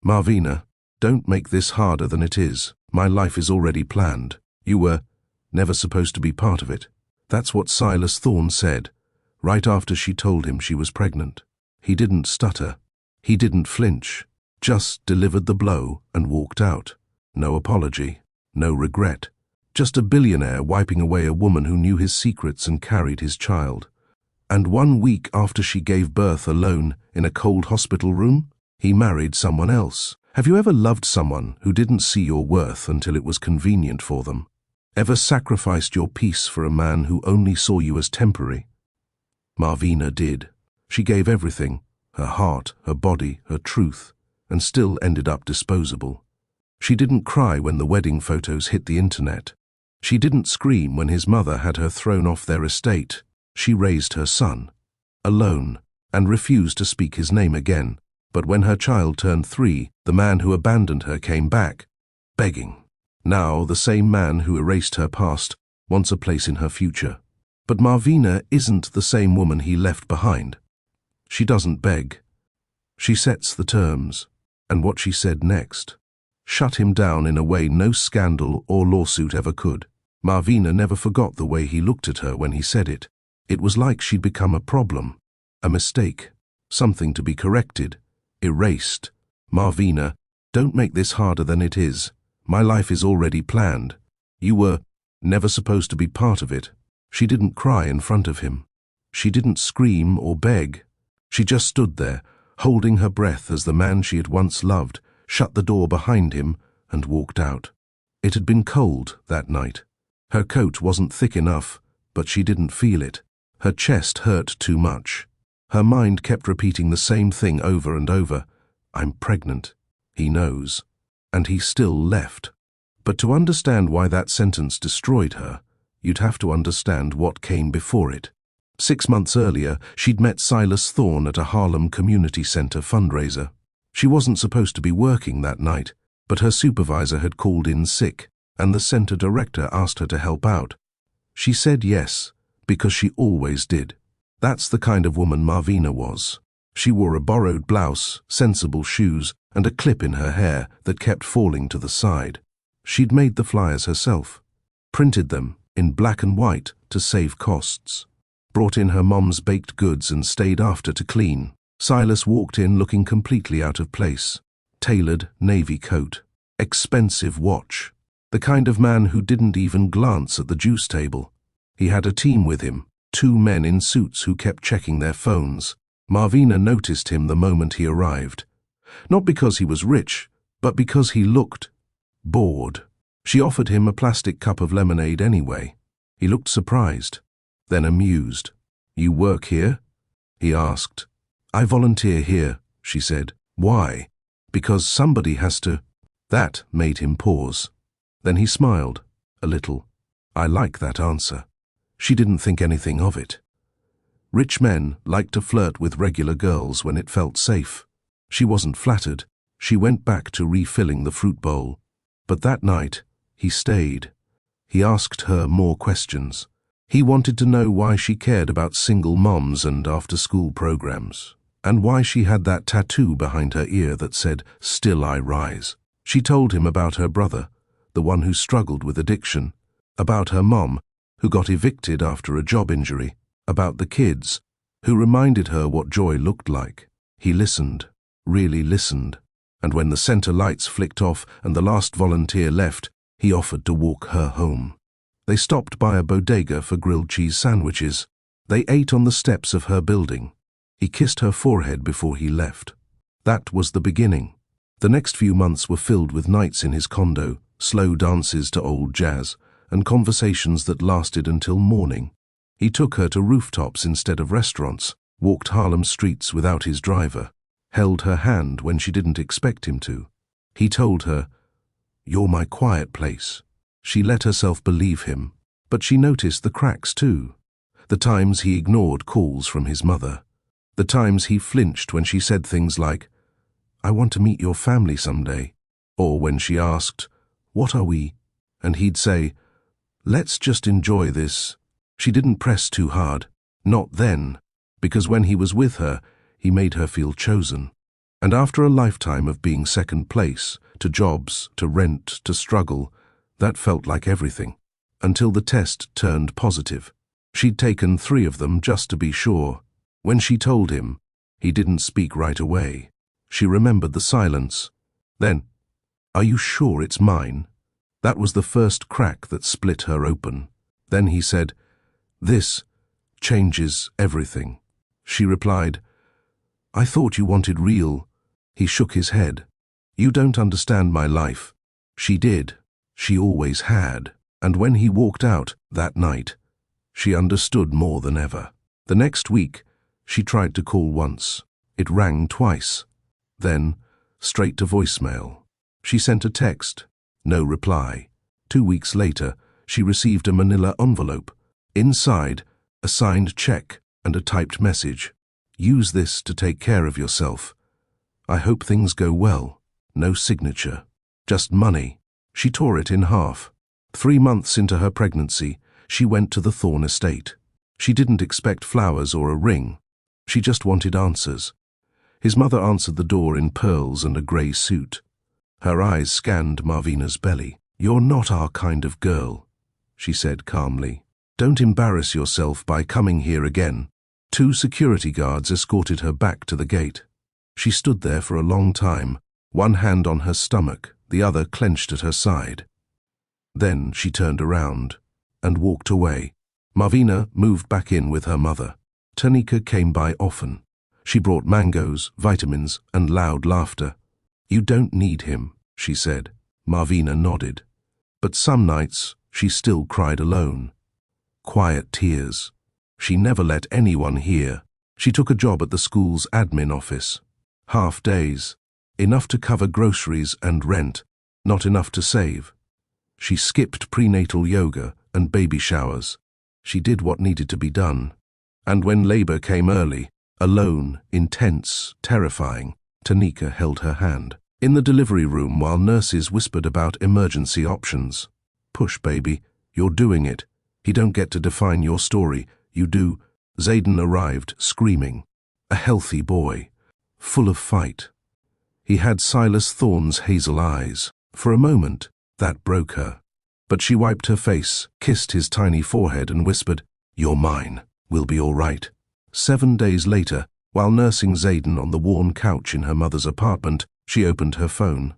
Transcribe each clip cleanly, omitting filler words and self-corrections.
Marvina, don't make this harder than it is. My life is already planned. You were never supposed to be part of it. That's what Silas Thorne said, right after she told him she was pregnant. He didn't stutter. He didn't flinch. Just delivered the blow and walked out. No apology, no regret. Just a billionaire wiping away a woman who knew his secrets and carried his child. And 1 week after she gave birth alone in a cold hospital room, he married someone else. Have you ever loved someone who didn't see your worth until it was convenient for them? Ever sacrificed your peace for a man who only saw you as temporary? Marvina did. She gave everything, her heart, her body, her truth, and still ended up disposable. She didn't cry when the wedding photos hit the internet. She didn't scream when his mother had her thrown off their estate. She raised her son, alone, and refused to speak his name again. But when her child turned 3, the man who abandoned her came back, begging. Now the same man who erased her past wants a place in her future. But Marvina isn't the same woman he left behind. She doesn't beg. She sets the terms, and what she said next shut him down in a way no scandal or lawsuit ever could. Marvina never forgot the way he looked at her when he said it. It was like she'd become a problem, a mistake, something to be corrected, erased. Marvina, don't make this harder than it is. My life is already planned. You were never supposed to be part of it. She didn't cry in front of him. She didn't scream or beg. She just stood there, holding her breath as the man she had once loved shut the door behind him and walked out. It had been cold that night. Her coat wasn't thick enough, but she didn't feel it. Her chest hurt too much. Her mind kept repeating the same thing over and over. I'm pregnant. He knows. And he still left. But to understand why that sentence destroyed her, you'd have to understand what came before it. 6 months earlier, she'd met Silas Thorne at a Harlem Community Center fundraiser. She wasn't supposed to be working that night, but her supervisor had called in sick, and the center director asked her to help out. She said yes, because she always did. That's the kind of woman Marvina was. She wore a borrowed blouse, sensible shoes, and a clip in her hair that kept falling to the side. She'd made the flyers herself, printed them in black and white to save costs, brought in her mom's baked goods and stayed after to clean. Silas walked in looking completely out of place. Tailored navy coat, expensive watch, the kind of man who didn't even glance at the juice table. He had a team with him, 2 men in suits who kept checking their phones. Marvina noticed him the moment he arrived. Not because he was rich, but because he looked bored. She offered him a plastic cup of lemonade anyway. He looked surprised, then amused. You work here? He asked. I volunteer here, she said. Why? Because somebody has to. That made him pause. Then he smiled, a little. I like that answer. She didn't think anything of it. Rich men like to flirt with regular girls when it felt safe. She wasn't flattered. She went back to refilling the fruit bowl. But that night, he stayed. He asked her more questions. He wanted to know why she cared about single moms and after-school programs, and why she had that tattoo behind her ear that said, "Still I rise." She told him about her brother, the one who struggled with addiction, about her mom, who got evicted after a job injury, about the kids, who reminded her what joy looked like. He listened, really listened, and when the center lights flicked off and the last volunteer left, he offered to walk her home. They stopped by a bodega for grilled cheese sandwiches. They ate on the steps of her building. He kissed her forehead before he left. That was the beginning. The next few months were filled with nights in his condo, slow dances to old jazz, and conversations that lasted until morning. He took her to rooftops instead of restaurants, walked Harlem streets without his driver, held her hand when she didn't expect him to. He told her, "You're my quiet place." She let herself believe him, but she noticed the cracks too. The times he ignored calls from his mother. The times he flinched when she said things like, "I want to meet your family someday," or when she asked, "What are we?" and he'd say, "Let's just enjoy this." She didn't press too hard, not then, because when he was with her, he made her feel chosen. And after a lifetime of being second place, to jobs, to rent, to struggle, that felt like everything. Until the test turned positive. She'd taken 3 of them just to be sure. When she told him, he didn't speak right away. She remembered the silence. Then, "Are you sure it's mine?" That was the first crack that split her open. Then he said, "This changes everything." She replied, "I thought you wanted real." He shook his head. "You don't understand my life." She did. She always had. And when he walked out that night, she understood more than ever. The next week, she tried to call once. It rang twice. Then, straight to voicemail. She sent a text. No reply. 2 weeks later, she received a manila envelope. Inside, a signed check and a typed message. "Use this to take care of yourself. I hope things go well." No signature. Just money. She tore it in half. 3 months into her pregnancy, she went to the Thorne estate. She didn't expect flowers or a ring. She just wanted answers. His mother answered the door in pearls and a grey suit. Her eyes scanned Marvina's belly. "You're not our kind of girl," she said calmly. "Don't embarrass yourself by coming here again." 2 security guards escorted her back to the gate. She stood there for a long time, one hand on her stomach, the other clenched at her side. Then she turned around and walked away. Marvina moved back in with her mother. Tanika came by often. She brought mangoes, vitamins, and loud laughter. "You don't need him," she said. Marvina nodded. But some nights she still cried alone. Quiet tears. She never let anyone hear. She took a job at the school's admin office. Half days. Enough to cover groceries and rent, not enough to save. She skipped prenatal yoga and baby showers. She did what needed to be done. And when labor came early, alone, intense, terrifying, Tanika held her hand. In the delivery room while nurses whispered about emergency options. "Push, baby. You're doing it. He don't get to define your story. You do." Zayden arrived, screaming. A healthy boy, full of fight. He had Silas Thorne's hazel eyes. For a moment, that broke her. But she wiped her face, kissed his tiny forehead and whispered, "You're mine. We'll be all right." 7 days later, while nursing Zayden on the worn couch in her mother's apartment, she opened her phone.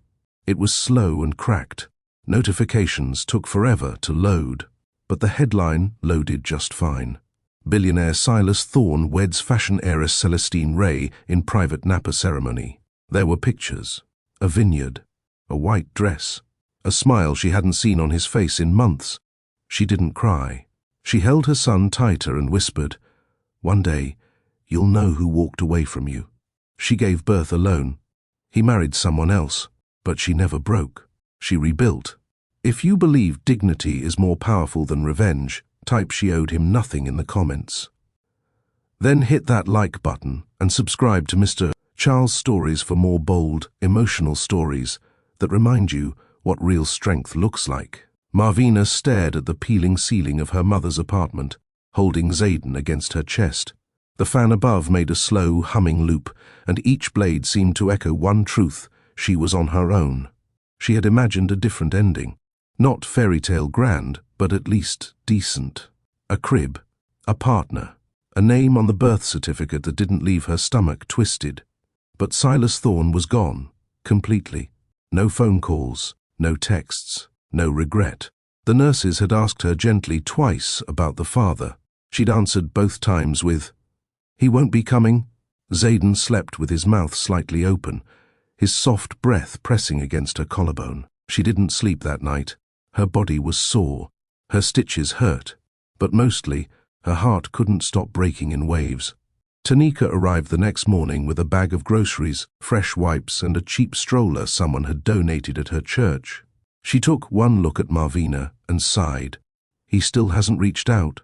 It was slow and cracked. Notifications took forever to load. But the headline loaded just fine. "Billionaire Silas Thorne weds fashion heiress Celestine Ray in private Napa ceremony." There were pictures. A vineyard. A white dress. A smile she hadn't seen on his face in months. She didn't cry. She held her son tighter and whispered, "One day, you'll know who walked away from you." She gave birth alone. He married someone else, but she never broke. She rebuilt. If you believe dignity is more powerful than revenge, type "she owed him nothing" in the comments. Then hit that like button and subscribe to Mr. Charles Stories for more bold, emotional stories that remind you what real strength looks like. Marvina stared at the peeling ceiling of her mother's apartment, holding Zayden against her chest. The fan above made a slow, humming loop, and each blade seemed to echo one truth: she was on her own. She had imagined a different ending. Not fairy tale grand, but at least decent. A crib, a partner, a name on the birth certificate that didn't leave her stomach twisted. But Silas Thorne was gone, completely. No phone calls, no texts, no regret. The nurses had asked her gently twice about the father. She'd answered both times with, "He won't be coming." Zayden slept with his mouth slightly open, his soft breath pressing against her collarbone. She didn't sleep that night. Her body was sore, her stitches hurt, but mostly her heart couldn't stop breaking in waves. Tanika arrived the next morning with a bag of groceries, fresh wipes, and a cheap stroller someone had donated at her church. She took one look at Marvina and sighed. "He still hasn't reached out."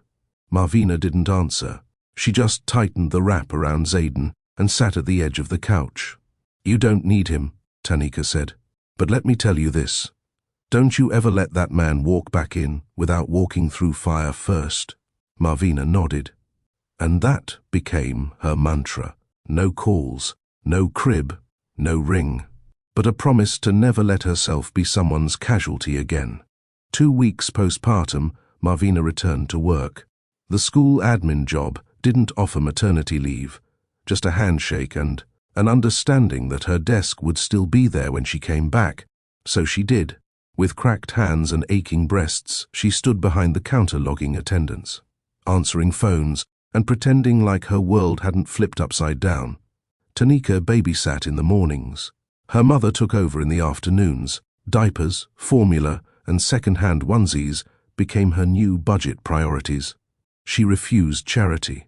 Marvina didn't answer. She just tightened the wrap around Zayden and sat at the edge of the couch. "You don't need him," Tanika said. "But let me tell you this. Don't you ever let that man walk back in without walking through fire first." Marvina nodded. And that became her mantra. No calls, no crib, no ring, but a promise to never let herself be someone's casualty again. 2 weeks postpartum, Marvina returned to work. The school admin job didn't offer maternity leave, just a handshake and an understanding that her desk would still be there when she came back. So she did. With cracked hands and aching breasts, she stood behind the counter logging attendance, answering phones and pretending like her world hadn't flipped upside down. Tanika babysat in the mornings. Her mother took over in the afternoons. Diapers, formula, and second-hand onesies became her new budget priorities. She refused charity.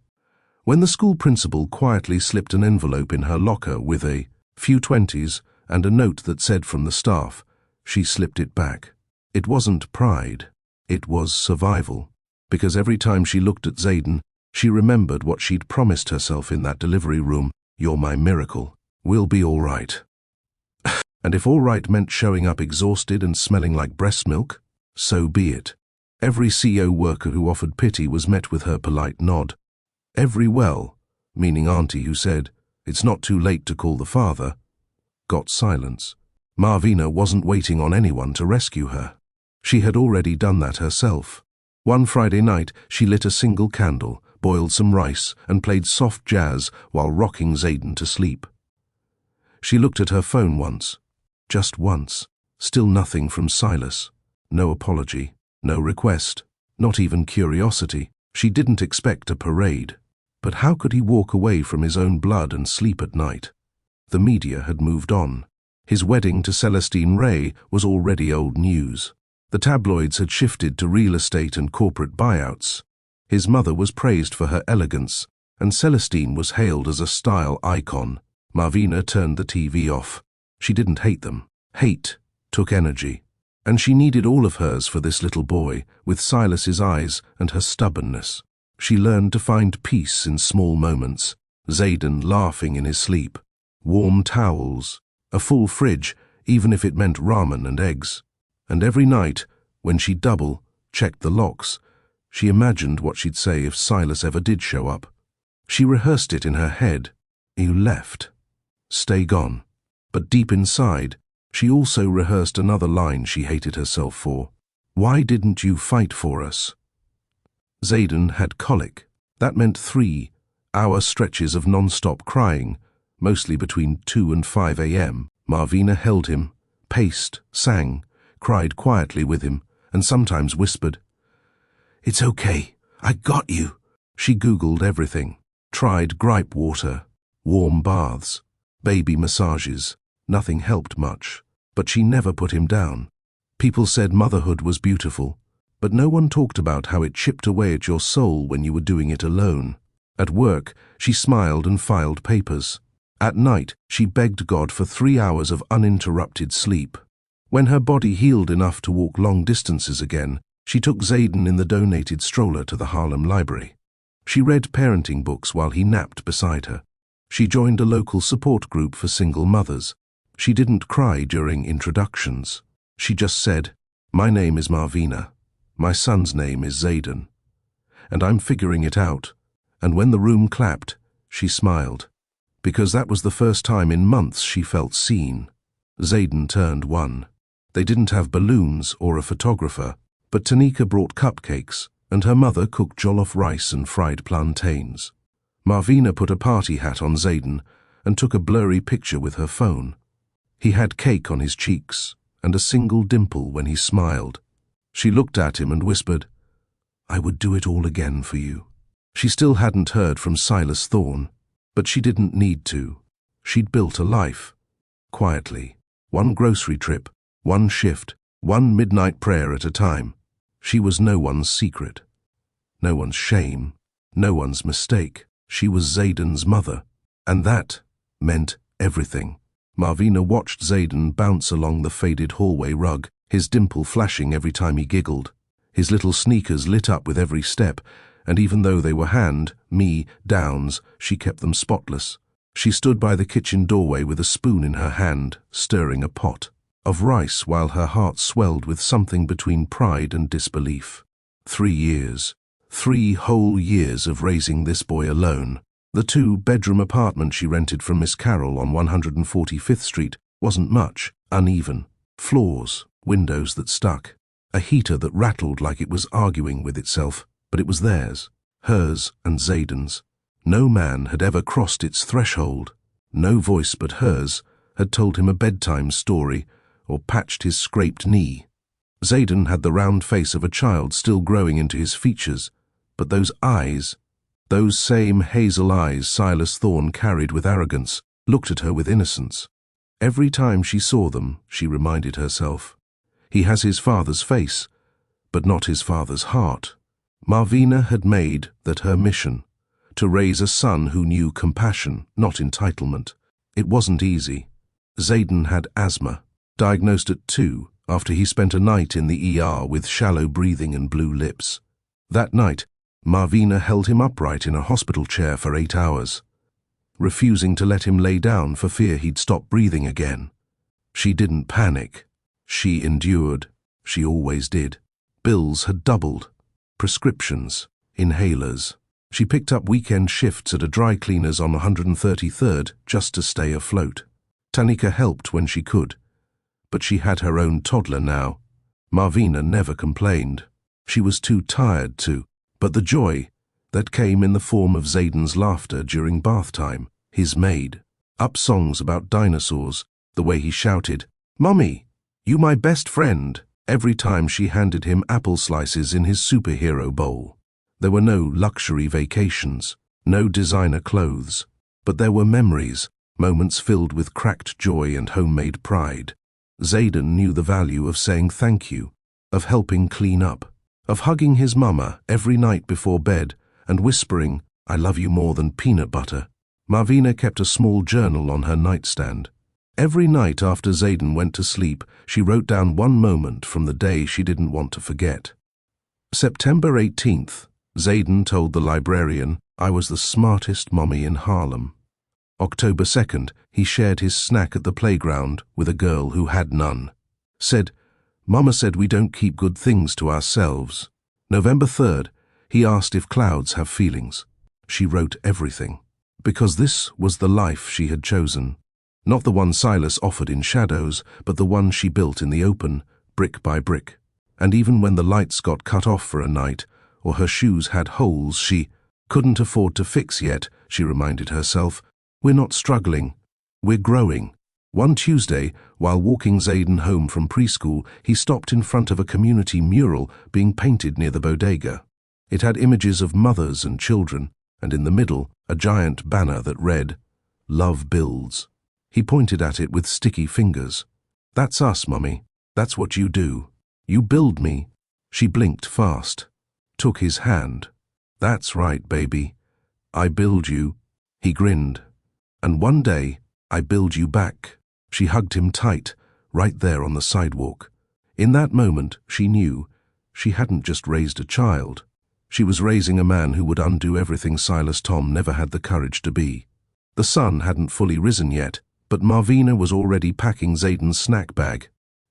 When the school principal quietly slipped an envelope in her locker with a few 20s and a note that said from the staff, she slipped it back. It wasn't pride, it was survival, because every time she looked at Zayden, she remembered what she'd promised herself in that delivery room: "You're my miracle. We'll be all right." And if all right meant showing up exhausted and smelling like breast milk, so be it. Every CO worker who offered pity was met with her polite nod. Every well, meaning auntie who said, "It's not too late to call the father," got silence. Marvina wasn't waiting on anyone to rescue her. She had already done that herself. One Friday night, she lit a single candle, boiled some rice, and played soft jazz while rocking Zayden to sleep. She looked at her phone once. Just once. Still nothing from Silas. No apology, no request, not even curiosity. She didn't expect a parade. But how could he walk away from his own blood and sleep at night? The media had moved on. His wedding to Celestine Ray was already old news. The tabloids had shifted to real estate and corporate buyouts. His mother was praised for her elegance, and Celestine was hailed as a style icon. Marvina turned the TV off. She didn't hate them. Hate took energy. And she needed all of hers for this little boy, with Silas's eyes and her stubbornness. She learned to find peace in small moments. Zayden laughing in his sleep. Warm towels. A full fridge, even if it meant ramen and eggs. And every night, when she'd double-checked the locks, she imagined what she'd say if Silas ever did show up. She rehearsed it in her head. "You left. Stay gone." But deep inside, she also rehearsed another line she hated herself for. "Why didn't you fight for us?" Zayden had colic. That meant 3-hour stretches of non-stop crying, mostly between 2 and 5 a.m. Marvina held him, paced, sang, cried quietly with him, and sometimes whispered, "It's okay, I got you." She Googled everything, tried gripe water, warm baths, baby massages. Nothing helped much, but she never put him down. People said motherhood was beautiful, but no one talked about how it chipped away at your soul when you were doing it alone. At work, she smiled and filed papers. At night, she begged God for 3 hours of uninterrupted sleep. When her body healed enough to walk long distances again, she took Zayden in the donated stroller to the Harlem Library. She read parenting books while he napped beside her. She joined a local support group for single mothers. She didn't cry during introductions. She just said, "My name is Marvina. My son's name is Zayden. And I'm figuring it out." And when the room clapped, she smiled. Because that was the first time in months she felt seen. Zayden turned 1. They didn't have balloons or a photographer, but Tanika brought cupcakes, and her mother cooked jollof rice and fried plantains. Marvina put a party hat on Zayden and took a blurry picture with her phone. He had cake on his cheeks and a single dimple when he smiled. She looked at him and whispered, "I would do it all again for you." She still hadn't heard from Silas Thorne, but she didn't need to. She'd built a life. Quietly. One grocery trip, one shift, one midnight prayer at a time. She was no one's secret. No one's shame. No one's mistake. She was Zayden's mother. And that meant everything. Marvina watched Zayden bounce along the faded hallway rug, his dimple flashing every time he giggled. His little sneakers lit up with every step, and even though they were hand-me-downs, she kept them spotless. She stood by the kitchen doorway with a spoon in her hand, stirring a pot of rice while her heart swelled with something between pride and disbelief. 3 years. 3 whole years of raising this boy alone. The two-bedroom apartment she rented from Miss Carroll on 145th Street wasn't much, uneven. Floors, windows that stuck, a heater that rattled like it was arguing with itself, but it was theirs, hers and Zayden's. No man had ever crossed its threshold. No voice but hers had told him a bedtime story or patched his scraped knee. Zayden had the round face of a child still growing into his features, but those eyes, those same hazel eyes Silas Thorne carried with arrogance, looked at her with innocence. Every time she saw them, she reminded herself, he has his father's face, but not his father's heart. Marvina had made that her mission, to raise a son who knew compassion, not entitlement. It wasn't easy. Zayden had asthma, diagnosed at 2, after he spent a night in the ER with shallow breathing and blue lips. That night, Marvina held him upright in a hospital chair for 8 hours, refusing to let him lay down for fear he'd stop breathing again. She didn't panic. She endured. She always did. Bills had doubled. Prescriptions, inhalers. She picked up weekend shifts at a dry cleaner's on 133rd just to stay afloat. Tanika helped when she could, but she had her own toddler now. Marvina never complained. She was too tired to, but the joy that came in the form of Zayden's laughter during bath time, his maid, up songs about dinosaurs, the way he shouted, "Mummy, you my best friend," every time she handed him apple slices in his superhero bowl. There were no luxury vacations, no designer clothes, but there were memories, moments filled with cracked joy and homemade pride. Zayden knew the value of saying thank you, of helping clean up, of hugging his mama every night before bed and whispering, "I love you more than peanut butter." Marvina kept a small journal on her nightstand. Every night after Zayden went to sleep, she wrote down one moment from the day she didn't want to forget. September 18th, Zayden told the librarian, "I was the smartest mommy in Harlem." October 2nd, he shared his snack at the playground with a girl who had none. Said, "Mama said we don't keep good things to ourselves." November 3rd, he asked if clouds have feelings. She wrote everything, because this was the life she had chosen. Not the one Silas offered in shadows, but the one she built in the open, brick by brick. And even when the lights got cut off for a night, or her shoes had holes she couldn't afford to fix yet, she reminded herself, "We're not struggling, we're growing." One Tuesday, while walking Zayden home from preschool, he stopped in front of a community mural being painted near the bodega. It had images of mothers and children, and in the middle, a giant banner that read, "Love Builds." He pointed at it with sticky fingers. "That's us, Mummy. That's what you do. You build me." She blinked fast, took his hand. "That's right, baby. I build you." He grinned. "And one day, I build you back." She hugged him tight, right there on the sidewalk. In that moment, she knew she hadn't just raised a child. She was raising a man who would undo everything Silas Tom never had the courage to be. The sun hadn't fully risen yet, but Marvina was already packing Zayden's snack bag.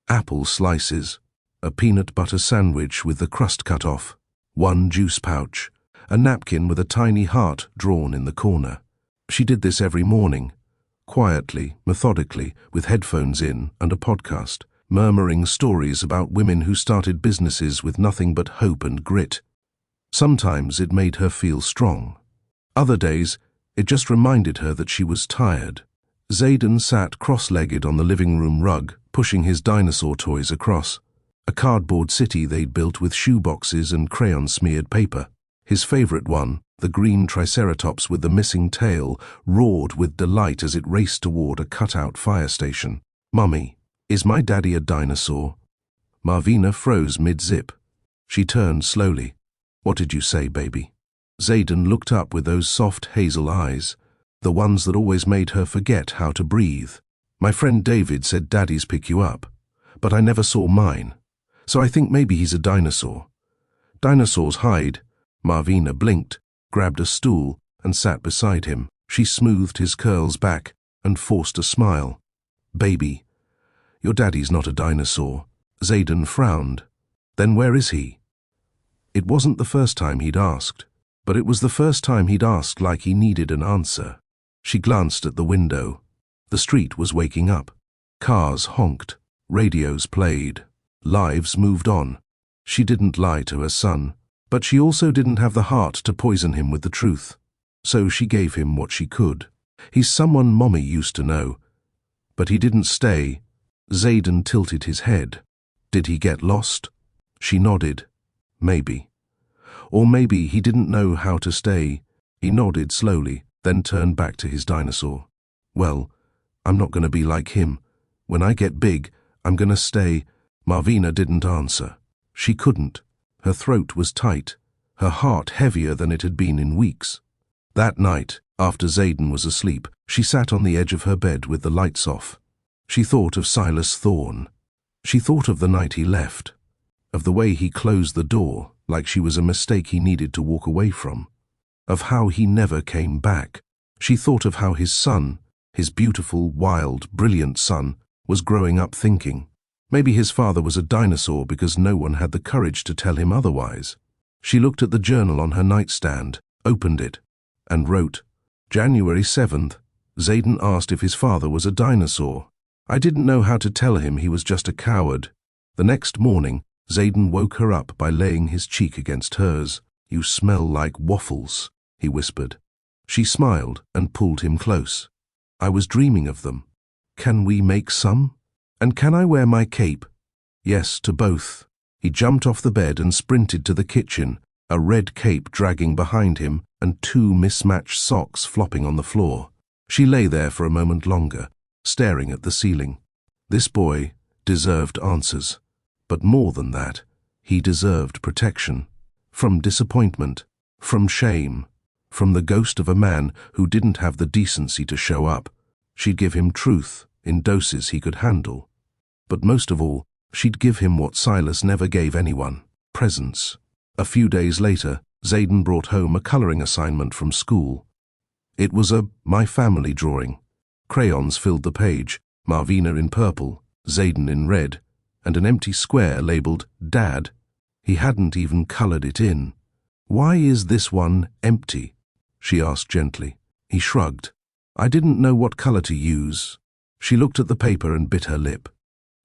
Apple slices, a peanut butter sandwich with the crust cut off, one juice pouch, a napkin with a tiny heart drawn in the corner. She did this every morning, quietly, methodically, with headphones in and a podcast, murmuring stories about women who started businesses with nothing but hope and grit. Sometimes it made her feel strong. Other days, it just reminded her that she was tired. Zayden sat cross-legged on the living room rug, pushing his dinosaur toys across, a cardboard city they'd built with shoeboxes and crayon-smeared paper. His favorite one, the green triceratops with the missing tail, roared with delight as it raced toward a cut-out fire station. "Mummy, is my daddy a dinosaur?" Marvina froze mid-zip. She turned slowly. "What did you say, baby?" Zayden looked up with those soft hazel eyes, the ones that always made her forget how to breathe. "My friend David said daddies pick you up, but I never saw mine, so I think maybe he's a dinosaur." "Dinosaurs hide." Marvina blinked, grabbed a stool, and sat beside him. She smoothed his curls back and forced a smile. "Baby, your daddy's not a dinosaur." Zayden frowned. "Then where is he?" It wasn't the first time he'd asked. but it was the first time he'd asked like he needed an answer. She glanced at the window. The street was waking up. Cars honked. Radios played. Lives moved on. She didn't lie to her son, but she also didn't have the heart to poison him with the truth. So she gave him what she could. He's someone Mommy used to know. But he didn't stay. Zayden tilted his head. Did he get lost? She nodded. Maybe. Or maybe he didn't know how to stay. He nodded slowly, then turned back to his dinosaur. Well, I'm not going to be like him. When I get big, I'm going to stay. Marvina didn't answer. She couldn't. Her throat was tight, her heart heavier than it had been in weeks. That night, after Zayden was asleep, she sat on the edge of her bed with the lights off. She thought of Silas Thorne. She thought of the night he left, of the way he closed the door like she was a mistake he needed to walk away from, of how he never came back. She thought of how his son, his beautiful, wild, brilliant son, was growing up thinking. Maybe his father was a dinosaur because no one had the courage to tell him otherwise. She looked at the journal on her nightstand, opened it, and wrote, January 7th, Zayden asked if his father was a dinosaur. I didn't know how to tell him he was just a coward. The next morning, Zayden woke her up by laying his cheek against hers. You smell like waffles, he whispered. She smiled and pulled him close. I was dreaming of them. Can we make some? And can I wear my cape? Yes, to both. He jumped off the bed and sprinted to the kitchen, a red cape dragging behind him and 2 mismatched socks flopping on the floor. She lay there for a moment longer, staring at the ceiling. This boy deserved answers. But more than that, he deserved protection. From disappointment, from shame, from the ghost of a man who didn't have the decency to show up. She'd give him truth in doses he could handle. But most of all, she'd give him what Silas never gave anyone, presence. A few days later, Zayden brought home a coloring assignment from school. It was a My Family drawing. Crayons filled the page, Marvina in purple, Zayden in red, and an empty square labeled Dad. He hadn't even colored it in. Why is this one empty? She asked gently. He shrugged. I didn't know what color to use. She looked at the paper and bit her lip.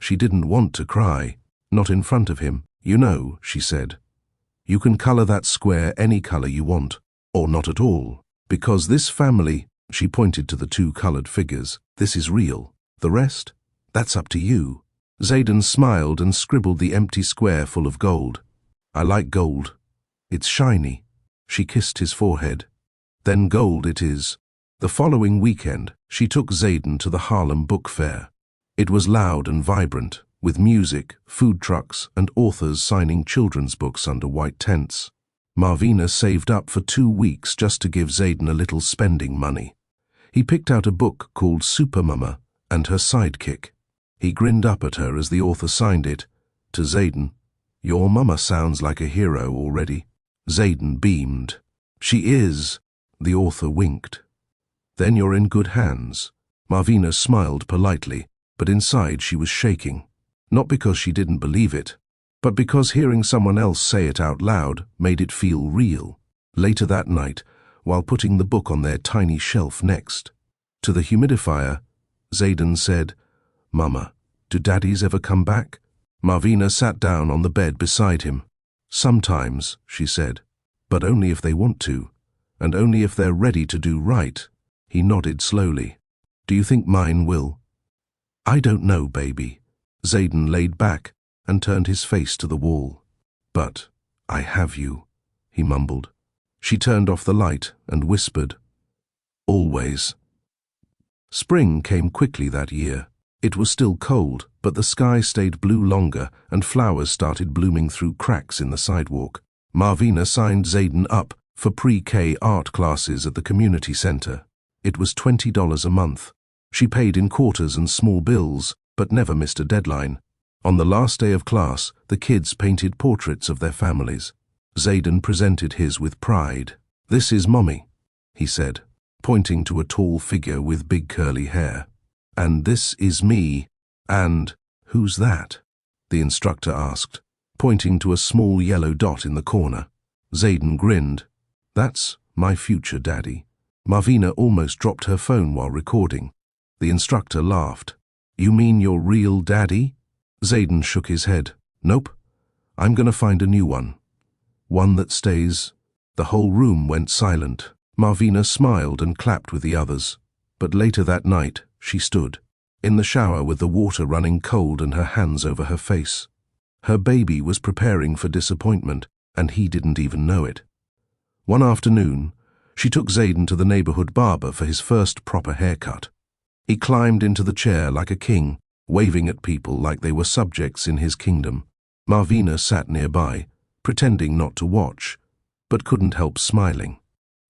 She didn't want to cry, not in front of him. You know, she said, you can color that square any color you want, or not at all, because this family, she pointed to the 2 colored figures, this is real. The rest, that's up to you. Zayden smiled and scribbled the empty square full of gold. I like gold. It's shiny. She kissed his forehead. Then gold it is. The following weekend, she took Zayden to the Harlem Book Fair. It was loud and vibrant, with music, food trucks, and authors signing children's books under white tents. Marvina saved up for 2 weeks just to give Zayden a little spending money. He picked out a book called Supermama and Her Sidekick. He grinned up at her as the author signed it. To Zayden, your mama sounds like a hero already. Zayden beamed. She is. The author winked. Then you're in good hands. Marvina smiled politely, but inside she was shaking. Not because she didn't believe it, but because hearing someone else say it out loud made it feel real. Later that night, while putting the book on their tiny shelf next to the humidifier, Zayden said, Mama, do daddies ever come back? Marvina sat down on the bed beside him. Sometimes, she said, but only if they want to, and only if they're ready to do right. He nodded slowly. Do you think mine will? I don't know, baby. Zayden laid back and turned his face to the wall. But I have you, he mumbled. She turned off the light and whispered, always. Spring came quickly that year. It was still cold, but the sky stayed blue longer and flowers started blooming through cracks in the sidewalk. Marvina signed Zayden up for pre-K art classes at the community center. It was $20 a month. She paid in quarters and small bills, but never missed a deadline. On the last day of class, the kids painted portraits of their families. Zayden presented his with pride. This is Mommy, he said, pointing to a tall figure with big curly hair. And this is me. And who's that? The instructor asked, pointing to a small yellow dot in the corner. Zayden grinned. That's my future daddy. Marvina almost dropped her phone while recording. The instructor laughed. You mean your real daddy? Zayden shook his head. Nope. I'm gonna find a new one. One that stays. The whole room went silent. Marvina smiled and clapped with the others. But later that night, she stood in the shower with the water running cold and her hands over her face. Her baby was preparing for disappointment, and he didn't even know it. One afternoon, she took Zayden to the neighborhood barber for his first proper haircut. He climbed into the chair like a king, waving at people like they were subjects in his kingdom. Marvina sat nearby, pretending not to watch, but couldn't help smiling.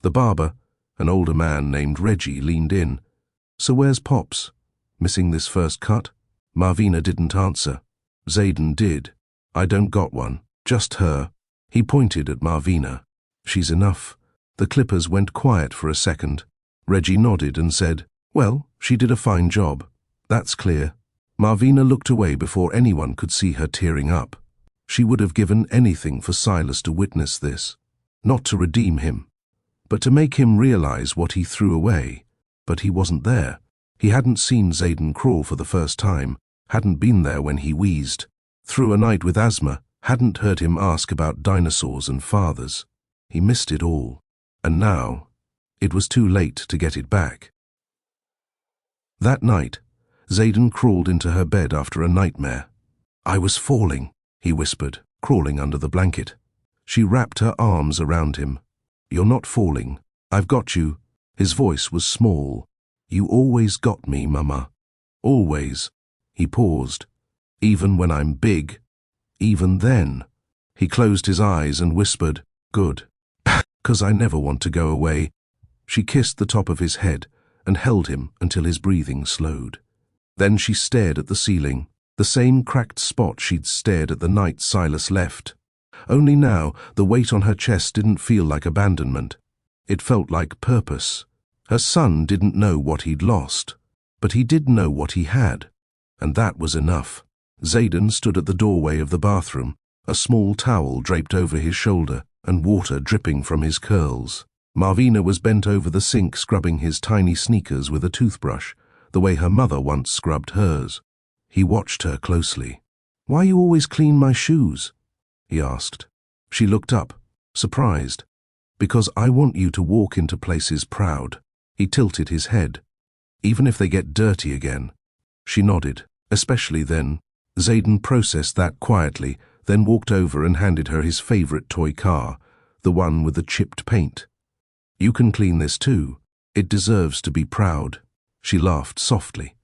The barber, an older man named Reggie, leaned in. So where's Pops? Missing this first cut? Marvina didn't answer. Zayden did. I don't got one, just her. He pointed at Marvina. She's enough. The clippers went quiet for a second. Reggie nodded and said, well, she did a fine job. That's clear. Marvina looked away before anyone could see her tearing up. She would have given anything for Silas to witness this. Not to redeem him, but to make him realize what he threw away. But he wasn't there. He hadn't seen Zayden crawl for the first time, hadn't been there when he wheezed, through a night with asthma, hadn't heard him ask about dinosaurs and fathers. He missed it all. And now, it was too late to get it back. That night, Zayden crawled into her bed after a nightmare. I was falling, he whispered, crawling under the blanket. She wrapped her arms around him. You're not falling. I've got you. His voice was small. You always got me, Mama. Always. He paused. Even when I'm big. Even then. He closed his eyes and whispered, good. 'Cause I never want to go away. She kissed the top of his head and held him until his breathing slowed. Then she stared at the ceiling, the same cracked spot she'd stared at the night Silas left. Only now, the weight on her chest didn't feel like abandonment. It felt like purpose. Her son didn't know what he'd lost, but he did know what he had, and that was enough. Zayden stood at the doorway of the bathroom, a small towel draped over his shoulder and water dripping from his curls. Marvina was bent over the sink scrubbing his tiny sneakers with a toothbrush, the way her mother once scrubbed hers. He watched her closely. Why you always clean my shoes? He asked. She looked up, surprised. Because I want you to walk into places proud. He tilted his head. Even if they get dirty again. She nodded, especially then. Zayden processed that quietly, then walked over and handed her his favorite toy car, the one with the chipped paint. You can clean this too. It deserves to be proud. She laughed softly.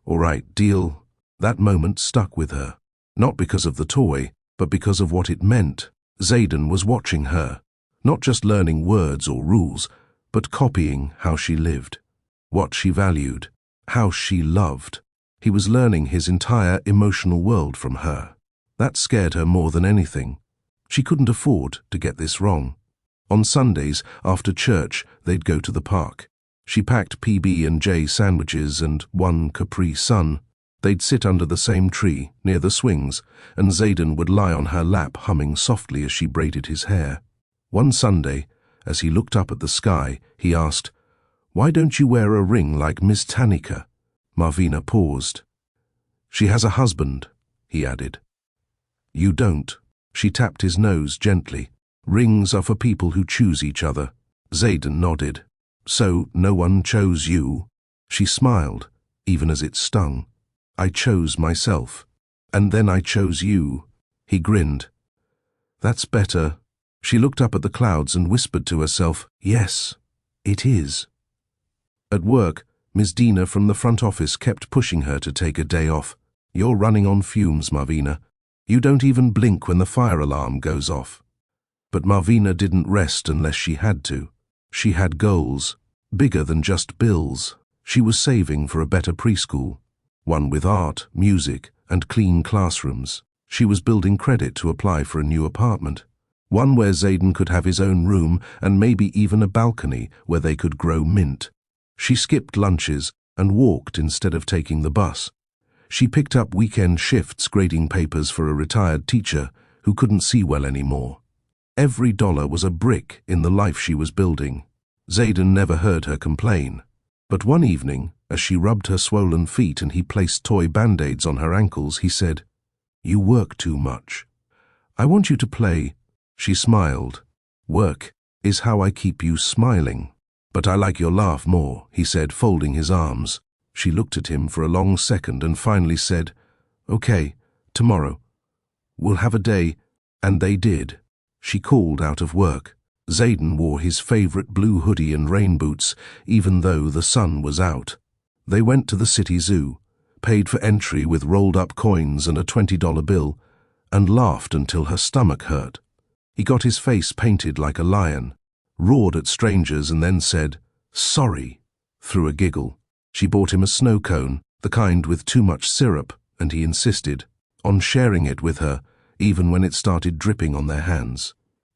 All right, deal. That moment stuck with her. Not because of the toy, but because of what it meant. Zayden was watching her, not just learning words or rules, but copying how she lived, what she valued, how she loved. He was learning his entire emotional world from her. That scared her more than anything. She couldn't afford to get this wrong. On Sundays, after church, they'd go to the park. She packed PB&J sandwiches and one Capri Sun. They'd sit under the same tree, near the swings, and Zayden would lie on her lap humming softly as she braided his hair. One Sunday, as he looked up at the sky, he asked, Why don't you wear a ring like Miss Tanika? Marvina paused. She has a husband, he added. You don't. She tapped his nose gently. Rings are for people who choose each other. Zayden nodded. So no one chose you? She smiled, even as it stung. I chose myself. And then I chose you. He grinned. That's better. She looked up at the clouds and whispered to herself, Yes, it is. At work, Ms. Dina from the front office kept pushing her to take a day off. You're running on fumes, Marvina. You don't even blink when the fire alarm goes off. But Marvina didn't rest unless she had to. She had goals, bigger than just bills. She was saving for a better preschool, one with art, music, and clean classrooms. She was building credit to apply for a new apartment, one where Zayden could have his own room and maybe even a balcony where they could grow mint. She skipped lunches and walked instead of taking the bus. She picked up weekend shifts grading papers for a retired teacher who couldn't see well anymore. Every dollar was a brick in the life she was building. Zayden never heard her complain. But one evening, as she rubbed her swollen feet and he placed toy band-aids on her ankles, he said, "You work too much. I want you to play." She smiled. "Work is how I keep you smiling. But I like your laugh more," he said, folding his arms. She looked at him for a long second and finally said, "Okay, tomorrow. We'll have a day." And they did. She called out of work. Zayden wore his favorite blue hoodie and rain boots, even though the sun was out. They went to the city zoo, paid for entry with rolled-up coins and a $20 bill, and laughed until her stomach hurt. He got his face painted like a lion, roared at strangers, and then said, "Sorry," through a giggle. She bought him a snow cone, the kind with too much syrup, and he insisted on sharing it with her, even when it started dripping on their hands.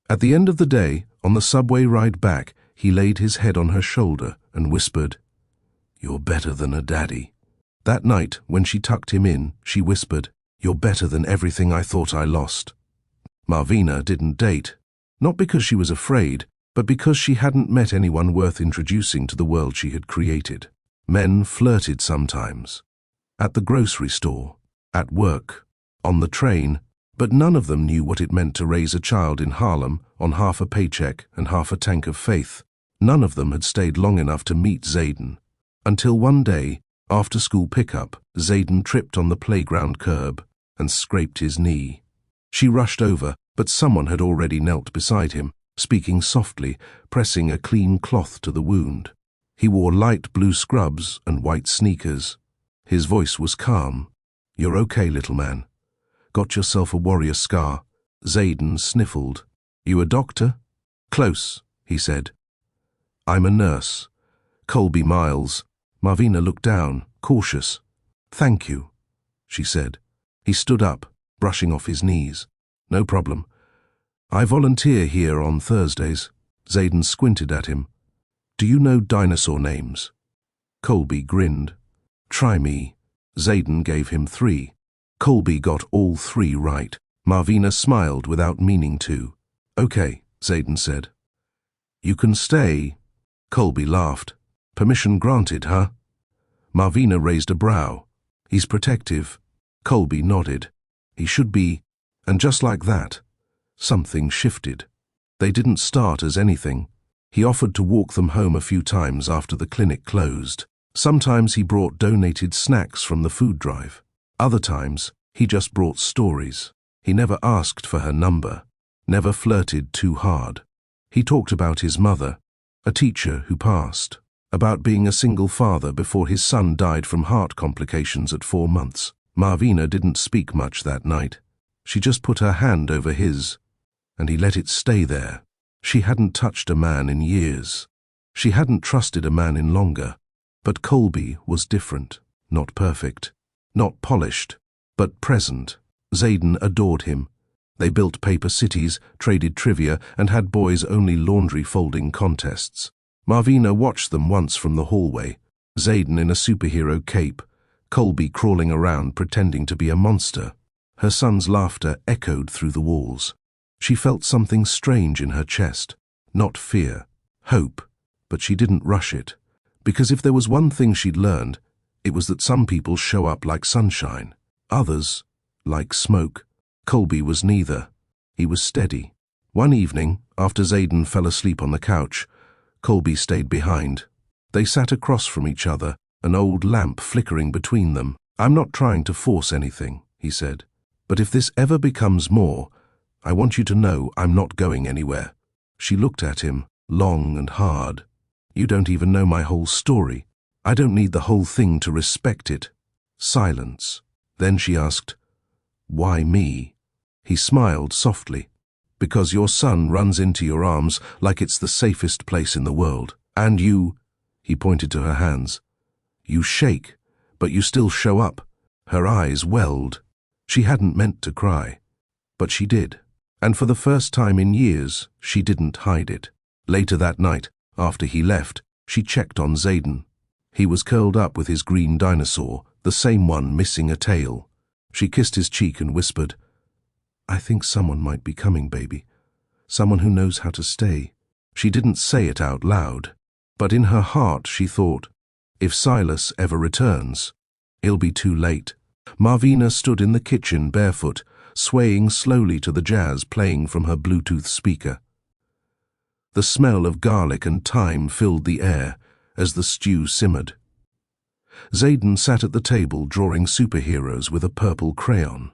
At the end of the day, on the subway ride back, he laid his head on her shoulder and whispered, "You're better than a daddy." That night, when she tucked him in, she whispered, "You're better than everything I thought I lost." Marvina didn't date, not because she was afraid, but because she hadn't met anyone worth introducing to the world she had created. Men flirted sometimes. At the grocery store, at work, on the train, but none of them knew what it meant to raise a child in Harlem on half a paycheck and half a tank of faith. None of them had stayed long enough to meet Zayden. Until one day, after school pickup, Zayden tripped on the playground curb and scraped his knee. She rushed over, but someone had already knelt beside him, speaking softly, pressing a clean cloth to the wound. He wore light blue scrubs and white sneakers. His voice was calm. "You're okay, little man. Got yourself a warrior scar." Zayden sniffled. "You a doctor?" "Close," he said. "I'm a nurse. Colby Miles." Marvina looked down, cautious. "Thank you," she said. He stood up, brushing off his knees. "No problem. I volunteer here on Thursdays." Zayden squinted at him. "Do you know dinosaur names?" Colby grinned. "Try me." Zayden gave him 3. Colby got all 3 right. Marvina smiled without meaning to. "Okay," Zayden said. "You can stay." Colby laughed. "Permission granted, huh?" Marvina raised a brow. "He's protective." Colby nodded. "He should be." And just like that, something shifted. They didn't start as anything. He offered to walk them home a few times after the clinic closed. Sometimes he brought donated snacks from the food drive. Other times, he just brought stories. He never asked for her number, never flirted too hard. He talked about his mother, a teacher who passed, about being a single father before his son died from heart complications at 4 months. Marvina didn't speak much that night. She just put her hand over his, and he let it stay there. She hadn't touched a man in years. She hadn't trusted a man in longer. But Colby was different, not perfect, not polished, but present. Zayden adored him. They built paper cities, traded trivia, and had boys-only laundry folding contests. Marvina watched them once from the hallway, Zayden in a superhero cape, Colby crawling around pretending to be a monster. Her son's laughter echoed through the walls. She felt something strange in her chest, not fear, hope, but she didn't rush it. Because if there was one thing she'd learned, it was that some people show up like sunshine, others like smoke. Colby was neither. He was steady. One evening, after Zayden fell asleep on the couch, Colby stayed behind. They sat across from each other, an old lamp flickering between them. "I'm not trying to force anything," he said. "But if this ever becomes more, I want you to know I'm not going anywhere." She looked at him, long and hard. "You don't even know my whole story. I don't need the whole thing to respect it." Silence. Then she asked, "Why me?" He smiled softly. "Because your son runs into your arms like it's the safest place in the world. And you," he pointed to her hands, "you shake, but you still show up." Her eyes welled. She hadn't meant to cry, but she did. And for the first time in years, she didn't hide it. Later that night, after he left, she checked on Zayden. He was curled up with his green dinosaur, the same one missing a tail. She kissed his cheek and whispered, "I think someone might be coming, baby. Someone who knows how to stay. She didn't say it out loud, but in her heart she thought, if Silas ever returns, it'll be too late. Marvina stood in the kitchen barefoot, swaying slowly to the jazz playing from her Bluetooth speaker. The smell of garlic and thyme filled the air as the stew simmered. Zayden sat at the table drawing superheroes with a purple crayon.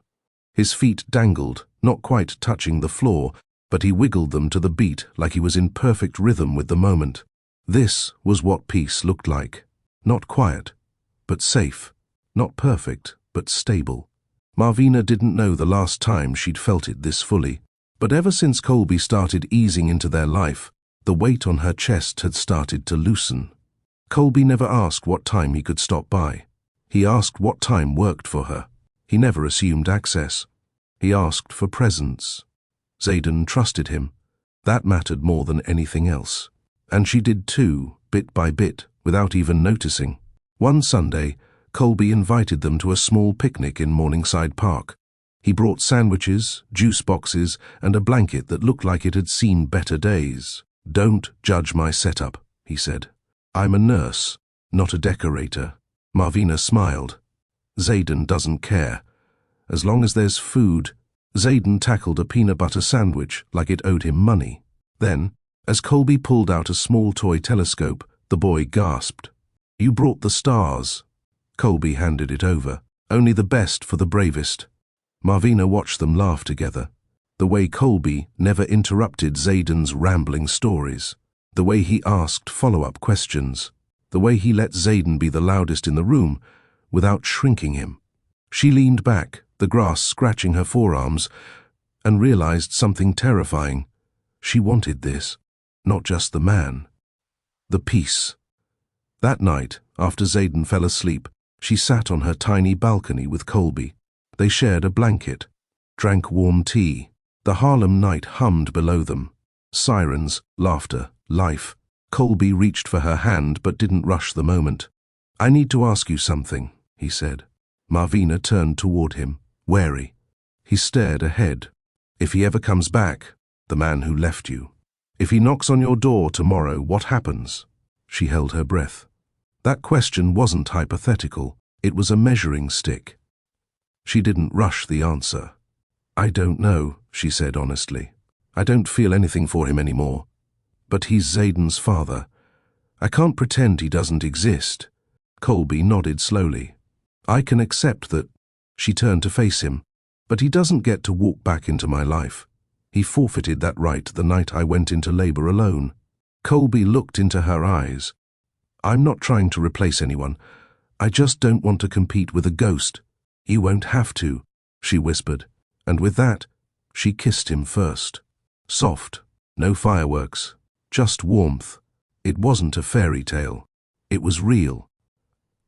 His feet dangled, not quite touching the floor, but he wiggled them to the beat like he was in perfect rhythm with the moment. This was what peace looked like. Not quiet, but safe. Not perfect, but stable. Marvina didn't know the last time she'd felt it this fully, but ever since Colby started easing into their life, the weight on her chest had started to loosen. Colby never asked what time he could stop by. He asked what time worked for her. He never assumed access. He asked for presence. Zayden trusted him. That mattered more than anything else. And she did too, bit by bit, without even noticing. One Sunday, Colby invited them to a small picnic in Morningside Park. He brought sandwiches, juice boxes, and a blanket that looked like it had seen better days. "Don't judge my setup," he said. "I'm a nurse, not a decorator." Marvina smiled. Zayden doesn't care. As long as there's food. Zayden tackled a peanut butter sandwich like it owed him money. Then, as Colby pulled out a small toy telescope, the boy gasped. "You brought the stars." Colby handed it over. "Only the best for the bravest." Marvina watched them laugh together. The way Colby never interrupted Zayden's rambling stories. The way he asked follow-up questions. The way he let Zayden be the loudest in the room without shrinking him. She leaned back, the grass scratching her forearms, and realized something terrifying. She wanted this, not just the man. The peace. That night, after Zayden fell asleep, she sat on her tiny balcony with Colby. They shared a blanket, drank warm tea. The Harlem night hummed below them. Sirens, laughter, life. Colby reached for her hand but didn't rush the moment. "I need to ask you something," he said. Marvina turned toward him, wary. He stared ahead. "If he ever comes back, the man who left you. If he knocks on your door tomorrow, what happens?" She held her breath. That question wasn't hypothetical. It was a measuring stick. She didn't rush the answer. "I don't know," she said honestly. "I don't feel anything for him anymore. But he's Zayden's father. I can't pretend he doesn't exist." Colby nodded slowly. "I can accept that." She turned to face him. "But he doesn't get to walk back into my life. He forfeited that right the night I went into labor alone." Colby looked into her eyes. "I'm not trying to replace anyone. I just don't want to compete with a ghost." "You won't have to," she whispered. And with that, she kissed him first. Soft, no fireworks, just warmth. It wasn't a fairy tale. It was real.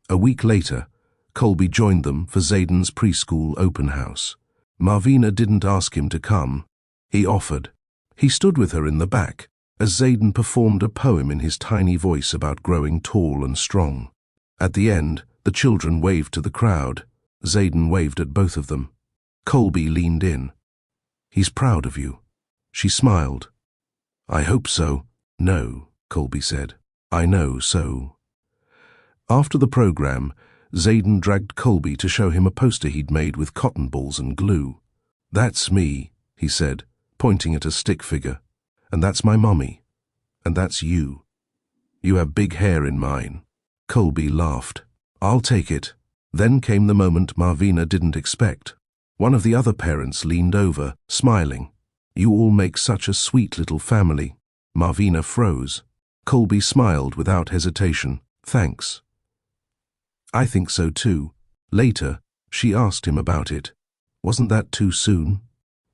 A week later, Colby joined them for Zayden's preschool open house. Marvina didn't ask him to come. He offered. He stood with her in the back as Zayden performed a poem in his tiny voice about growing tall and strong. At the end, the children waved to the crowd. Zayden waved at both of them. Colby leaned in. "He's proud of you." She smiled. "I hope so." "No," Colby said. "I know so." After the program, Zayden dragged Colby to show him a poster he'd made with cotton balls and glue. "That's me," he said, pointing at a stick figure. "And that's my mommy. And that's you. You have big hair in mine." Colby laughed. "I'll take it." Then came the moment Marvina didn't expect. One of the other parents leaned over, smiling. "You all make such a sweet little family." Marvina froze. Colby smiled without hesitation. "Thanks." "I think so too." Later, she asked him about it. "Wasn't that too soon?"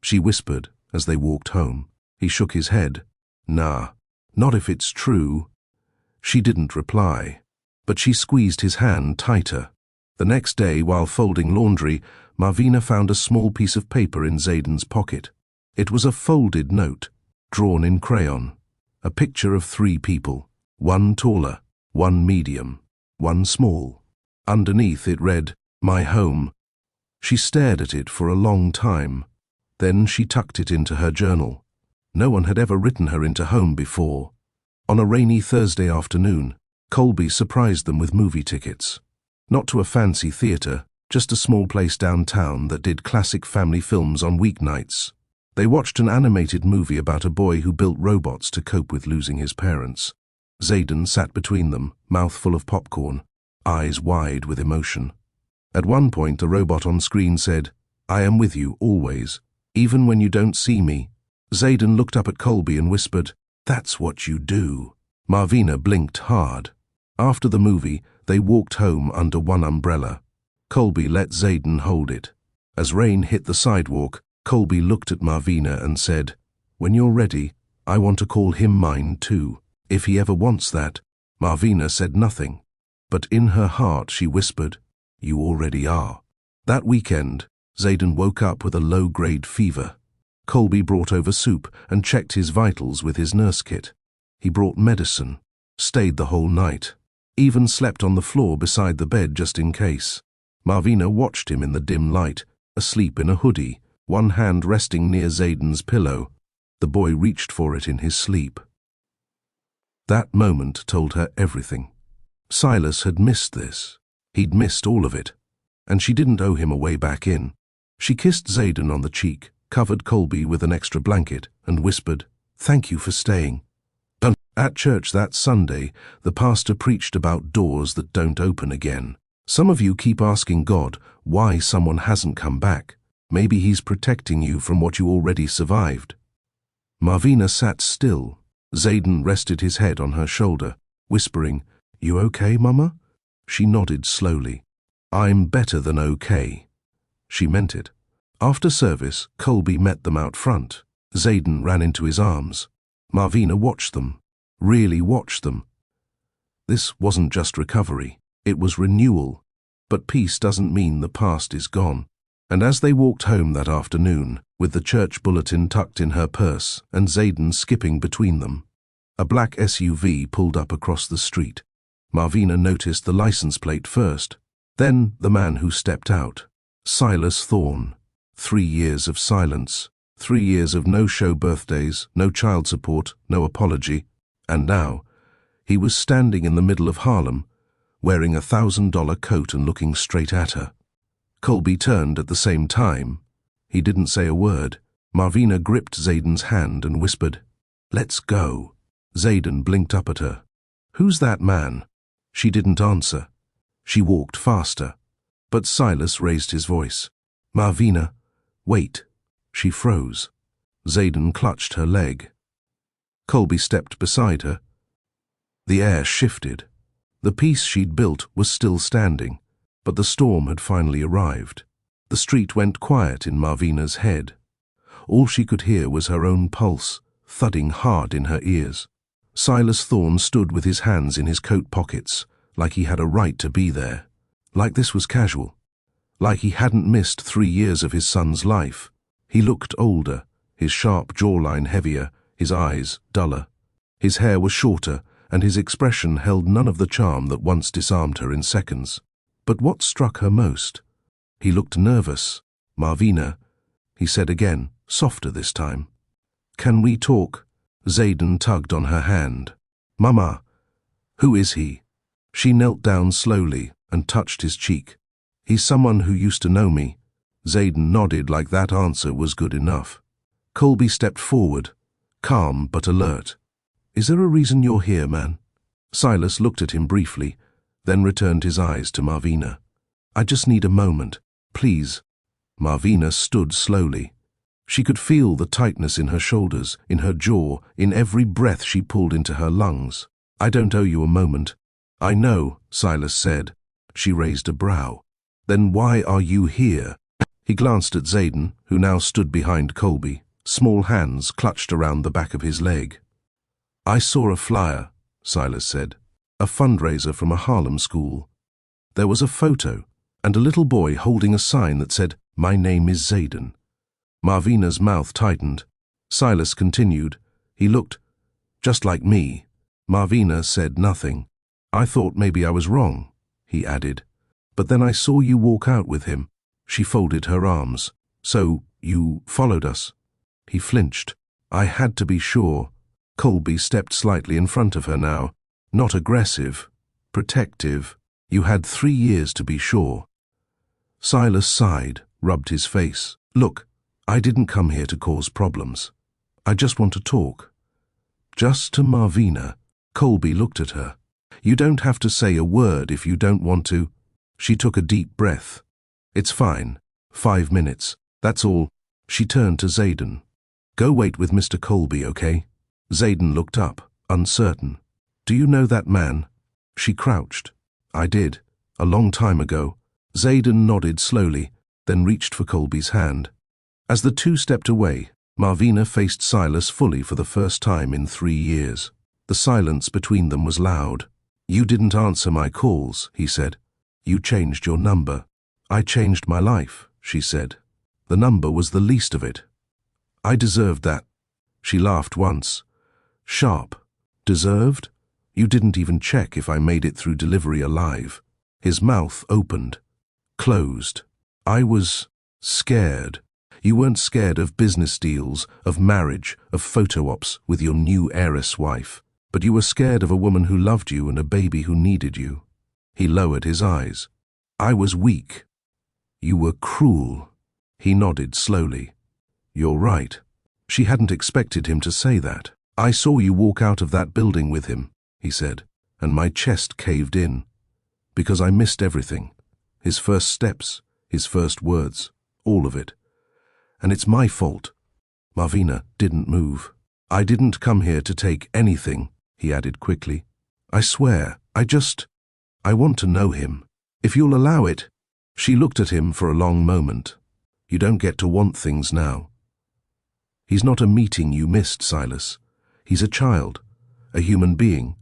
She whispered as they walked home. He shook his head. "Nah, not if it's true." She didn't reply, but she squeezed his hand tighter. The next day, while folding laundry, Marvina found a small piece of paper in Zayden's pocket. It was a folded note, drawn in crayon. A picture of 3 people, one taller, one medium, one small. Underneath it read, "My home." She stared at it for a long time. Then she tucked it into her journal. No one had ever written her into home before. On a rainy Thursday afternoon, Colby surprised them with movie tickets. Not to a fancy theater, just a small place downtown that did classic family films on weeknights. They watched an animated movie about a boy who built robots to cope with losing his parents. Zayden sat between them, mouth full of popcorn, eyes wide with emotion. At one point, the robot on screen said, "I am with you always, even when you don't see me." Zayden looked up at Colby and whispered, "That's what you do." Marvina blinked hard. After the movie, they walked home under one umbrella. Colby let Zayden hold it. As rain hit the sidewalk, Colby looked at Marvina and said, "When you're ready, I want to call him mine too. If he ever wants that." Marvina said nothing, but in her heart she whispered, "You already are." That weekend, Zayden woke up with a low-grade fever. Colby brought over soup and checked his vitals with his nurse kit. He brought medicine, stayed the whole night, even slept on the floor beside the bed just in case. Marvina watched him in the dim light, asleep in a hoodie, one hand resting near Zayden's pillow. The boy reached for it in his sleep. That moment told her everything. Silas had missed this. He'd missed all of it, and she didn't owe him a way back in. She kissed Zayden on the cheek, covered Colby with an extra blanket, and whispered, "Thank you for staying." At church that Sunday, the pastor preached about doors that don't open again. Some of you keep asking God why someone hasn't come back. Maybe he's protecting you from what you already survived. Marvina sat still. Zayden rested his head on her shoulder, whispering, "You okay, Mama?" She nodded slowly. "I'm better than okay." She meant it. After service, Colby met them out front. Zayden ran into his arms. Marvina watched them, really watched them. This wasn't just recovery, it was renewal. But peace doesn't mean the past is gone. And as they walked home that afternoon, with the church bulletin tucked in her purse and Zayden skipping between them, a black SUV pulled up across the street. Marvina noticed the license plate first, then the man who stepped out. Silas Thorne. 3 years of silence, 3 years of no-show birthdays, no child support, no apology, and now he was standing in the middle of Harlem, wearing a $1,000 coat and looking straight at her. Colby turned at the same time. He didn't say a word. Marvina gripped Zayden's hand and whispered, "Let's go." Zayden blinked up at her. "Who's that man?" She didn't answer. She walked faster. But Silas raised his voice. "Marvina, wait." She froze. Zayden clutched her leg. Colby stepped beside her. The air shifted. The peace she'd built was still standing, but the storm had finally arrived. The street went quiet in Marvina's head. All she could hear was her own pulse, thudding hard in her ears. Silas Thorne stood with his hands in his coat pockets, like he had a right to be there. Like this was casual. Like he hadn't missed 3 years of his son's life. He looked older, his sharp jawline heavier, his eyes duller. His hair was shorter, and his expression held none of the charm that once disarmed her in seconds. But what struck her most? He looked nervous. "Marvina," he said again, softer this time. "Can we talk?" Zayden tugged on her hand. "Mama, who is he?" She knelt down slowly and touched his cheek. "He's someone who used to know me." Zayden nodded like that answer was good enough. Colby stepped forward, calm but alert. "Is there a reason you're here, man?" Silas looked at him briefly, then returned his eyes to Marvina. "I just need a moment, please." Marvina stood slowly. She could feel the tightness in her shoulders, in her jaw, in every breath she pulled into her lungs. "I don't owe you a moment." "I know," Silas said. She raised a brow. "Then why are you here?" He glanced at Zayden, who now stood behind Colby, small hands clutched around the back of his leg. "I saw a flyer," Silas said. "A fundraiser from a Harlem school. There was a photo, and a little boy holding a sign that said, 'My name is Zayden.'" Marvina's mouth tightened. Silas continued. "He looked just like me." Marvina said nothing. "I thought maybe I was wrong," he added. "But then I saw you walk out with him." She folded her arms. "So, you followed us?" He flinched. I had to be sure. Colby stepped slightly in front of her now. Not aggressive, protective. You had 3 years to be sure. Silas sighed, rubbed his face. Look, I didn't come here to cause problems. I just want to talk. Just to Marvina. Colby looked at her. You don't have to say a word if you don't want to. She took a deep breath. It's fine. 5 minutes. That's all. She turned to Zayden. Go wait with Mr. Colby, okay? Zayden looked up, uncertain. Do you know that man? She crouched. I did. A long time ago. Zayden nodded slowly, then reached for Colby's hand. As the two stepped away, Marvina faced Silas fully for the first time in 3 years. The silence between them was loud. You didn't answer my calls, he said. You changed your number. I changed my life, she said. The number was the least of it. I deserved that. She laughed once. Sharp. Deserved? You didn't even check if I made it through delivery alive. His mouth opened. Closed. I was scared. You weren't scared of business deals, of marriage, of photo ops with your new heiress wife. But you were scared of a woman who loved you and a baby who needed you. He lowered his eyes. I was weak. You were cruel. He nodded slowly. You're right. She hadn't expected him to say that. I saw you walk out of that building with him, he said, and my chest caved in. Because I missed everything. His first steps, his first words, all of it. And it's my fault. Marvina didn't move. I didn't come here to take anything, he added quickly. I swear, I want to know him. If you'll allow it. She looked at him for a long moment. You don't get to want things now. He's not a meeting you missed, Silas. He's a child, a human being,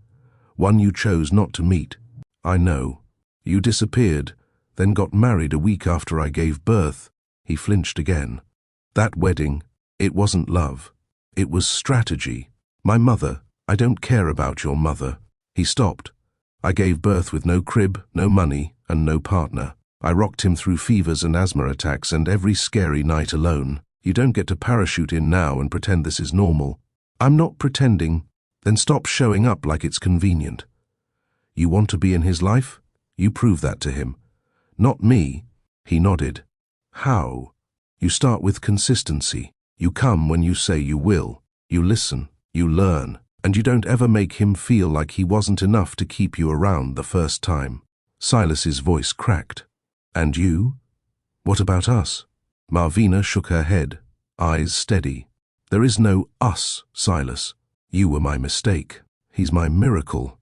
one you chose not to meet. I know. You disappeared, then got married a week after I gave birth. He flinched again. That wedding, it wasn't love. It was strategy. My mother, I don't care about your mother. He stopped. I gave birth with no crib, no money, and no partner. I rocked him through fevers and asthma attacks and every scary night alone. You don't get to parachute in now and pretend this is normal. I'm not pretending. Then stop showing up like it's convenient. You want to be in his life? You prove that to him. Not me. He nodded. How? You start with consistency. You come when you say you will. You listen. You learn. And you don't ever make him feel like he wasn't enough to keep you around the first time. Silas's voice cracked. And you? What about us? Marvina shook her head, eyes steady. There is no us, Silas. You were my mistake. He's my miracle.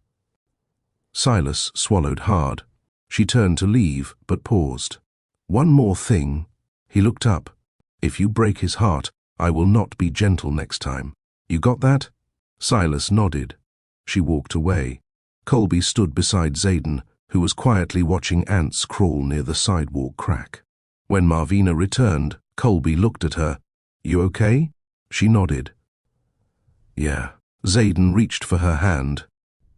Silas swallowed hard. She turned to leave, but paused. One more thing. He looked up. If you break his heart, I will not be gentle next time. You got that? Silas nodded. She walked away. Colby stood beside Zayden, who was quietly watching ants crawl near the sidewalk crack. When Marvina returned, Colby looked at her. You okay? She nodded. Yeah. Zayden reached for her hand.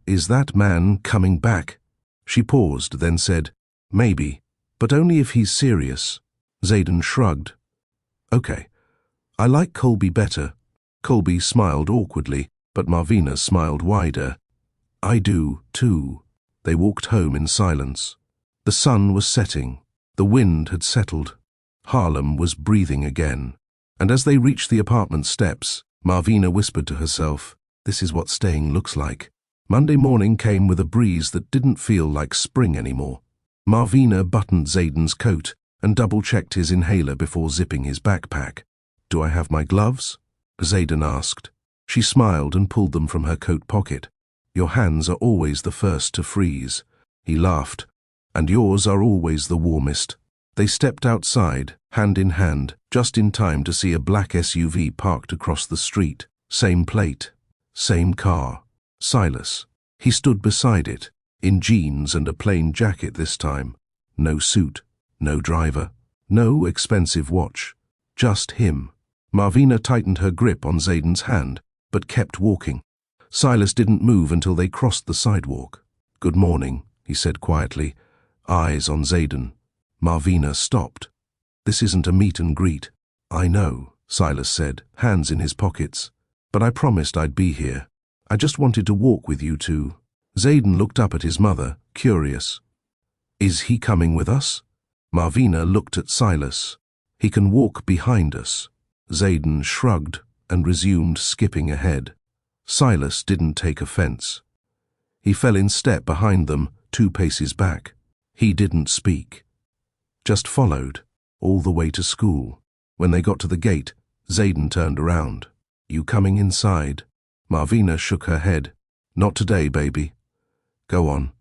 Is that man coming back? She paused, then said, maybe, but only if he's serious. Zayden shrugged. Okay. I like Colby better. Colby smiled awkwardly, but Marvina smiled wider. I do, too. They walked home in silence. The sun was setting. The wind had settled. Harlem was breathing again. And as they reached the apartment steps, Marvina whispered to herself, this is what staying looks like. Monday morning came with a breeze that didn't feel like spring anymore. Marvina buttoned Zayden's coat and double-checked his inhaler before zipping his backpack. Do I have my gloves? Zayden asked. She smiled and pulled them from her coat pocket. Your hands are always the first to freeze. He laughed. And yours are always the warmest. They stepped outside, hand in hand, just in time to see a black SUV parked across the street. Same plate. Same car. Silas. He stood beside it, in jeans and a plain jacket this time. No suit. No driver. No expensive watch. Just him. Marvina tightened her grip on Zayden's hand, but kept walking. Silas didn't move until they crossed the sidewalk. Good morning, he said quietly, eyes on Zayden. Marvina stopped. This isn't a meet and greet. I know, Silas said, hands in his pockets. but I promised I'd be here. I just wanted to walk with you too." Zayden looked up at his mother, curious. "Is he coming with us?" Marvina looked at Silas. "He can walk behind us." Zayden shrugged and resumed skipping ahead. Silas didn't take offense. He fell in step behind them, 2 paces back. He didn't speak, just followed, all the way to school. When they got to the gate, Zayden turned around. "You coming inside?" Marvina shook her head. "Not today, baby. Go on.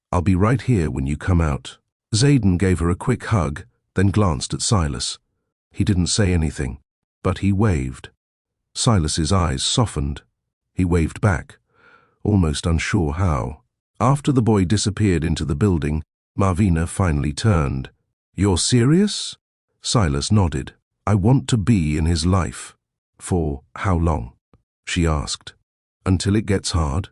I'll be right here when you come out." Zayden gave her a quick hug, then glanced at Silas. He didn't say anything, but he waved. Silas's eyes softened. He waved back, almost unsure how. After the boy disappeared into the building, Marvina finally turned. "You're serious?" Silas nodded. "I want to be in his life." "For how long?" she asked. "Until it gets hard?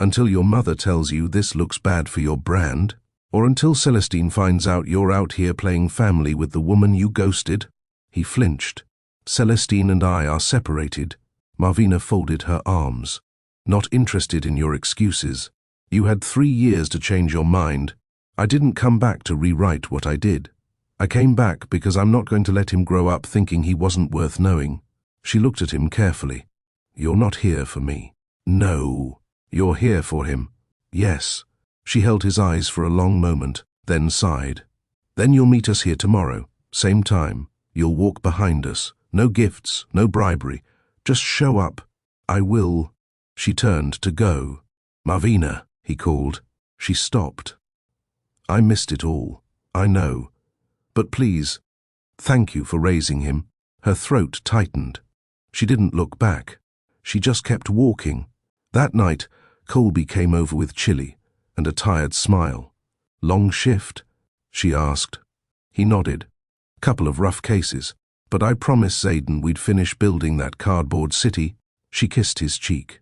Until your mother tells you this looks bad for your brand? Or until Celestine finds out you're out here playing family with the woman you ghosted?" He flinched. "Celestine and I are separated." Marvina folded her arms. "Not interested in your excuses. You had 3 years to change your mind. I didn't come back to rewrite what I did. I came back because I'm not going to let him grow up thinking he wasn't worth knowing." She looked at him carefully. "You're not here for me." "No. You're here for him." "Yes." She held his eyes for a long moment, then sighed. "Then you'll meet us here tomorrow, same time. You'll walk behind us. No gifts, no bribery. Just show up." "I will." She turned to go. "Marvina," he called. She stopped. "I missed it all, I know. But please, thank you for raising him." Her throat tightened. She didn't look back. She just kept walking. That night, Colby came over with chili and a tired smile. "Long shift?" she asked. He nodded. "Couple of rough cases, but I promised Zayden we'd finish building that cardboard city." She kissed his cheek.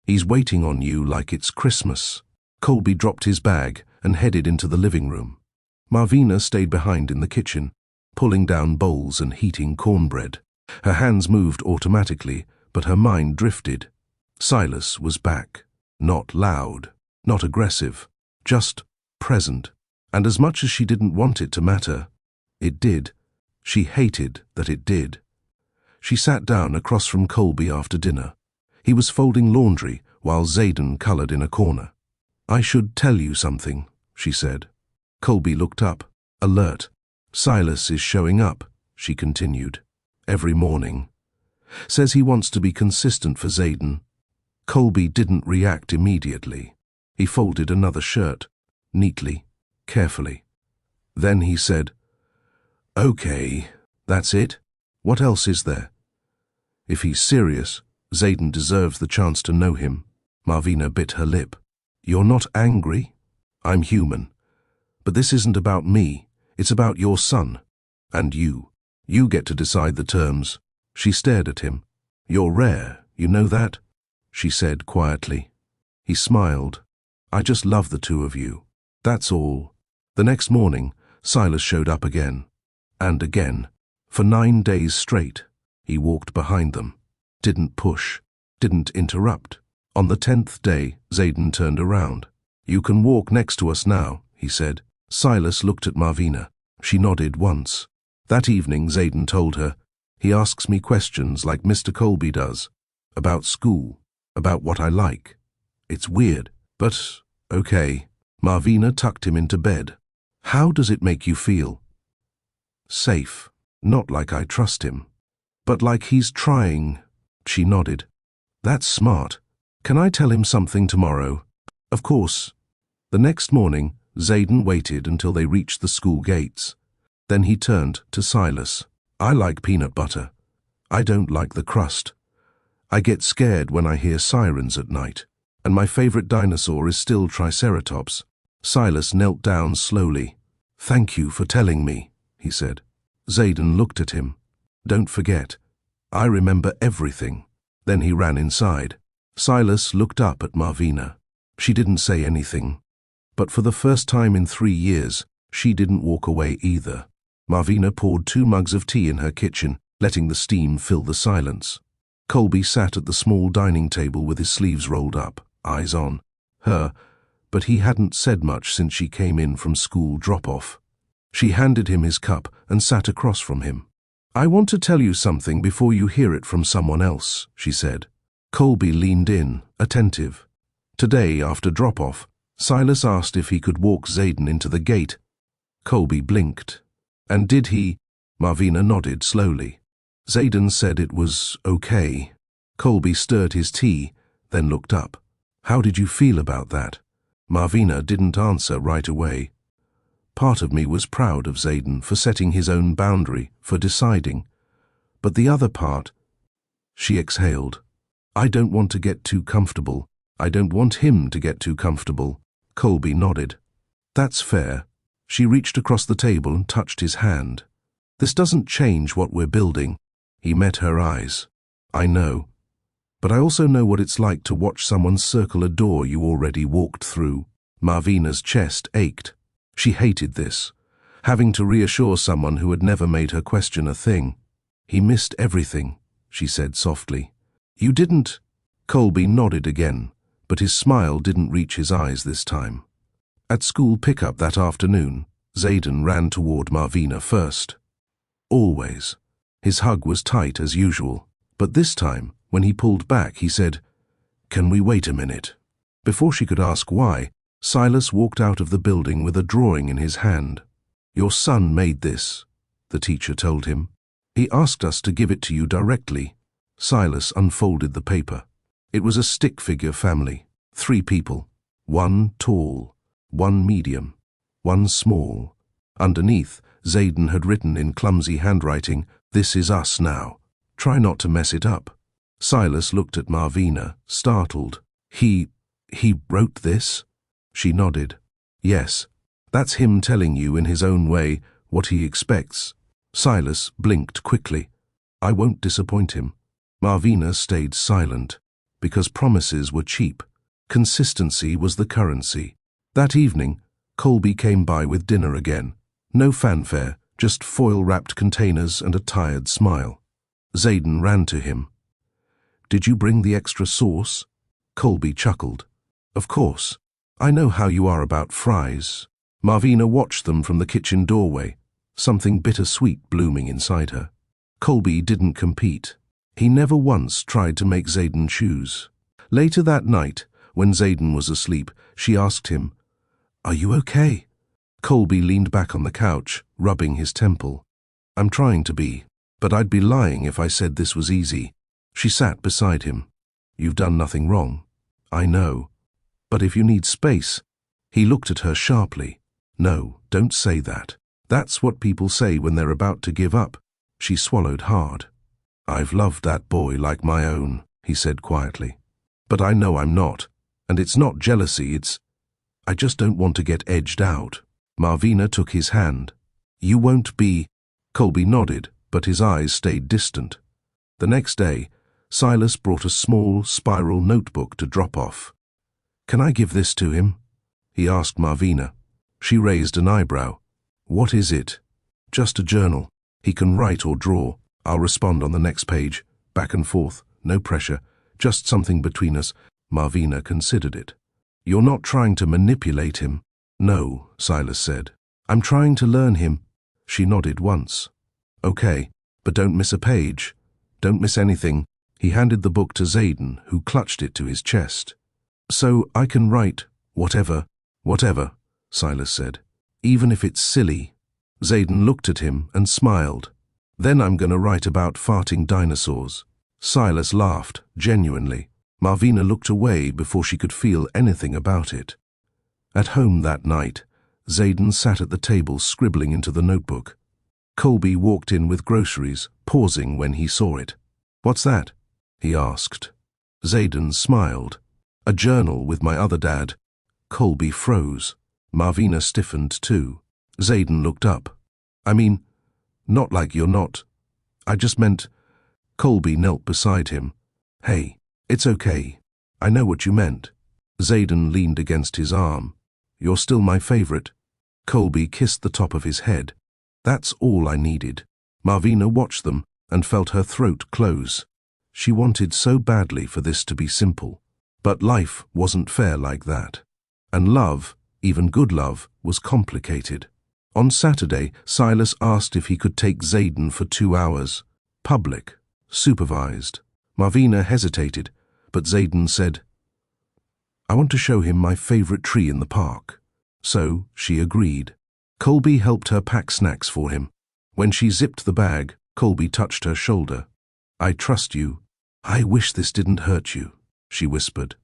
"He's waiting on you like it's Christmas." Colby dropped his bag and headed into the living room. Marvina stayed behind in the kitchen, pulling down bowls and heating cornbread. Her hands moved automatically, but her mind drifted. Silas was back. Not loud, not aggressive, just present. And as much as she didn't want it to matter, it did. She hated that it did. She sat down across from Colby after dinner. He was folding laundry while Zayden colored in a corner. "I should tell you something," she said. Colby looked up, alert. "Silas is showing up," she continued, "every morning. Says he wants to be consistent for Zayden." Colby didn't react immediately. He folded another shirt, neatly, carefully. Then he said, "Okay, that's it? What else is there?" "If he's serious, Zayden deserves the chance to know him." Marvina bit her lip. "You're not angry? I'm human. But this isn't about me. It's about your son. And you. You get to decide the terms." She stared at him. "You're rare, you know that?" she said quietly. He smiled. "I just love the two of you. That's all." The next morning, Silas showed up again. And again. For 9 days straight, he walked behind them. Didn't push. Didn't interrupt. On the 10th day, Zayden turned around. "You can walk next to us now," he said. Silas looked at Marvina. She nodded once. That evening, Zayden told her, "He asks me questions like Mr. Colby does. About school. About what I like. It's weird, but okay." Marvina tucked him into bed. "How does it make you feel?" "Safe. Not like I trust him. But like he's trying." She nodded. "That's smart. Can I tell him something tomorrow?" "Of course." The next morning, Zayden waited until they reached the school gates. Then he turned to Silas. "I like peanut butter. I don't like the crust. I get scared when I hear sirens at night. And my favorite dinosaur is still Triceratops." Silas knelt down slowly. "Thank you for telling me," he said. Zayden looked at him. "Don't forget. I remember everything." Then he ran inside. Silas looked up at Marvina. She didn't say anything. But for the first time in 3 years, she didn't walk away either. Marvina poured 2 mugs of tea in her kitchen, letting the steam fill the silence. Colby sat at the small dining table with his sleeves rolled up, eyes on her, but he hadn't said much since she came in from school drop-off. She handed him his cup and sat across from him. "I want to tell you something before you hear it from someone else," she said. Colby leaned in, attentive. Today, after drop-off, Silas asked if he could walk Zayden into the gate. Colby blinked. "And did he?" Marvina nodded slowly. Zayden said it was okay. Colby stirred his tea, then looked up. "How did you feel about that?" Marvina didn't answer right away. Part of me was proud of Zayden for setting his own boundary, for deciding. But the other part, she exhaled. "I don't want to get too comfortable. I don't want him to get too comfortable." Colby nodded. "That's fair." She reached across the table and touched his hand. "This doesn't change what we're building." He met her eyes. "I know. But I also know what it's like to watch someone circle a door you already walked through." Marvina's chest ached. She hated this, having to reassure someone who had never made her question a thing. "He missed everything," she said softly. "You didn't?" Colby nodded again, but his smile didn't reach his eyes this time. At school pickup that afternoon, Zayden ran toward Marvina first. Always. His hug was tight as usual, but this time, when he pulled back, he said, "Can we wait a minute?" Before she could ask why, Silas walked out of the building with a drawing in his hand. "Your son made this," the teacher told him. "He asked us to give it to you directly." Silas unfolded the paper. It was a stick-figure family, 3 people, 1 tall, 1 medium, 1 small. Underneath, Zayden had written in clumsy handwriting, "This is us now. Try not to mess it up." Silas looked at Marvina, startled. He wrote this?" She nodded. "Yes, that's him telling you in his own way what he expects." Silas blinked quickly. "I won't disappoint him." Marvina stayed silent, because promises were cheap. Consistency was the currency. That evening, Colby came by with dinner again. No fanfare, just foil-wrapped containers and a tired smile. Zayden ran to him. "Did you bring the extra sauce?" Colby chuckled. "Of course. I know how you are about fries." Marvina watched them from the kitchen doorway, something bittersweet blooming inside her. Colby didn't compete. He never once tried to make Zayden choose. Later that night, when Zayden was asleep, she asked him, "Are you okay?" Colby leaned back on the couch, rubbing his temple. "I'm trying to be, but I'd be lying if I said this was easy." She sat beside him. "You've done nothing wrong. I know. But if you need space..." He looked at her sharply. "No, don't say that. That's what people say when they're about to give up." She swallowed hard. "I've loved that boy like my own," he said quietly. "But I know I'm not. And it's not jealousy, I just don't want to get edged out." Marvina took his hand. "You won't be..." Colby nodded, but his eyes stayed distant. The next day, Silas brought a small, spiral notebook to drop off. "Can I give this to him?" he asked Marvina. She raised an eyebrow. "What is it?" "Just a journal. He can write or draw. I'll respond on the next page. Back and forth. No pressure. Just something between us." Marvina considered it. "You're not trying to manipulate him?" "No," Silas said. "I'm trying to learn him." She nodded once. "Okay, but don't miss a page. Don't miss anything." He handed the book to Zayden, who clutched it to his chest. "So I can write whatever," Silas said. "Even if it's silly." Zayden looked at him and smiled. "Then I'm going to write about farting dinosaurs." Silas laughed, genuinely. Marvina looked away before she could feel anything about it. At home that night, Zayden sat at the table scribbling into the notebook. Colby walked in with groceries, pausing when he saw it. "What's that?" he asked. Zayden smiled. "A journal with my other dad." Colby froze. Marvina stiffened too. Zayden looked up. "I mean, not like you're not. I just meant..." Colby knelt beside him. "Hey, it's okay. I know what you meant." Zayden leaned against his arm. "You're still my favorite." Colby kissed the top of his head. "That's all I needed." Marvina watched them and felt her throat close. She wanted so badly for this to be simple. But life wasn't fair like that. And love, even good love, was complicated. On Saturday, Silas asked if he could take Zayden for 2 hours. Public, supervised. Marvina hesitated, but Zayden said, "I want to show him my favorite tree in the park." So she agreed. Colby helped her pack snacks for him. When she zipped the bag, Colby touched her shoulder. "I trust you. I wish this didn't hurt you," she whispered.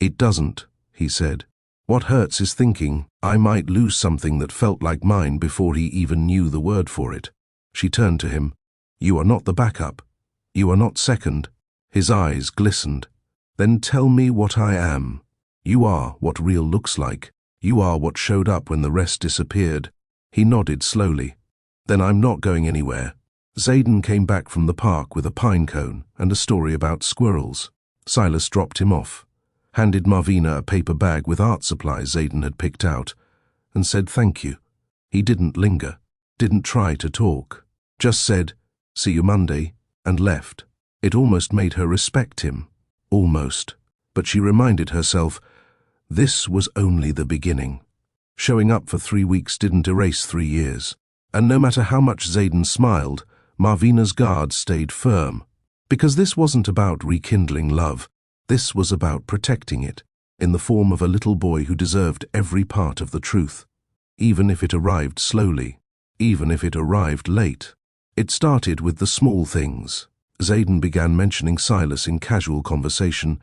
"It doesn't," he said. "What hurts is thinking I might lose something that felt like mine before he even knew the word for it." She turned to him. "You are not the backup. You are not second." His eyes glistened. "Then tell me what I am. You are what real looks like. You are what showed up when the rest disappeared." He nodded slowly. "Then I'm not going anywhere." Zayden came back from the park with a pine cone and a story about squirrels. Silas dropped him off, handed Marvina a paper bag with art supplies Zayden had picked out, and said thank you. He didn't linger, didn't try to talk, just said, "See you Monday," and left. It almost made her respect him. Almost. But she reminded herself, this was only the beginning. Showing up for 3 weeks didn't erase 3 years. And no matter how much Zayden smiled, Marvina's guard stayed firm. Because this wasn't about rekindling love. This was about protecting it, in the form of a little boy who deserved every part of the truth, even if it arrived slowly, even if it arrived late. It started with the small things. Zayden began mentioning Silas in casual conversation,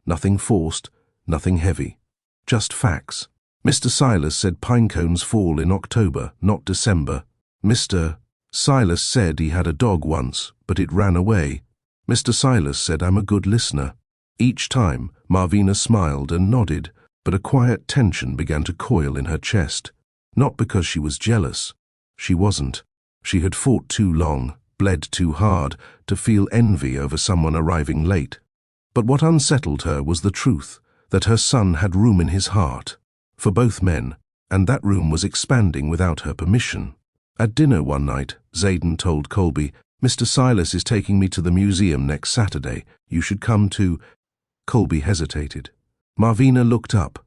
nothing forced, nothing heavy, just facts. Mr. Silas said pine cones fall in October, not December. Mr. Silas said he had a dog once, but it ran away. Mr. Silas said I'm a good listener. Each time, Marvina smiled and nodded, but a quiet tension began to coil in her chest. Not because she was jealous. She wasn't. She had fought too long, bled too hard, to feel envy over someone arriving late. But what unsettled her was the truth, that her son had room in his heart, for both men, and that room was expanding without her permission. At dinner one night, Zayden told Colby, "Mr. Silas is taking me to the museum next Saturday. You should come too." Colby hesitated. Marvina looked up.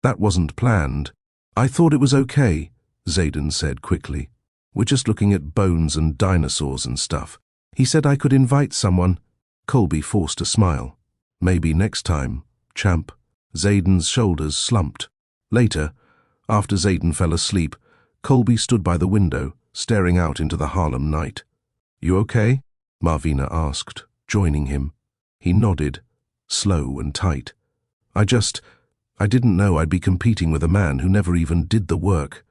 "That wasn't planned." "I thought it was okay," Zayden said quickly. "We're just looking at bones and dinosaurs and stuff. He said I could invite someone." Colby forced a smile. "Maybe next time, champ." Zayden's shoulders slumped. Later, after Zayden fell asleep, Colby stood by the window, staring out into the Harlem night. "You okay?" Marvina asked, joining him. He nodded, slow and tight. I didn't know I'd be competing with a man who never even did the work."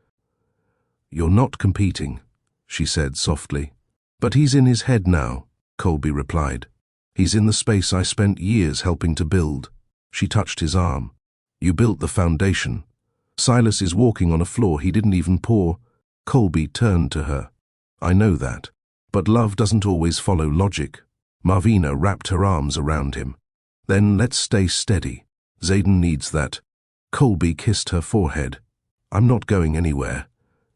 "You're not competing," she said softly. "But he's in his head now," Colby replied. "He's in the space I spent years helping to build." She touched his arm. "You built the foundation. Silas is walking on a floor he didn't even pour." Colby turned to her. "I know that. But love doesn't always follow logic." Marvina wrapped her arms around him. "Then let's stay steady. Zayden needs that." Colby kissed her forehead. "I'm not going anywhere.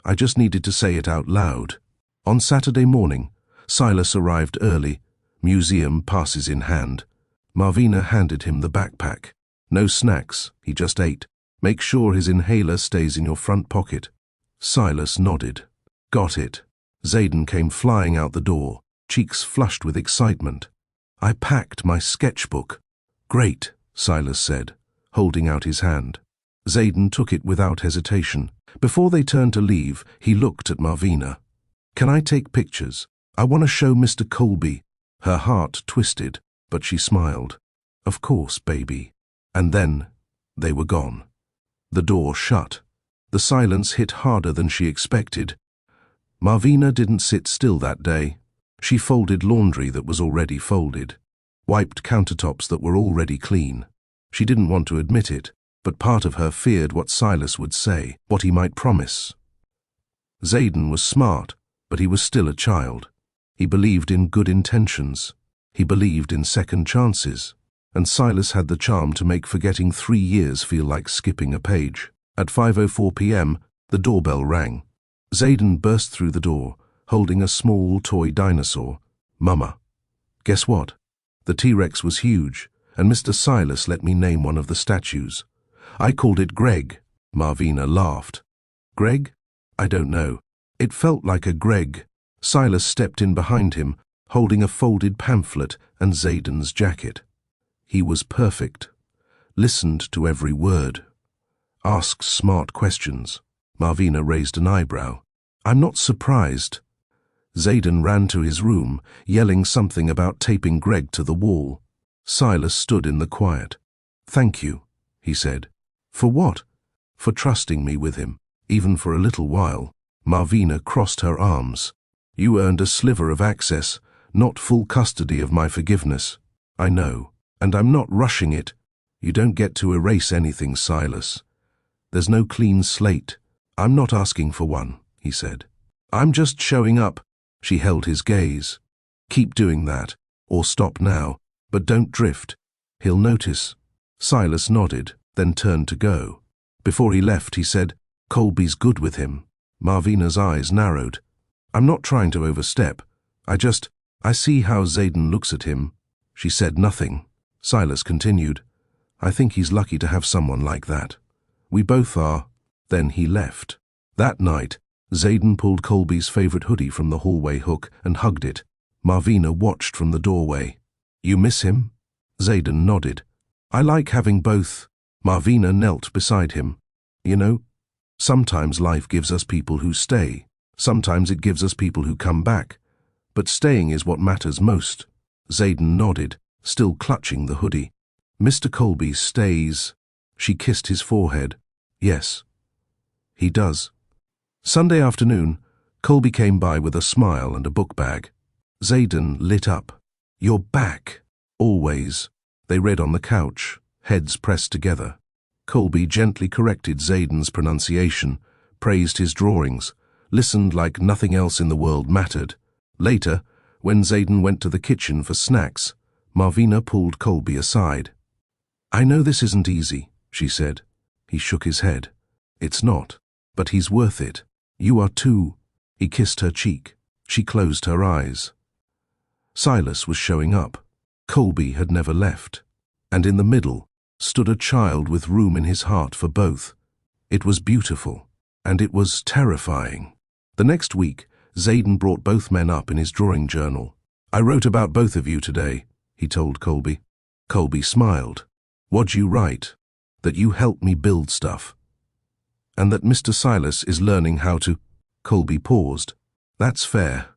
I just needed to say it out loud." On Saturday morning, Silas arrived early, museum passes in hand. Marvina handed him the backpack. "No snacks, he just ate. Make sure his inhaler stays in your front pocket." Silas nodded. "Got it." Zayden came flying out the door, cheeks flushed with excitement. "I packed my sketchbook." "Great," Silas said, holding out his hand. Zayden took it without hesitation. Before they turned to leave, he looked at Marvina. "Can I take pictures? I want to show Mr. Colby." Her heart twisted, but she smiled. "Of course, baby." And then they were gone. The door shut. The silence hit harder than she expected. Marvina didn't sit still that day. She folded laundry that was already folded, wiped countertops that were already clean. She didn't want to admit it, but part of her feared what Silas would say, what he might promise. Zayden was smart, but he was still a child. He believed in good intentions. He believed in second chances. And Silas had the charm to make forgetting 3 years feel like skipping a page. At 5:04 p.m., the doorbell rang. Zayden burst through the door, holding a small toy dinosaur. "Mama, guess what? The T-Rex was huge, and Mr. Silas let me name one of the statues. I called it Greg. Marvina laughed. Greg? I don't know. It felt like a Greg. Silas stepped in behind him, holding a folded pamphlet and Zayden's jacket. He was perfect. Listened to every word. Asked smart questions. Marvina raised an eyebrow. I'm not surprised. Zayden ran to his room, yelling something about taping Greg to the wall. Silas stood in the quiet. Thank you, he said. For what? For trusting me with him, even for a little while. Marvina crossed her arms. You earned a sliver of access, not full custody of my forgiveness. I know, and I'm not rushing it. You don't get to erase anything, Silas. There's no clean slate. I'm not asking for one, he said. I'm just showing up. She held his gaze. Keep doing that, or stop now, but don't drift. He'll notice. Silas nodded, then turned to go. Before he left, he said, Colby's good with him. Marvina's eyes narrowed. I'm not trying to overstep. I see how Zayden looks at him. She said nothing. Silas continued. I think he's lucky to have someone like that. We both are. Then he left. That night, Zayden pulled Colby's favorite hoodie from the hallway hook and hugged it. Marvina watched from the doorway. You miss him? Zayden nodded. I like having both. Marvina knelt beside him. You know, sometimes life gives us people who stay. Sometimes it gives us people who come back. But staying is what matters most. Zayden nodded, still clutching the hoodie. Mr. Colby stays. She kissed his forehead. Yes, he does. Sunday afternoon, Colby came by with a smile and a book bag. Zayden lit up. You're back. Always. They read on the couch, heads pressed together. Colby gently corrected Zayden's pronunciation, praised his drawings, listened like nothing else in the world mattered. Later, when Zayden went to the kitchen for snacks, Marvina pulled Colby aside. I know this isn't easy, she said. He shook his head. It's not, but he's worth it. You are too. He kissed her cheek. She closed her eyes. Silas was showing up. Colby had never left. And in the middle stood a child with room in his heart for both. It was beautiful, and it was terrifying. The next week, Zayden brought both men up in his drawing journal. I wrote about both of you today, he told Colby. Colby smiled. What'd you write? That you helped me build stuff. And that Mr. Silas is learning how to... Colby paused. That's fair.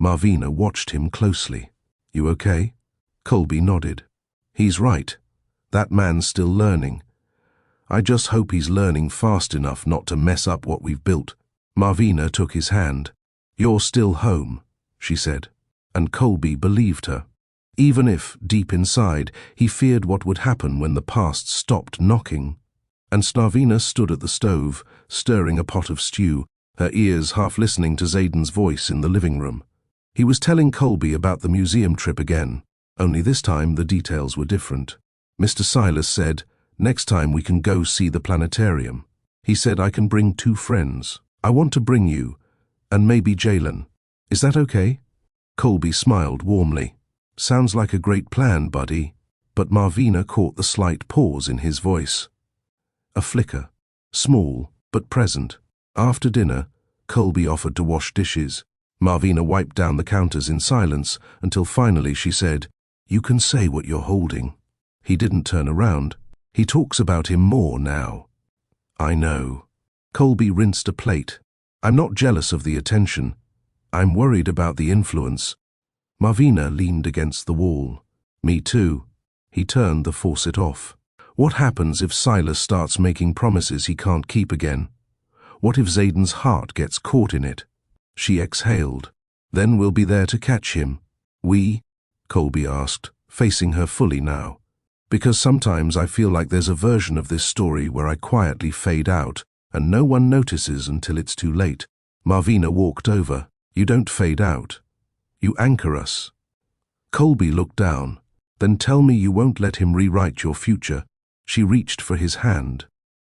Marvina watched him closely. You okay? Colby nodded. He's right. That man's still learning. I just hope he's learning fast enough not to mess up what we've built. Marvina took his hand. You're still home, she said. And Colby believed her. Even if, deep inside, he feared what would happen when the past stopped knocking. And Marvina stood at the stove, stirring a pot of stew, her ears half listening to Zayden's voice in the living room. He was telling Colby about the museum trip again, only this time the details were different. Mr. Silas said, next time we can go see the planetarium. He said I can bring 2 friends. I want to bring you, and maybe Jalen. Is that okay? Colby smiled warmly. Sounds like a great plan, buddy. But Marvina caught the slight pause in his voice. A flicker, small but present. After dinner, Colby offered to wash dishes. Marvina wiped down the counters in silence until finally she said, You can say what you're holding. He didn't turn around. He talks about him more now. I know. Colby rinsed a plate. I'm not jealous of the attention. I'm worried about the influence. Marvina leaned against the wall. Me too. He turned the faucet off. What happens if Silas starts making promises he can't keep again? What if Zayden's heart gets caught in it? She exhaled. Then we'll be there to catch him. We? Colby asked, facing her fully now. Because sometimes I feel like there's a version of this story where I quietly fade out, and no one notices until it's too late. Marvina walked over. You don't fade out. You anchor us. Colby looked down. Then tell me you won't let him rewrite your future. She reached for his hand.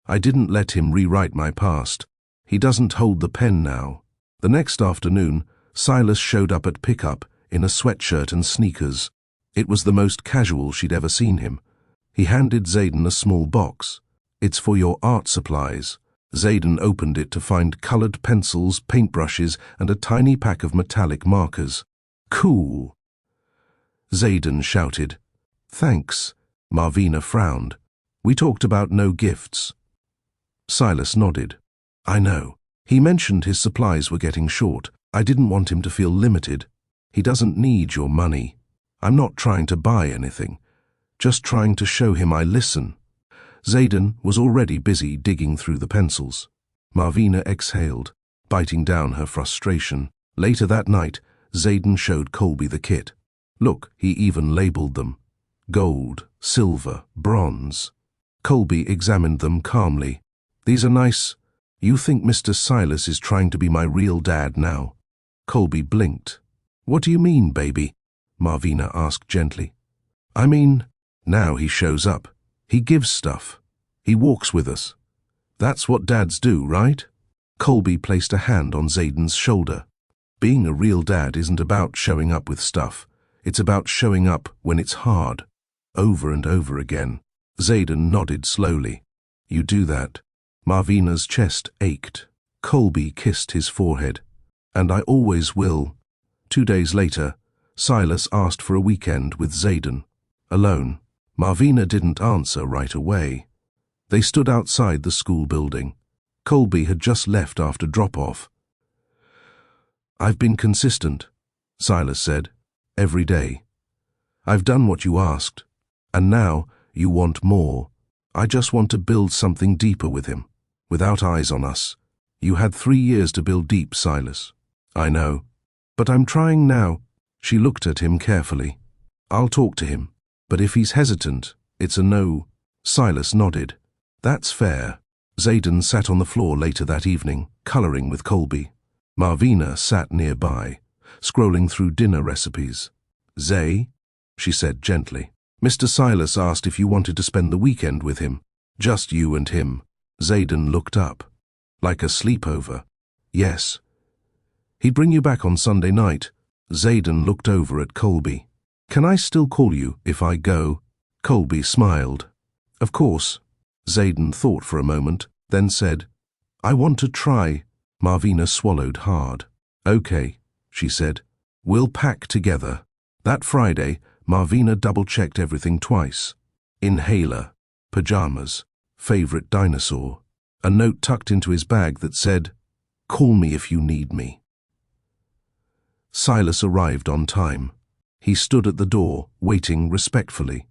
I didn't let him rewrite my past. He doesn't hold the pen now. The next afternoon, Silas showed up at pickup in a sweatshirt and sneakers. It was the most casual she'd ever seen him. He handed Zayden a small box. "It's for your art supplies." Zayden opened it to find colored pencils, paintbrushes, and a tiny pack of metallic markers. "Cool!" Zayden shouted. "Thanks." Marvina frowned. "We talked about no gifts." Silas nodded. "I know. He mentioned his supplies were getting short. I didn't want him to feel limited. He doesn't need your money. I'm not trying to buy anything. Just trying to show him I listen." Zayden was already busy digging through the pencils. Marvina exhaled, biting down her frustration. Later that night, Zayden showed Colby the kit. "Look," he even labeled them. Gold, silver, bronze. Colby examined them calmly. "These are nice. You think Mr. Silas is trying to be my real dad now?" Colby blinked. "What do you mean, baby?" Marvina asked gently. "I mean, now he shows up. He gives stuff. He walks with us. That's what dads do, right?" Colby placed a hand on Zayden's shoulder. "Being a real dad isn't about showing up with stuff. It's about showing up when it's hard. Over and over again." Zayden nodded slowly. "You do that." Marvina's chest ached. Colby kissed his forehead. "And I always will." 2 days later, Silas asked for a weekend with Zayden. Alone. Marvina didn't answer right away. They stood outside the school building. Colby had just left after drop-off. "I've been consistent," Silas said. "Every day. I've done what you asked. And now you want more. I just want to build something deeper with him, without eyes on us. You had 3 years to build deep, Silas." "I know. But I'm trying now." She looked at him carefully. "I'll talk to him. But if he's hesitant, it's a no." Silas nodded. "That's fair." Zayden sat on the floor later that evening, coloring with Colby. Marvina sat nearby, scrolling through dinner recipes. "Zay," she said gently, "Mr. Silas asked if you wanted to spend the weekend with him. Just you and him." Zayden looked up. "Like a sleepover?" "Yes." "He'd bring you back on Sunday night." Zayden looked over at Colby. "Can I still call you if I go?" Colby smiled. "Of course." Zayden thought for a moment, then said, "I want to try." Marvina swallowed hard. "Okay," she said. "We'll pack together." That Friday, Marvina double-checked everything twice. Inhaler, pajamas, favorite dinosaur, a note tucked into his bag that said, "Call me if you need me." Silas arrived on time. He stood at the door, waiting respectfully.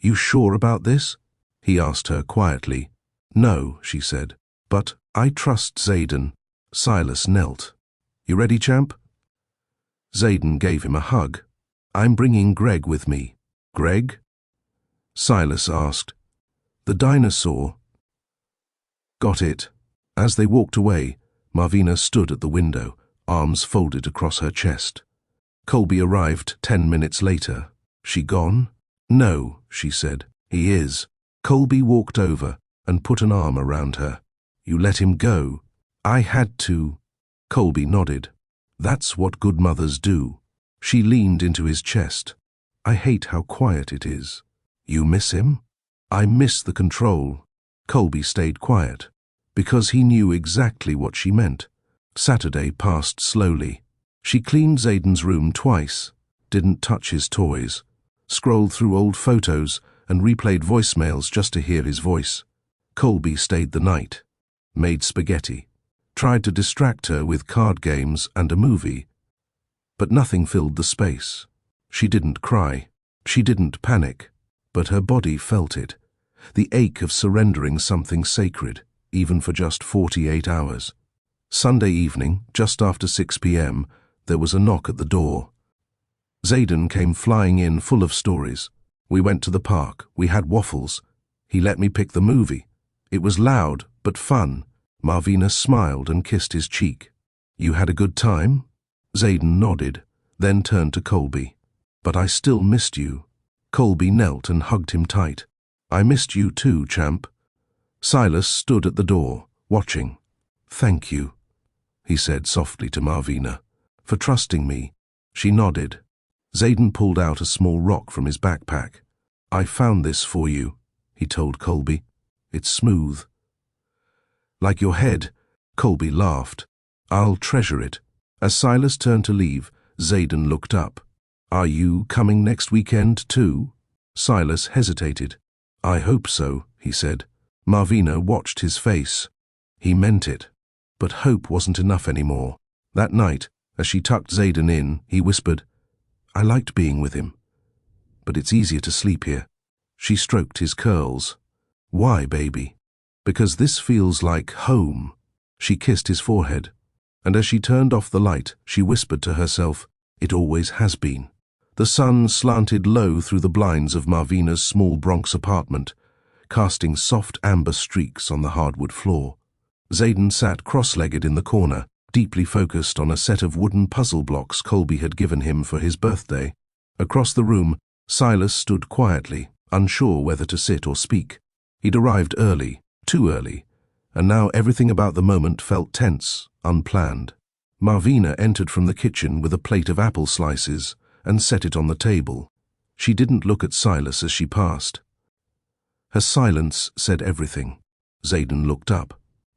"You sure about this?" he asked her quietly. "No," she said, "but I trust Zayden." Silas knelt. "You ready, champ?" Zayden gave him a hug. "I'm bringing Greg with me." "Greg?" Silas asked. "The dinosaur." "Got it." As they walked away, Marvina stood at the window, arms folded across her chest. Colby arrived 10 minutes later. "She gone?" "No," she said. "He is." Colby walked over and put an arm around her. "You let him go?" "I had to." Colby nodded. "That's what good mothers do." She leaned into his chest. "I hate how quiet it is." "You miss him?" "I miss the control." Colby stayed quiet, because he knew exactly what she meant. Saturday passed slowly. She cleaned Zayden's room twice, didn't touch his toys, scrolled through old photos and replayed voicemails just to hear his voice. Colby stayed the night, made spaghetti, tried to distract her with card games and a movie, but nothing filled the space. She didn't cry, she didn't panic, but her body felt it, the ache of surrendering something sacred, even for just 48 hours. Sunday evening, just after 6 p.m., there was a knock at the door. Zayden came flying in full of stories. "We went to the park, we had waffles. He let me pick the movie. It was loud, but fun." Marvina smiled and kissed his cheek. "You had a good time?" Zayden nodded, then turned to Colby. "But I still missed you." Colby knelt and hugged him tight. "I missed you too, champ." Silas stood at the door, watching. "Thank you," he said softly to Marvina, "for trusting me." She nodded. Zayden pulled out a small rock from his backpack. "I found this for you," he told Colby. "It's smooth." "Like your head," Colby laughed. "I'll treasure it." As Silas turned to leave, Zayden looked up. "Are you coming next weekend too?" Silas hesitated. "I hope so," he said. Marvina watched his face. He meant it. But hope wasn't enough anymore. That night, as she tucked Zayden in, he whispered, "I liked being with him, but it's easier to sleep here." She stroked his curls. "Why, baby?" "Because this feels like home." She kissed his forehead, and as she turned off the light, she whispered to herself, "It always has been." The sun slanted low through the blinds of Marvina's small Bronx apartment, casting soft amber streaks on the hardwood floor. Zayden sat cross-legged in the corner, deeply focused on a set of wooden puzzle blocks Colby had given him for his birthday. Across the room, Silas stood quietly, unsure whether to sit or speak. He'd arrived early, too early, and now everything about the moment felt tense, unplanned. Marvina entered from the kitchen with a plate of apple slices and set it on the table. She didn't look at Silas as she passed. Her silence said everything. Zayden looked up.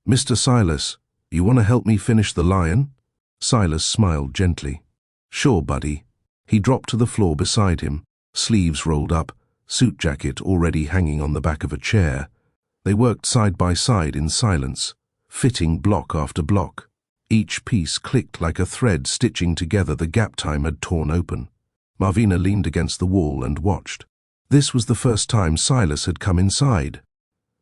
"Mr. Silas, you want to help me finish the lion?" Silas smiled gently. "Sure, buddy." He dropped to the floor beside him, sleeves rolled up, suit jacket already hanging on the back of a chair. They worked side by side in silence, fitting block after block. Each piece clicked like a thread stitching together the gap time had torn open. Marvina leaned against the wall and watched. This was the first time Silas had come inside.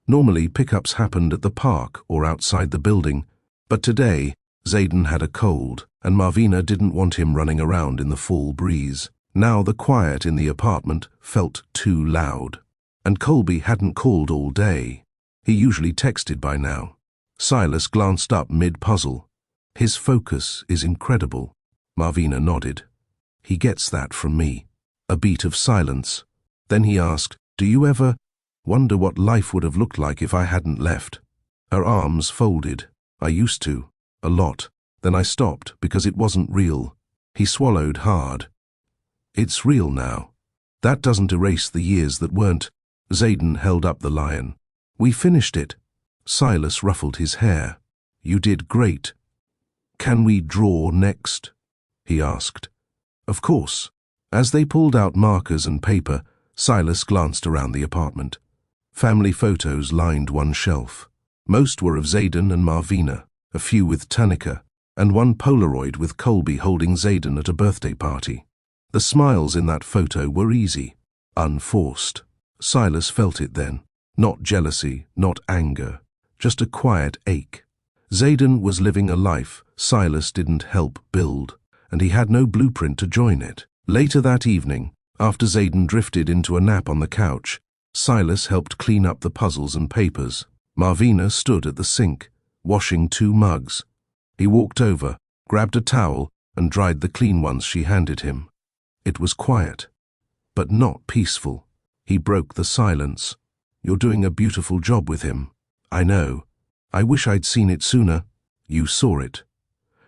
Normally, pickups happened at the park or outside the building, but today, Zayden had a cold, and Marvina didn't want him running around in the fall breeze. Now the quiet in the apartment felt too loud. And Colby hadn't called all day. He usually texted by now. Silas glanced up mid-puzzle. "His focus is incredible." Marvina nodded. "He gets that from me." A beat of silence. Then he asked, "Do you ever wonder what life would have looked like if I hadn't left?" Her arms folded. "I used to. A lot. Then I stopped because it wasn't real." He swallowed hard. "It's real now. That doesn't erase the years that weren't." Zayden held up the lion. "We finished it." Silas ruffled his hair. "You did great." "Can we draw next?" he asked. "Of course." As they pulled out markers and paper, Silas glanced around the apartment. Family photos lined one shelf. Most were of Zayden and Marvina, a few with Tanika, and one Polaroid with Colby holding Zayden at a birthday party. The smiles in that photo were easy, unforced. Silas felt it then. Not jealousy, not anger, just a quiet ache. Zayden was living a life Silas didn't help build, and he had no blueprint to join it. Later that evening, after Zayden drifted into a nap on the couch, Silas helped clean up the puzzles and papers. Marvina stood at the sink, washing 2 mugs. He walked over, grabbed a towel, and dried the clean ones she handed him. It was quiet, but not peaceful. He broke the silence. "You're doing a beautiful job with him." "I know. I wish I'd seen it sooner." "You saw it.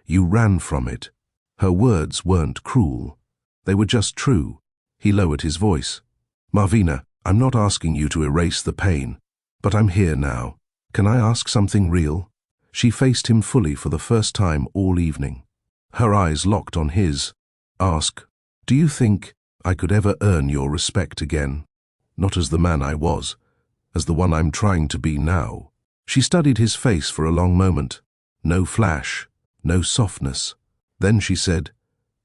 You ran from it." Her words weren't cruel. They were just true. He lowered his voice. "Marvina, I'm not asking you to erase the pain, but I'm here now. Can I ask something real?" She faced him fully for the first time all evening. Her eyes locked on his. "Ask, do you think I could ever earn your respect again? Not as the man I was, as the one I'm trying to be now." She studied his face for a long moment. No flash, no softness. Then she said,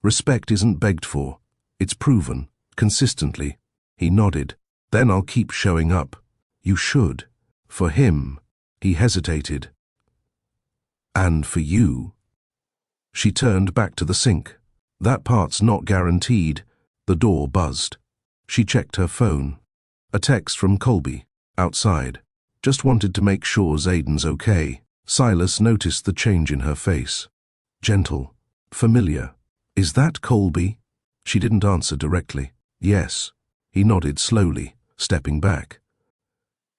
"Respect isn't begged for. It's proven, consistently." He nodded. "Then I'll keep showing up." "You should." "For him." He hesitated. "And for you." She turned back to the sink. "That part's not guaranteed." The door buzzed. She checked her phone. A text from Colby, outside. "Just wanted to make sure Zayden's okay." Silas noticed the change in her face. Gentle, familiar. "Is that Colby?" She didn't answer directly. "Yes." He nodded slowly, stepping back.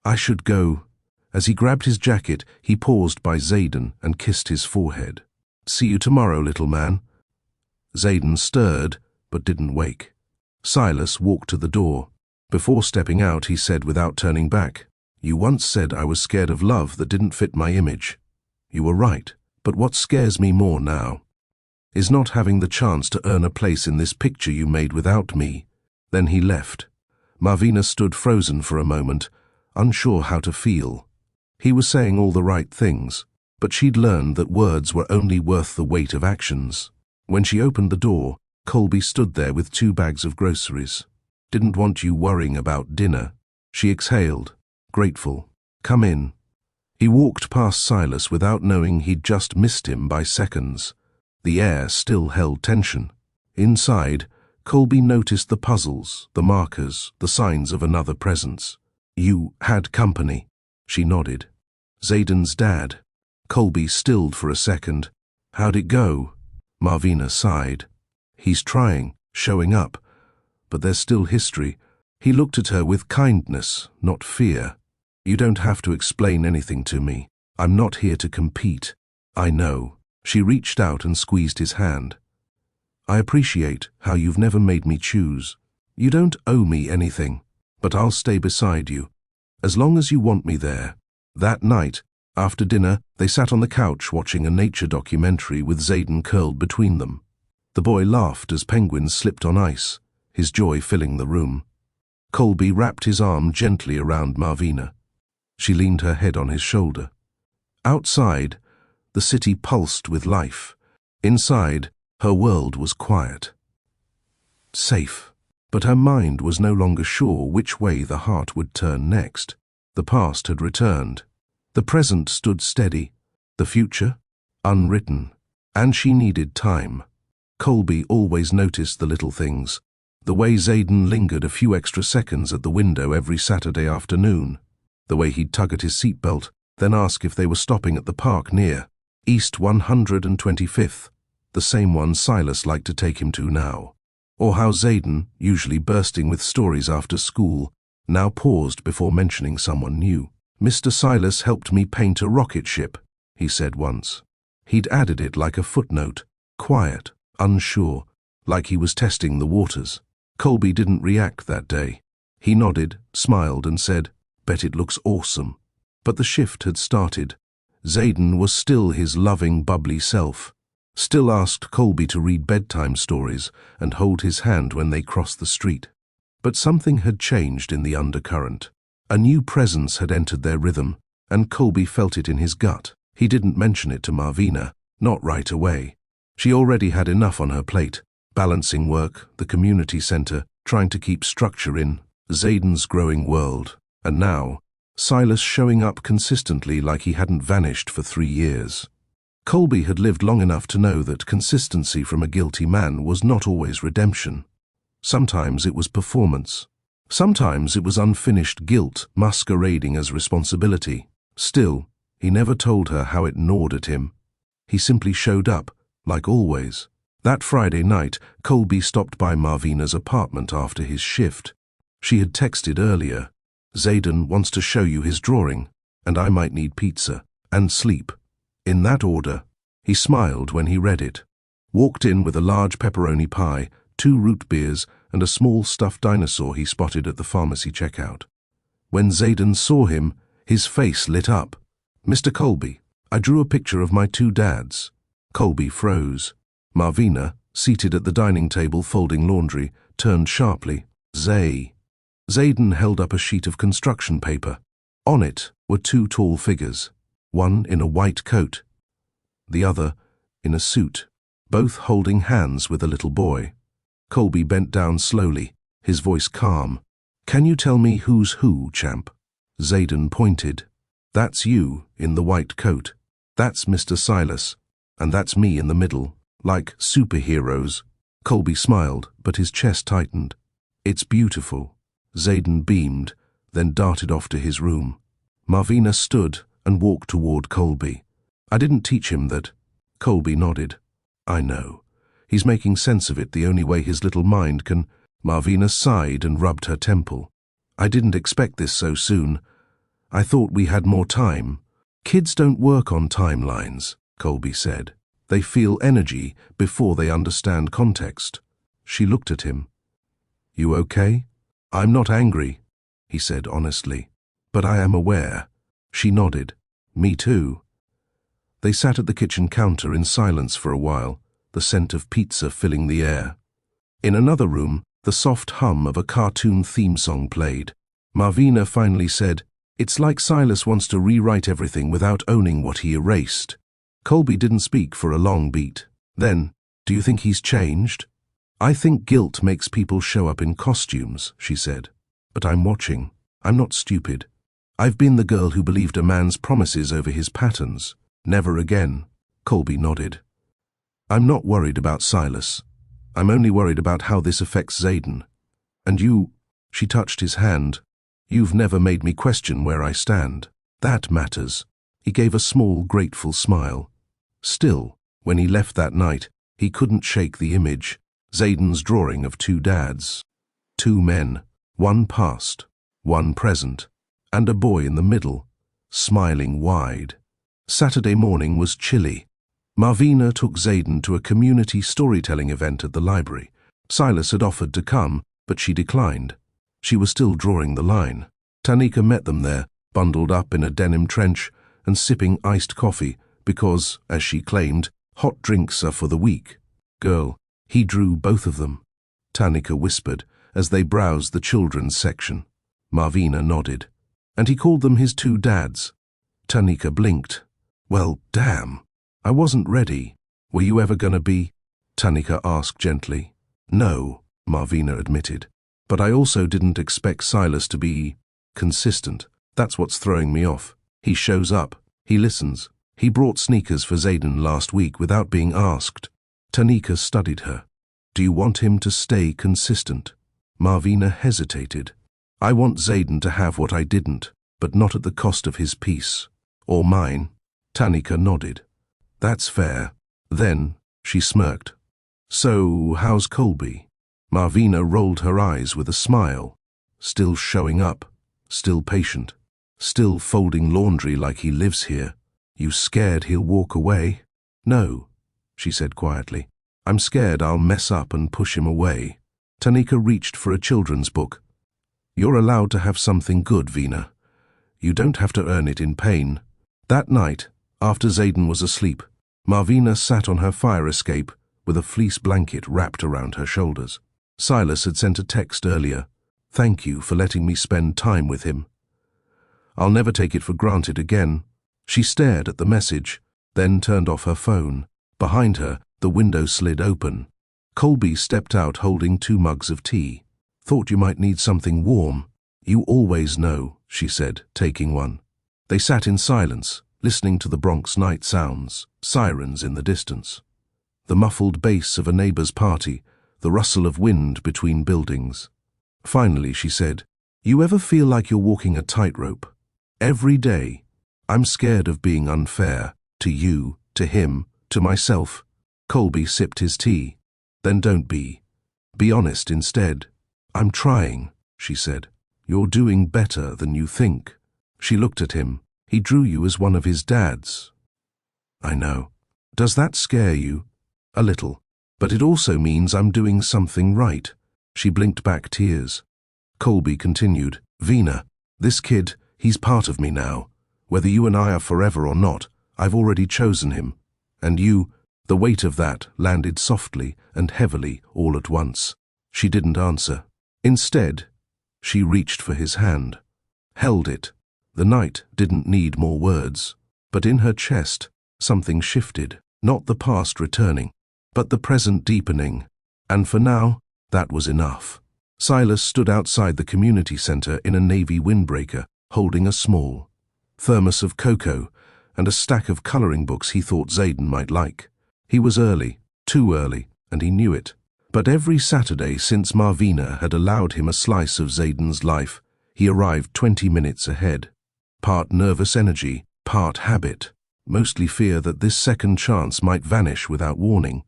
"I should go." As he grabbed his jacket, he paused by Zayden and kissed his forehead. "See you tomorrow, little man." Zayden stirred, but didn't wake. Silas walked to the door. Before stepping out, he said without turning back, "You once said I was scared of love that didn't fit my image. You were right, but what scares me more now is not having the chance to earn a place in this picture you made without me." Then he left. Marvina stood frozen for a moment, unsure how to feel. He was saying all the right things, but she'd learned that words were only worth the weight of actions. When she opened the door, Colby stood there with 2 bags of groceries. "Didn't want you worrying about dinner." She exhaled, grateful. "Come in." He walked past Silas without knowing he'd just missed him by seconds. The air still held tension. Inside, Colby noticed the puzzles, the markers, the signs of another presence. "You had company." She nodded. "Zayden's dad." Colby stilled for a second. "How'd it go?" Marvina sighed. "He's trying, showing up, but there's still history." He looked at her with kindness, not fear. "You don't have to explain anything to me. I'm not here to compete." "I know." She reached out and squeezed his hand. "I appreciate how you've never made me choose. You don't owe me anything, but I'll stay beside you, as long as you want me there." That night, after dinner, they sat on the couch watching a nature documentary with Zayden curled between them. The boy laughed as penguins slipped on ice, his joy filling the room. Colby wrapped his arm gently around Marvina. She leaned her head on his shoulder. Outside, the city pulsed with life. Inside, her world was quiet. Safe. But her mind was no longer sure which way the heart would turn next. The past had returned. The present stood steady. The future, unwritten. And she needed time. Colby always noticed the little things. The way Zayden lingered a few extra seconds at the window every Saturday afternoon. The way he'd tug at his seatbelt, then ask if they were stopping at the park near East 125th, the same one Silas liked to take him to now. Or how Zayden, usually bursting with stories after school, now paused before mentioning someone new. "Mr. Silas helped me paint a rocket ship," he said once. He'd added it like a footnote, quiet, unsure, like he was testing the waters. Colby didn't react that day. He nodded, smiled, and said, "Bet it looks awesome." But the shift had started. Zayden was still his loving, bubbly self. Still asked Colby to read bedtime stories and hold his hand when they crossed the street. But something had changed in the undercurrent. A new presence had entered their rhythm, and Colby felt it in his gut. He didn't mention it to Marvina, not right away. She already had enough on her plate, balancing work, the community center, trying to keep structure in Zayden's growing world. And now, Silas showing up consistently like he hadn't vanished for 3 years. Colby had lived long enough to know that consistency from a guilty man was not always redemption. Sometimes it was performance. Sometimes it was unfinished guilt masquerading as responsibility. Still, he never told her how it gnawed at him. He simply showed up, like always. That Friday night, Colby stopped by Marvina's apartment after his shift. She had texted earlier, "Zayden wants to show you his drawing, and I might need pizza and sleep." In that order. He smiled when he read it. Walked in with a large pepperoni pie, 2 root beers, and a small stuffed dinosaur he spotted at the pharmacy checkout. When Zayden saw him, his face lit up. "Mr. Colby, I drew a picture of my 2 dads." Colby froze. Marvina, seated at the dining table folding laundry, turned sharply. Zayden held up a sheet of construction paper. On it were 2 tall figures, one in a white coat, the other in a suit, both holding hands with a little boy. Colby bent down slowly, his voice calm. "Can you tell me who's who, champ?" Zayden pointed. "That's you in the white coat. That's Mr. Silas. And that's me in the middle, like superheroes." Colby smiled, but his chest tightened. "It's beautiful." Zayden beamed, then darted off to his room. Marvina stood and walked toward Colby. "I didn't teach him that." Colby nodded. "I know. He's making sense of it the only way his little mind can." Marvina sighed and rubbed her temple. "I didn't expect this so soon. I thought we had more time." "Kids don't work on timelines," Colby said. "They feel energy before they understand context." She looked at him. "You okay?" "I'm not angry," he said honestly, "but I am aware." She nodded. "Me too." They sat at the kitchen counter in silence for a while, the scent of pizza filling the air. In another room, the soft hum of a cartoon theme song played. Marvina finally said, "It's like Silas wants to rewrite everything without owning what he erased." Colby didn't speak for a long beat. Then, "Do you think he's changed?" "I think guilt makes people show up in costumes," she said. "But I'm watching. I'm not stupid. I've been the girl who believed a man's promises over his patterns. Never again." Colby nodded. "I'm not worried about Silas. I'm only worried about how this affects Zayden. And you," she touched his hand, "you've never made me question where I stand. That matters." He gave a small, grateful smile. Still, when he left that night, he couldn't shake the image, Zayden's drawing of two dads. Two men, one past, one present, and a boy in the middle, smiling wide. Saturday morning was chilly. Marvina took Zayden to a community storytelling event at the library. Silas had offered to come, but she declined. She was still drawing the line. Tanika met them there, bundled up in a denim trench and sipping iced coffee because, as she claimed, hot drinks are for the weak. "Girl, he drew both of them," Tanika whispered as they browsed the children's section. Marvina nodded. "And he called them his two dads." Tanika blinked. "Well, damn. I wasn't ready. Were you ever gonna be?" Tanika asked gently. "No," Marvina admitted. "But I also didn't expect Silas to be consistent. That's what's throwing me off. He shows up. He listens. He brought sneakers for Zayden last week without being asked." Tanika studied her. "Do you want him to stay consistent?" Marvina hesitated. "I want Zayden to have what I didn't, but not at the cost of his peace. Or mine." Tanika nodded. "That's fair." Then she smirked. "So, how's Colby?" Marvina rolled her eyes with a smile. "Still showing up, still patient, still folding laundry like he lives here. You scared he'll walk away?" "No," she said quietly. "I'm scared I'll mess up and push him away." Tanika reached for a children's book. "You're allowed to have something good, Vina. You don't have to earn it in pain." That night, after Zayden was asleep, Marvina sat on her fire escape with a fleece blanket wrapped around her shoulders. Silas had sent a text earlier. "Thank you for letting me spend time with him. I'll never take it for granted again." She stared at the message, then turned off her phone. Behind her, the window slid open. Colby stepped out holding 2 mugs of tea. "Thought you might need something warm." "You always know," she said, taking one. They sat in silence, listening to the Bronx night sounds, sirens in the distance, the muffled bass of a neighbor's party, the rustle of wind between buildings. Finally, she said, "You ever feel like you're walking a tightrope? Every day. I'm scared of being unfair, to you, to him, to myself." Colby sipped his tea. "Then don't be. Be honest instead." "I'm trying," she said. "You're doing better than you think." She looked at him. "He drew you as one of his dads." "I know. Does that scare you?" "A little. But it also means I'm doing something right." She blinked back tears. Colby continued, "Vina, this kid, he's part of me now. Whether you and I are forever or not, I've already chosen him. And you," the weight of that landed softly and heavily all at once. She didn't answer. Instead, she reached for his hand, held it. The night didn't need more words, but in her chest, something shifted, not the past returning, but the present deepening. And for now, that was enough. Silas stood outside the community center in a navy windbreaker, holding a small thermos of cocoa and a stack of coloring books he thought Zayden might like. He was early, too early, and he knew it. But every Saturday since Marvina had allowed him a slice of Zayden's life, he arrived 20 minutes ahead. Part nervous energy, part habit, mostly fear that this second chance might vanish without warning.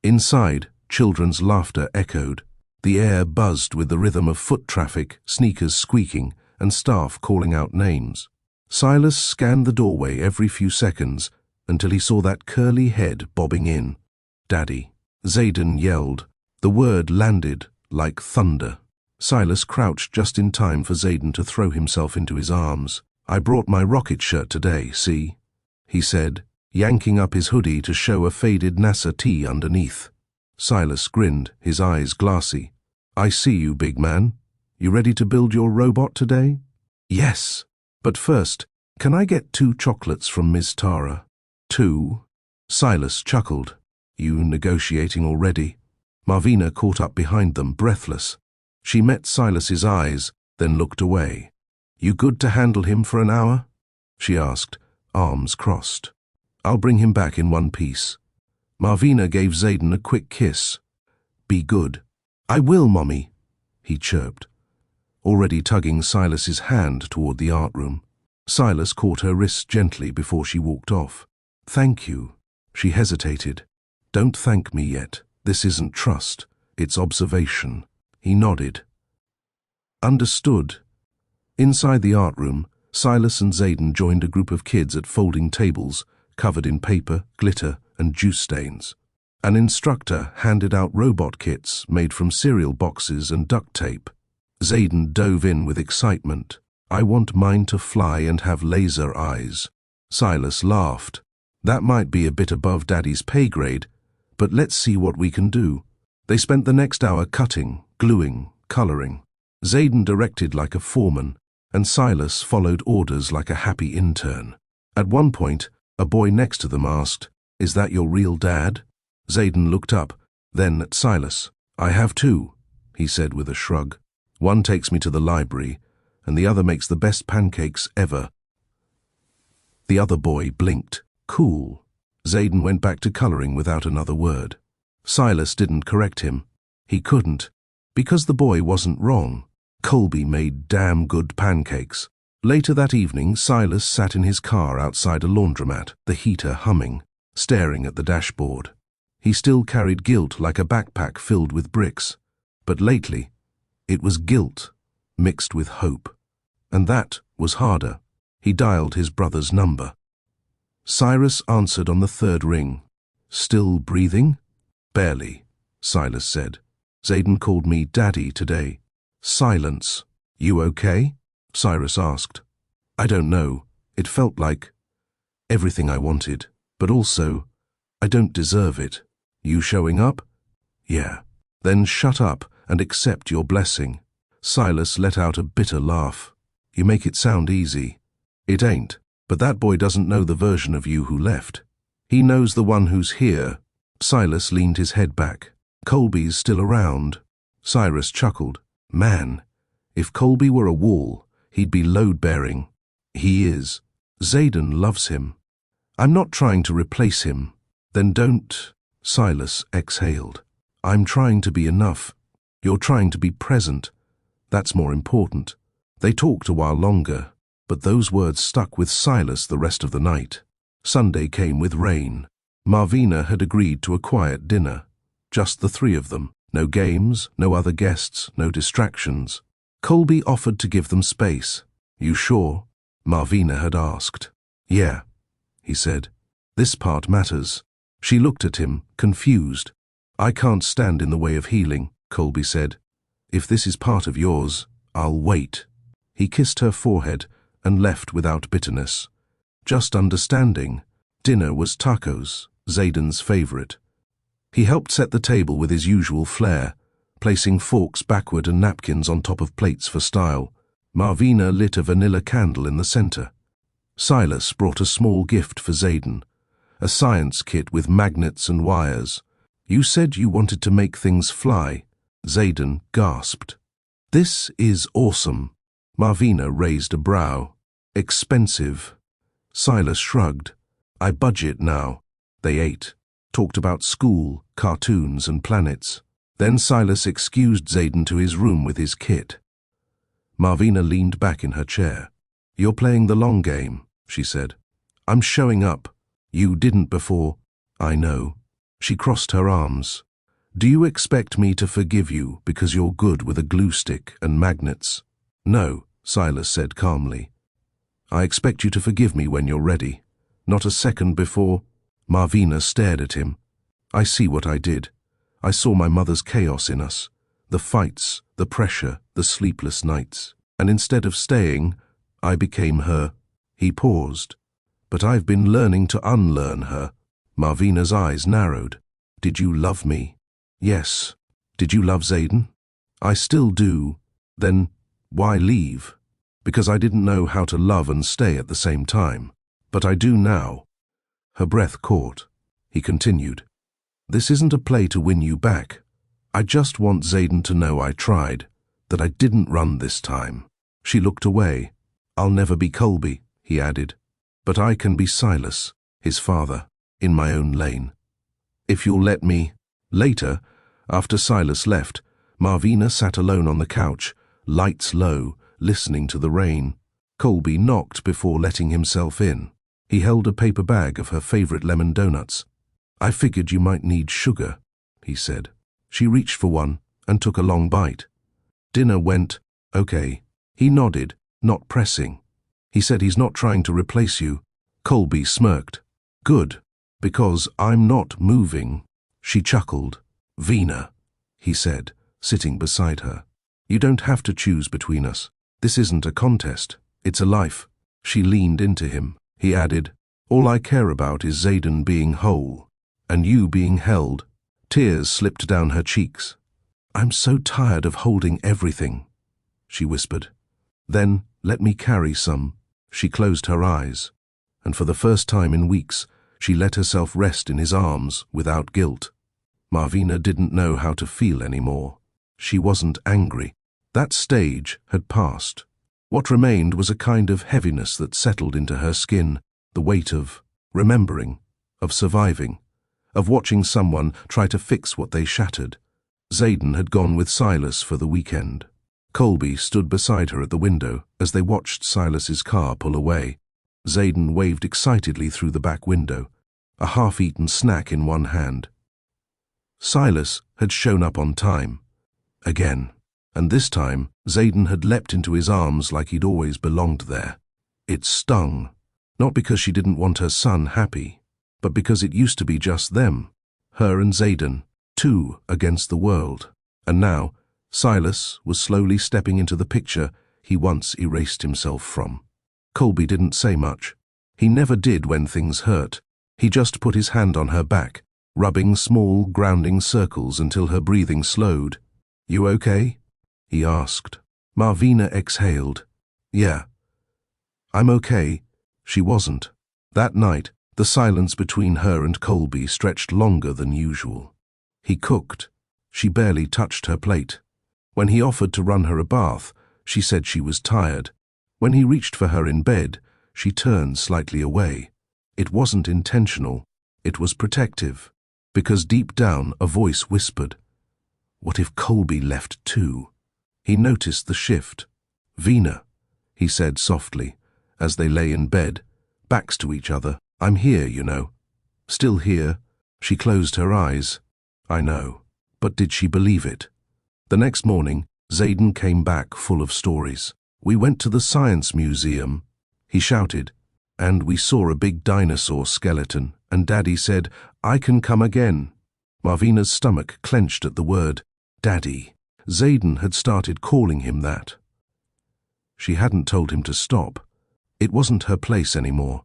Inside, children's laughter echoed. The air buzzed with the rhythm of foot traffic, sneakers squeaking, and staff calling out names. Silas scanned the doorway every few seconds until he saw that curly head bobbing in. "Daddy." Zayden yelled. The word landed like thunder. Silas crouched just in time for Zayden to throw himself into his arms. "I brought my rocket shirt today, see?" he said, yanking up his hoodie to show a faded NASA tee underneath. Silas grinned, his eyes glassy. "I see you, big man. You ready to build your robot today?" "Yes. But first, can I get 2 chocolates from Miss Tara?" "2?" Silas chuckled. "You negotiating already?" Marvina caught up behind them, breathless. She met Silas's eyes, then looked away. "You good to handle him for an hour?" she asked, arms crossed. "I'll bring him back in one piece." Marvina gave Zayden a quick kiss. "Be good." "I will, Mommy," he chirped, already tugging Silas's hand toward the art room. Silas caught her wrist gently before she walked off. "Thank you." She hesitated. "Don't thank me yet. This isn't trust, it's observation." He nodded. "Understood." Inside the art room, Silas and Zayden joined a group of kids at folding tables, covered in paper, glitter, and juice stains. An instructor handed out robot kits made from cereal boxes and duct tape. Zayden dove in with excitement. "I want mine to fly and have laser eyes." Silas laughed. "That might be a bit above Daddy's pay grade, but let's see what we can do." They spent the next hour cutting, gluing, coloring. Zayden directed like a foreman, and Silas followed orders like a happy intern. At one point, a boy next to them asked, "Is that your real dad?" Zayden looked up, then at Silas. "I have 2, he said with a shrug. "One takes me to the library, and the other makes the best pancakes ever." The other boy blinked. "Cool." Zayden went back to coloring without another word. Silas didn't correct him. He couldn't, because the boy wasn't wrong. Colby made damn good pancakes. Later that evening, Silas sat in his car outside a laundromat, the heater humming, staring at the dashboard. He still carried guilt like a backpack filled with bricks, but lately, it was guilt mixed with hope. And that was harder. He dialed his brother's number. Cyrus answered on the 3rd ring. "Still breathing?" "Barely," Silas said. "Zayden called me Daddy today." Silence. "You okay?" Cyrus asked. "I don't know. It felt like everything I wanted, but also, I don't deserve it." "You showing up?" "Yeah." "Then shut up and accept your blessing." Silas let out a bitter laugh. "You make it sound easy." "It ain't, but that boy doesn't know the version of you who left. He knows the one who's here." Silas leaned his head back. "Colby's still around." Cyrus chuckled. "Man, if Colby were a wall, he'd be load-bearing." "He is. Zayden loves him." "I'm not trying to replace him." "Then don't." Silas exhaled. "I'm trying to be enough. You're trying to be present. That's more important." They talked a while longer, but those words stuck with Silas the rest of the night. Sunday came with rain. Marvina had agreed to a quiet dinner. Just the 3 of them. No games, no other guests, no distractions. Colby offered to give them space. "You sure?" Marvina had asked. "Yeah," he said. "This part matters." She looked at him, confused. "I can't stand in the way of healing," Colby said. "If this is part of yours, I'll wait." He kissed her forehead and left without bitterness. Just understanding. Dinner was tacos, Zayden's favorite. He helped set the table with his usual flair, placing forks backward and napkins on top of plates for style. Marvina lit a vanilla candle in the center. Silas brought a small gift for Zayden, a science kit with magnets and wires. "You said you wanted to make things fly." Zayden gasped. "This is awesome." Marvina raised a brow. "Expensive." Silas shrugged. "I budget now." They ate, talked about school, cartoons, and planets. Then Silas excused Zayden to his room with his kit. Marvina leaned back in her chair. "You're playing the long game," she said. "I'm showing up. You didn't before." "I know." She crossed her arms. "Do you expect me to forgive you because you're good with a glue stick and magnets?" "No," Silas said calmly. "I expect you to forgive me when you're ready. Not a second before." Marvina stared at him. "I see what I did. I saw my mother's chaos in us, the fights, the pressure, the sleepless nights. And instead of staying, I became her. He paused. But I've been learning to unlearn her. Marvina's eyes narrowed. Did you love me? Yes. Did you love Zayden? I still do. Then why leave? Because I didn't know how to love and stay at the same time. But I do now. Her breath caught. He continued. This isn't a play to win you back. I just want Zayden to know I tried, that I didn't run this time. She looked away. I'll never be Colby, he added. But I can be Silas, his father, in my own lane. If you'll let me. Later, after Silas left, Marvina sat alone on the couch, lights low, listening to the rain. Colby knocked before letting himself in. He held a paper bag of her favorite lemon donuts. I figured you might need sugar, he said. She reached for one and took a long bite. Dinner went okay. He nodded, not pressing. He said he's not trying to replace you. Colby smirked. Good, because I'm not moving. She chuckled. Vina, he said, sitting beside her. You don't have to choose between us. This isn't a contest. It's a life. She leaned into him. He added, all I care about is Zayden being whole, and you being held. Tears slipped down her cheeks. I'm so tired of holding everything, she whispered. Then let me carry some. She closed her eyes, and for the first time in weeks, she let herself rest in his arms without guilt. Marvina didn't know how to feel anymore. She wasn't angry. That stage had passed. What remained was a kind of heaviness that settled into her skin, the weight of remembering, of surviving, of watching someone try to fix what they shattered. Zayden had gone with Silas for the weekend. Colby stood beside her at the window as they watched Silas's car pull away. Zayden waved excitedly through the back window, a half-eaten snack in one hand. Silas had shown up on time. Again. And this time, Zayden had leapt into his arms like he'd always belonged there. It stung, not because she didn't want her son happy, but because it used to be just them, her and Zayden, two against the world. And now, Silas was slowly stepping into the picture he once erased himself from. Colby didn't say much. He never did when things hurt. He just put his hand on her back, rubbing small, grounding circles until her breathing slowed. You okay? He asked. Marvina exhaled. Yeah. I'm okay. She wasn't. That night, the silence between her and Colby stretched longer than usual. He cooked. She barely touched her plate. When he offered to run her a bath, she said she was tired. When he reached for her in bed, she turned slightly away. It wasn't intentional. It was protective. Because deep down, a voice whispered, what if Colby left too? He noticed the shift. Vina, he said softly, as they lay in bed, backs to each other. I'm here, you know. Still here. She closed her eyes. I know. But did she believe it? The next morning, Zayden came back full of stories. We went to the science museum, he shouted, and we saw a big dinosaur skeleton, and Daddy said, I can come again. Marvina's stomach clenched at the word, Daddy. Zayden had started calling him that. She hadn't told him to stop. It wasn't her place anymore.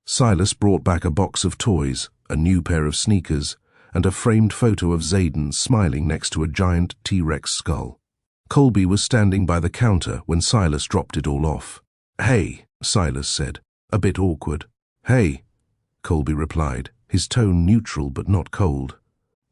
Silas brought back a box of toys, a new pair of sneakers, and a framed photo of Zayden smiling next to a giant T-Rex skull. Colby was standing by the counter when Silas dropped it all off. Hey, Silas said, a bit awkward. Hey, Colby replied, his tone neutral but not cold.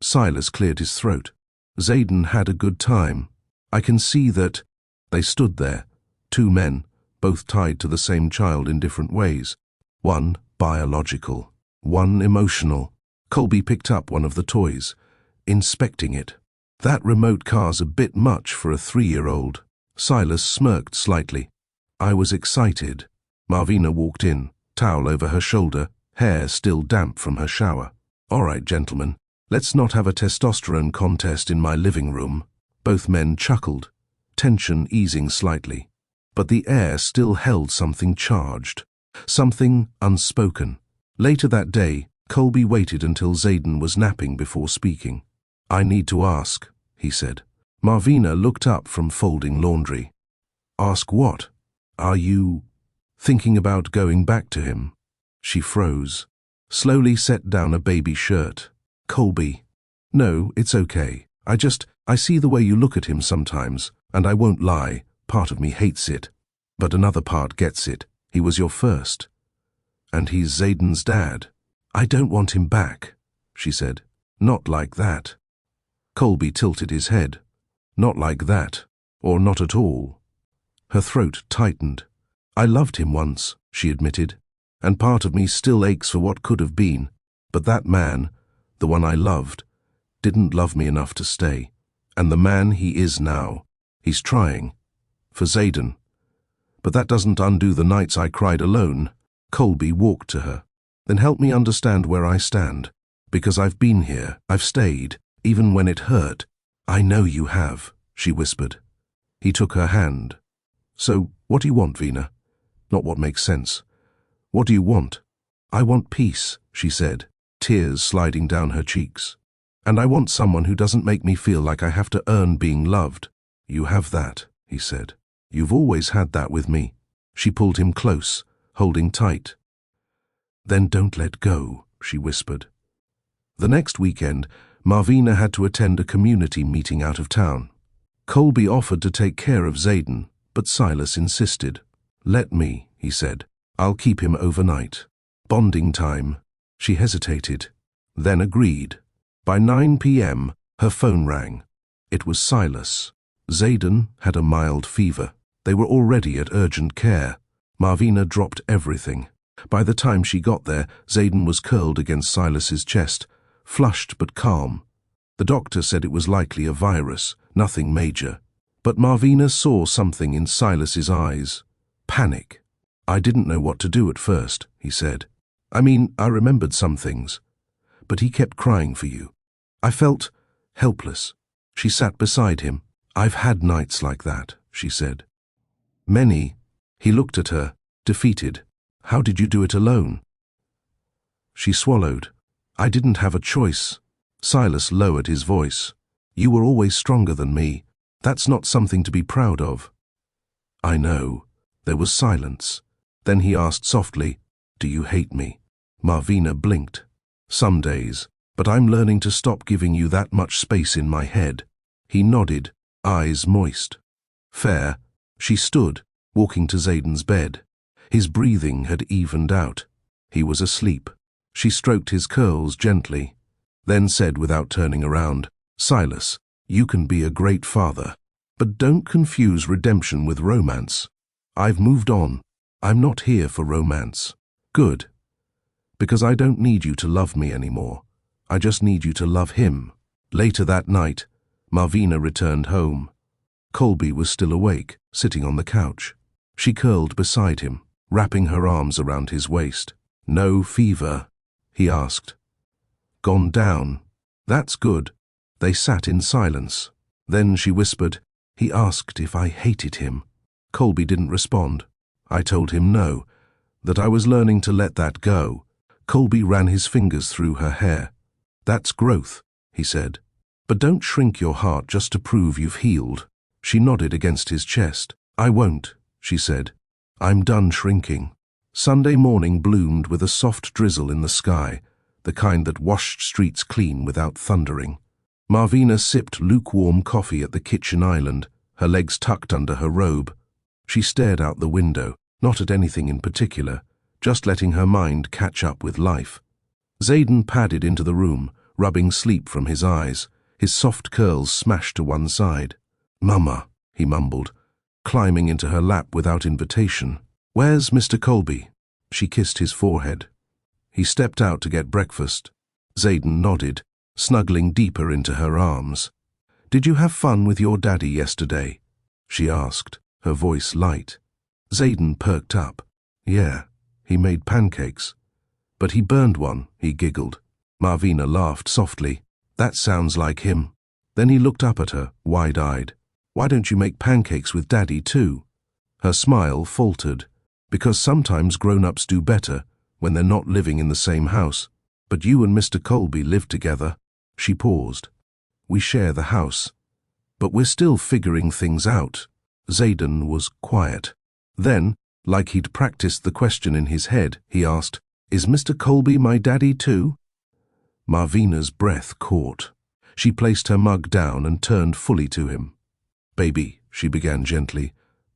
Silas cleared his throat. Zayden had a good time. I can see that. They stood there, two men, both tied to the same child in different ways. One biological, one emotional. Colby picked up one of the toys, inspecting it. That remote car's a bit much for a 3-year-old. Silas smirked slightly. I was excited. Marvina walked in, towel over her shoulder, hair still damp from her shower. All right, gentlemen. Let's not have a testosterone contest in my living room. Both men chuckled, tension easing slightly. But the air still held something charged, something unspoken. Later that day, Colby waited until Zayden was napping before speaking. I need to ask, he said. Marvina looked up from folding laundry. Ask what? Are you thinking about going back to him? She froze, slowly set down a baby shirt. Colby. No, it's okay. I see the way you look at him sometimes, and I won't lie, part of me hates it. But another part gets it. He was your first. And he's Zayden's dad. I don't want him back, she said. Not like that. Colby tilted his head. Not like that, or not at all. Her throat tightened. I loved him once, she admitted, and part of me still aches for what could have been. But that man, the one I loved, didn't love me enough to stay. And the man he is now, he's trying. For Zayden. But that doesn't undo the nights I cried alone. Colby walked to her. Then help me understand where I stand. Because I've been here, I've stayed, even when it hurt. I know you have, she whispered. He took her hand. So, what do you want, Vina? Not what makes sense. What do you want? I want peace, she said, tears sliding down her cheeks. And I want someone who doesn't make me feel like I have to earn being loved. You have that, he said. You've always had that with me. She pulled him close, holding tight. Then don't let go, she whispered. The next weekend, Marvina had to attend a community meeting out of town. Colby offered to take care of Zayden, but Silas insisted. Let me, he said. I'll keep him overnight. Bonding time. She hesitated, then agreed. By 9 p.m., her phone rang. It was Silas. Zayden had a mild fever. They were already at urgent care. Marvina dropped everything. By the time she got there, Zayden was curled against Silas's chest, flushed but calm. The doctor said it was likely a virus, nothing major. But Marvina saw something in Silas's eyes. Panic. I didn't know what to do at first, he said. I remembered some things. But he kept crying for you. I felt helpless. She sat beside him. I've had nights like that, she said. Many. He looked at her, defeated. How did you do it alone? She swallowed. I didn't have a choice. Silas lowered his voice. You were always stronger than me. That's not something to be proud of. I know. There was silence. Then he asked softly, Do you hate me? Marvina blinked. Some days, but I'm learning to stop giving you that much space in my head. He nodded, eyes moist. Fair. She stood, walking to Zayden's bed. His breathing had evened out. He was asleep. She stroked his curls gently, then said without turning around, Silas, you can be a great father, but don't confuse redemption with romance. I've moved on. I'm not here for romance. Good. Because I don't need you to love me anymore. I just need you to love him. Later that night, Marvina returned home. Colby was still awake, sitting on the couch. She curled beside him, wrapping her arms around his waist. No fever, he asked. Gone down. That's good. They sat in silence. Then she whispered, he asked if I hated him. Colby didn't respond. I told him no, that I was learning to let that go. Colby ran his fingers through her hair. That's growth, he said. But don't shrink your heart just to prove you've healed. She nodded against his chest. I won't, she said. I'm done shrinking. Sunday morning bloomed with a soft drizzle in the sky, the kind that washed streets clean without thundering. Marvina sipped lukewarm coffee at the kitchen island, her legs tucked under her robe. She stared out the window, not at anything in particular, just letting her mind catch up with life. Zayden padded into the room, rubbing sleep from his eyes, his soft curls smashed to one side. Mama, he mumbled, climbing into her lap without invitation. Where's Mr. Colby? She kissed his forehead. He stepped out to get breakfast. Zayden nodded, snuggling deeper into her arms. Did you have fun with your daddy yesterday? She asked, her voice light. Zayden perked up. Yeah, he made pancakes. But he burned one, he giggled. Marvina laughed softly. That sounds like him. Then he looked up at her, wide-eyed. Why don't you make pancakes with Daddy too? Her smile faltered. Because sometimes grown-ups do better when they're not living in the same house. But you and Mr. Colby live together. She paused. We share the house. But we're still figuring things out. Zayden was quiet. Then, like he'd practiced the question in his head, he asked, "Is Mr. Colby my daddy too?" Marvina's breath caught. She placed her mug down and turned fully to him. "Baby," she began gently,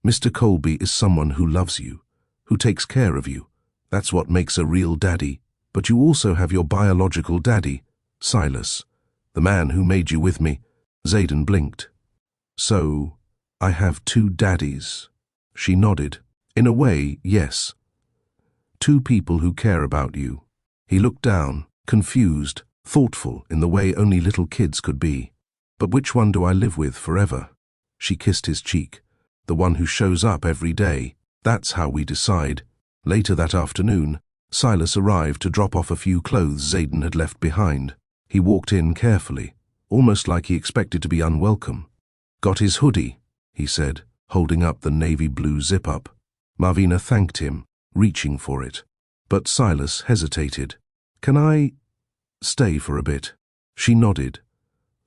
"Mr. Colby is someone who loves you, who takes care of you. That's what makes a real daddy. But you also have your biological daddy, Silas, the man who made you with me." Zayden blinked. "So, I have two daddies." She nodded. "In a way, yes. Two people who care about you." He looked down, confused, thoughtful in the way only little kids could be. "But which one do I live with forever?" She kissed his cheek. "The one who shows up every day. That's how we decide." Later that afternoon, Silas arrived to drop off a few clothes Zayden had left behind. He walked in carefully, almost like he expected to be unwelcome. "Got his hoodie?" he said, holding up the navy blue zip-up. Marvina thanked him, reaching for it. But Silas hesitated. "Can I stay for a bit?" She nodded,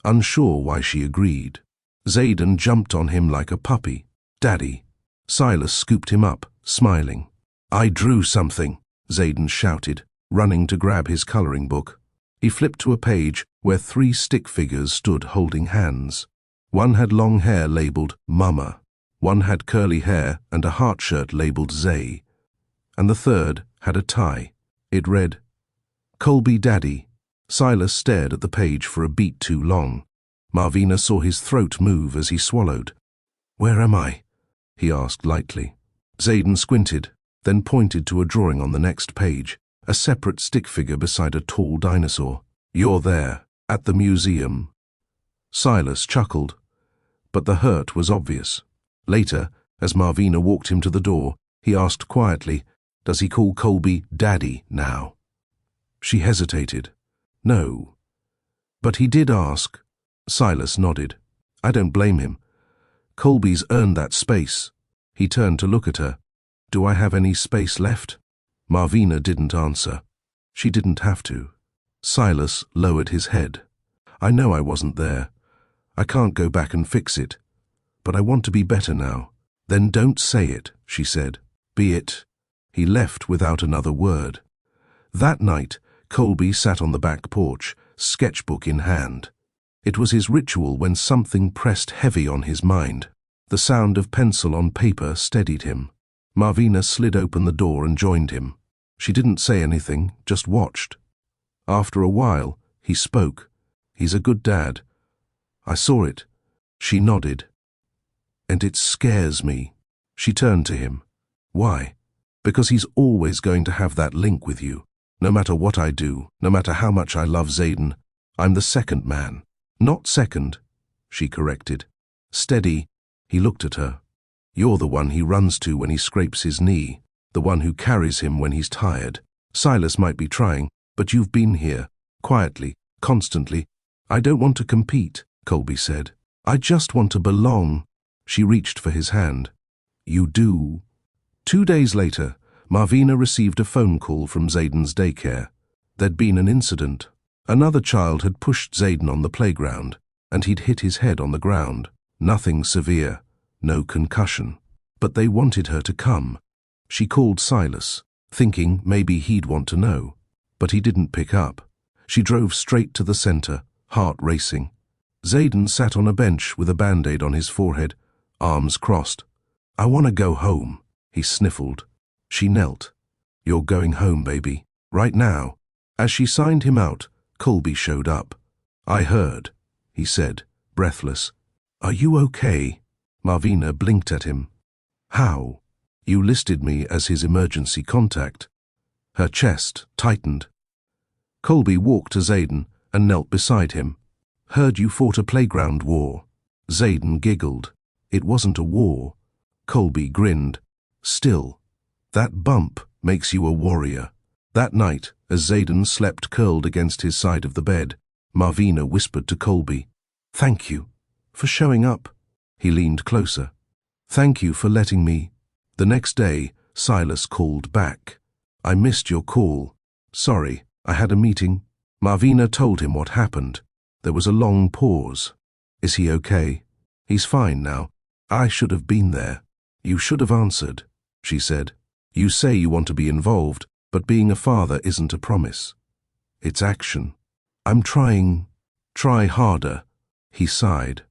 unsure why she agreed. Zayden jumped on him like a puppy. "Daddy." Silas scooped him up, smiling. "I drew something," Zayden shouted, running to grab his coloring book. He flipped to a page where 3 stick figures stood holding hands. One had long hair labeled Mama, one had curly hair and a heart shirt labeled Zay, and the third had a tie. It read, "Colby Daddy." Silas stared at the page for a beat too long. Marvina saw his throat move as he swallowed. "Where am I?" he asked lightly. Zayden squinted, then pointed to a drawing on the next page, a separate stick figure beside a tall dinosaur. "You're there, at the museum." Silas chuckled, but the hurt was obvious. Later, as Marvina walked him to the door, he asked quietly, "Does he call Colby Daddy now?" She hesitated. "No." "But he did ask." Silas nodded. "I don't blame him. Colby's earned that space." He turned to look at her. "Do I have any space left?" Marvina didn't answer. She didn't have to. Silas lowered his head. "I know I wasn't there. I can't go back and fix it. But I want to be better now." "Then don't say it," she said. "Be it." He left without another word. That night, Colby sat on the back porch, sketchbook in hand. It was his ritual when something pressed heavy on his mind. The sound of pencil on paper steadied him. Marvina slid open the door and joined him. She didn't say anything, just watched. After a while, he spoke. "He's a good dad." "I saw it." She nodded. "And it scares me." She turned to him. "Why?" "Because he's always going to have that link with you. No matter what I do, no matter how much I love Zayden, I'm the second man." "Not second," she corrected. Steady, he looked at her. "You're the one he runs to when he scrapes his knee, the one who carries him when he's tired. Silas might be trying, but you've been here, quietly, constantly." "I don't want to compete," Colby said. "I just want to belong." She reached for his hand. "You do." 2 days later, Marvina received a phone call from Zayden's daycare. There'd been an incident. Another child had pushed Zayden on the playground, and he'd hit his head on the ground. Nothing severe, no concussion. But they wanted her to come. She called Silas, thinking maybe he'd want to know. But he didn't pick up. She drove straight to the center, heart racing. Zayden sat on a bench with a band-aid on his forehead, arms crossed. "I want to go home," he sniffled. She knelt. "You're going home, baby. Right now." As she signed him out, Colby showed up. "I heard," he said, breathless. "Are you okay?" Marvina blinked at him. "How?" "You listed me as his emergency contact." Her chest tightened. Colby walked to Zayden and knelt beside him. "Heard you fought a playground war." Zayden giggled. "It wasn't a war." Colby grinned. "Still, that bump makes you a warrior." That night, as Zayden slept curled against his side of the bed, Marvina whispered to Colby, "Thank you for showing up." He leaned closer. "Thank you for letting me." The next day, Silas called back. "I missed your call. Sorry, I had a meeting." Marvina told him what happened. There was a long pause. Is he okay? He's fine now. I should have been there. You should have answered, she said. You say you want to be involved, but being a father isn't a promise. It's action. I'm trying. Try harder. He sighed.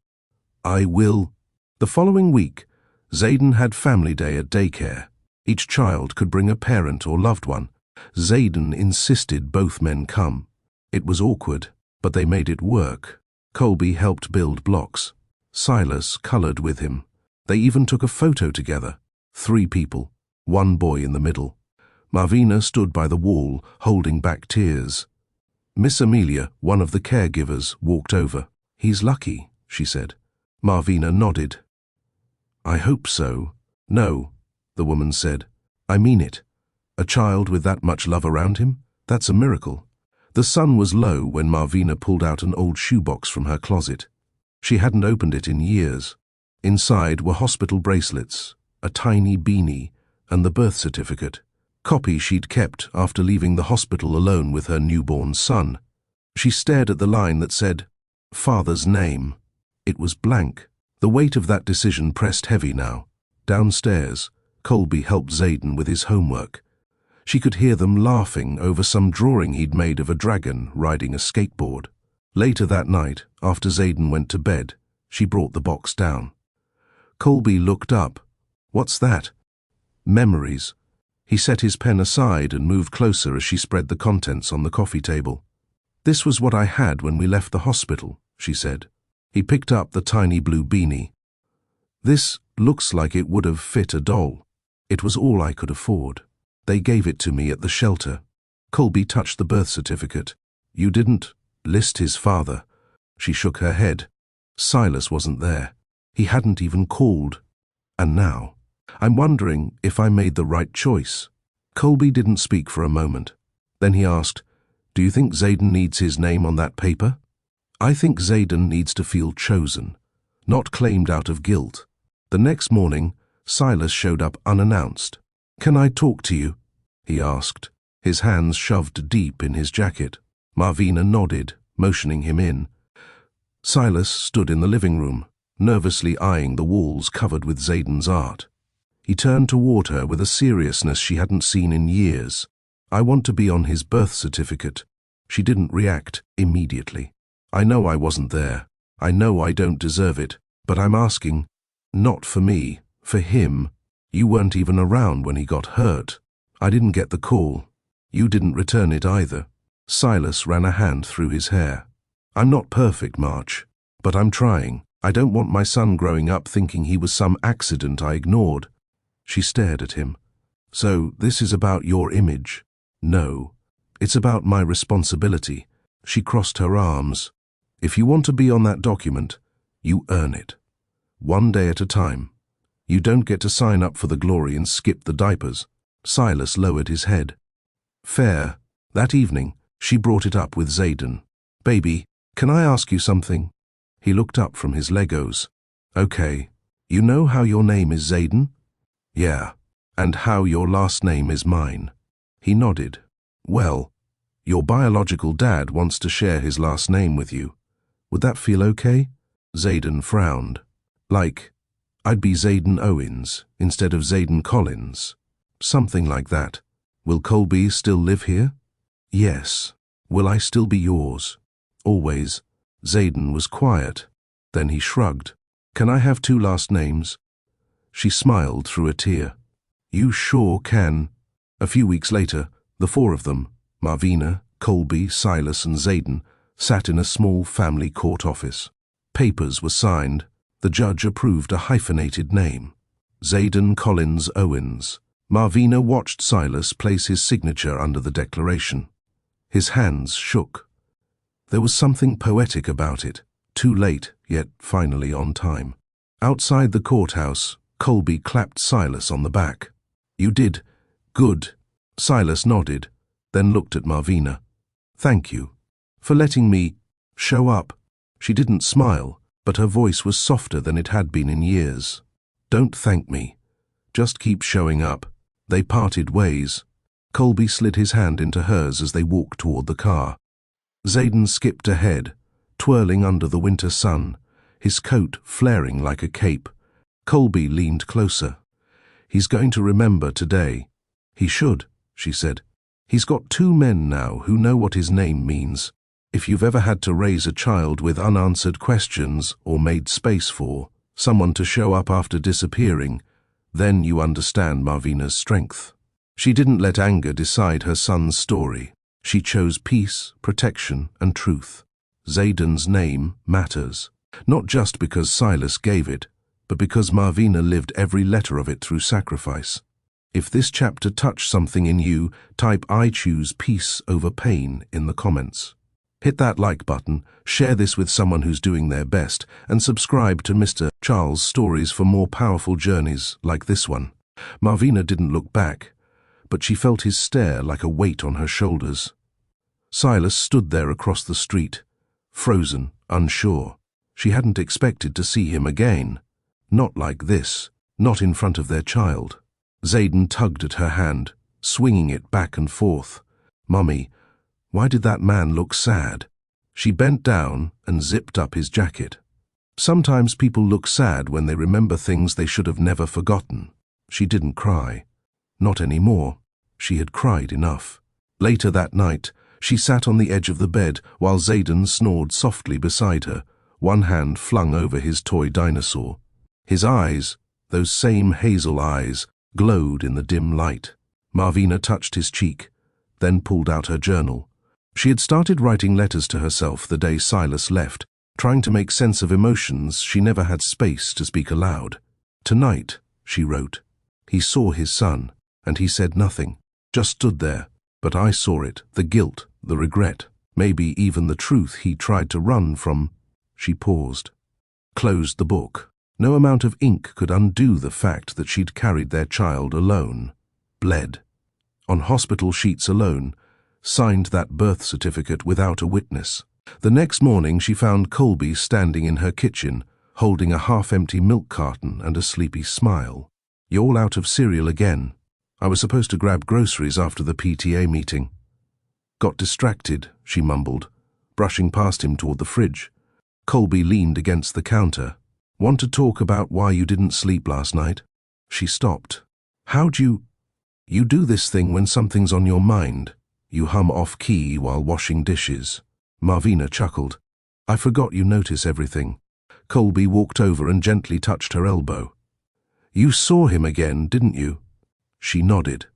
I will. The following week, Zayden had family day at daycare. Each child could bring a parent or loved one. Zayden insisted both men come. It was awkward, but they made it work. Colby helped build blocks. Silas colored with him. They even took a photo together. 3 people, 1 boy in the middle. Marvina stood by the wall, holding back tears. Miss Amelia, one of the caregivers, walked over. He's lucky, she said. Marvina nodded. I hope so. No, the woman said. I mean it. A child with that much love around him? That's a miracle. The sun was low when Marvina pulled out an old shoebox from her closet. She hadn't opened it in years. Inside were hospital bracelets, a tiny beanie, and the birth certificate, copy she'd kept after leaving the hospital alone with her newborn son. She stared at the line that said, Father's name. It was blank. The weight of that decision pressed heavy now. Downstairs, Colby helped Zayden with his homework. She could hear them laughing over some drawing he'd made of a dragon riding a skateboard. Later that night, after Zayden went to bed, she brought the box down. Colby looked up. What's that? Memories. He set his pen aside and moved closer as she spread the contents on the coffee table. This was what I had when we left the hospital, she said. He picked up the tiny blue beanie. This looks like it would have fit a doll. It was all I could afford. They gave it to me at the shelter. Colby touched the birth certificate. You didn't list his father. She shook her head. Silas wasn't there. He hadn't even called. And now, I'm wondering if I made the right choice. Colby didn't speak for a moment. Then he asked, Do you think Zayden needs his name on that paper? I think Zayden needs to feel chosen, not claimed out of guilt. The next morning, Silas showed up unannounced. Can I talk to you? He asked, his hands shoved deep in his jacket. Marvina nodded, motioning him in. Silas stood in the living room, nervously eyeing the walls covered with Zayden's art. He turned toward her with a seriousness she hadn't seen in years. I want to be on his birth certificate. She didn't react immediately. I know I wasn't there. I know I don't deserve it, but I'm asking, not for me, for him. You weren't even around when he got hurt. I didn't get the call. You didn't return it either. Silas ran a hand through his hair. I'm not perfect, March, but I'm trying. I don't want my son growing up thinking he was some accident I ignored. She stared at him. So this is about your image? No. It's about my responsibility. She crossed her arms. If you want to be on that document, you earn it. One day at a time. You don't get to sign up for the glory and skip the diapers. Silas lowered his head. Fair. That evening, she brought it up with Zayden. Baby, can I ask you something? He looked up from his Legos. Okay. You know how your name is Zayden? Yeah. And how your last name is mine. He nodded. Well, your biological dad wants to share his last name with you. Would that feel okay? Zayden frowned. Like, I'd be Zayden Owens instead of Zayden Collins. Something like that. Will Colby still live here? Yes. Will I still be yours? Always. Zayden was quiet. Then he shrugged. Can I have 2 last names? She smiled through a tear. You sure can. A few weeks later, the 4 of them, Marvina, Colby, Silas, and Zayden, sat in a small family court office. Papers were signed. The judge approved a hyphenated name. Zayden Collins Owens. Marvina watched Silas place his signature under the declaration. His hands shook. There was something poetic about it, too late, yet finally on time. Outside the courthouse, Colby clapped Silas on the back. You did. Good. Silas nodded, then looked at Marvina. Thank you. For letting me show up. She didn't smile, but her voice was softer than it had been in years. Don't thank me. Just keep showing up. They parted ways. Colby slid his hand into hers as they walked toward the car. Zayden skipped ahead, twirling under the winter sun, his coat flaring like a cape. Colby leaned closer. "He's going to remember today." "He should," she said. "He's got 2 men now who know what his name means. If you've ever had to raise a child with unanswered questions or made space for someone to show up after disappearing, then you understand Marvina's strength." She didn't let anger decide her son's story. She chose peace, protection, and truth. Zayden's name matters, not just because Silas gave it, but because Marvina lived every letter of it through sacrifice. If this chapter touched something in you, type "I choose peace over pain" in the comments. Hit that like button, share this with someone who's doing their best, and subscribe to Mr. Charles' Stories for more powerful journeys like this one. Marvina didn't look back, but she felt his stare like a weight on her shoulders. Silas stood there across the street, frozen, unsure. She hadn't expected to see him again. Not like this, not in front of their child. Zayden tugged at her hand, swinging it back and forth. "Mummy, why did that man look sad?" She bent down and zipped up his jacket. Sometimes people look sad when they remember things they should have never forgotten. She didn't cry. Not anymore. She had cried enough. Later that night, she sat on the edge of the bed while Zayden snored softly beside her, one hand flung over his toy dinosaur. His eyes, those same hazel eyes, glowed in the dim light. Marvina touched his cheek, then pulled out her journal. She had started writing letters to herself the day Silas left, trying to make sense of emotions she never had space to speak aloud. "Tonight," she wrote, "he saw his son, and he said nothing, just stood there. But I saw it, the guilt, the regret, maybe even the truth he tried to run from." She paused, closed the book. No amount of ink could undo the fact that she'd carried their child alone, bled, on hospital sheets alone, signed that birth certificate without a witness. The next morning she found Colby standing in her kitchen, holding a half-empty milk carton and a sleepy smile. "You're all out of cereal again. I was supposed to grab groceries after the PTA meeting." "Got distracted," she mumbled, brushing past him toward the fridge. Colby leaned against the counter. "Want to talk about why you didn't sleep last night?" She stopped. "How'd you do this thing when something's on your mind? You hum off-key while washing dishes." Marvina chuckled. "I forgot you notice everything." Colby walked over and gently touched her elbow. "You saw him again, didn't you?" She nodded.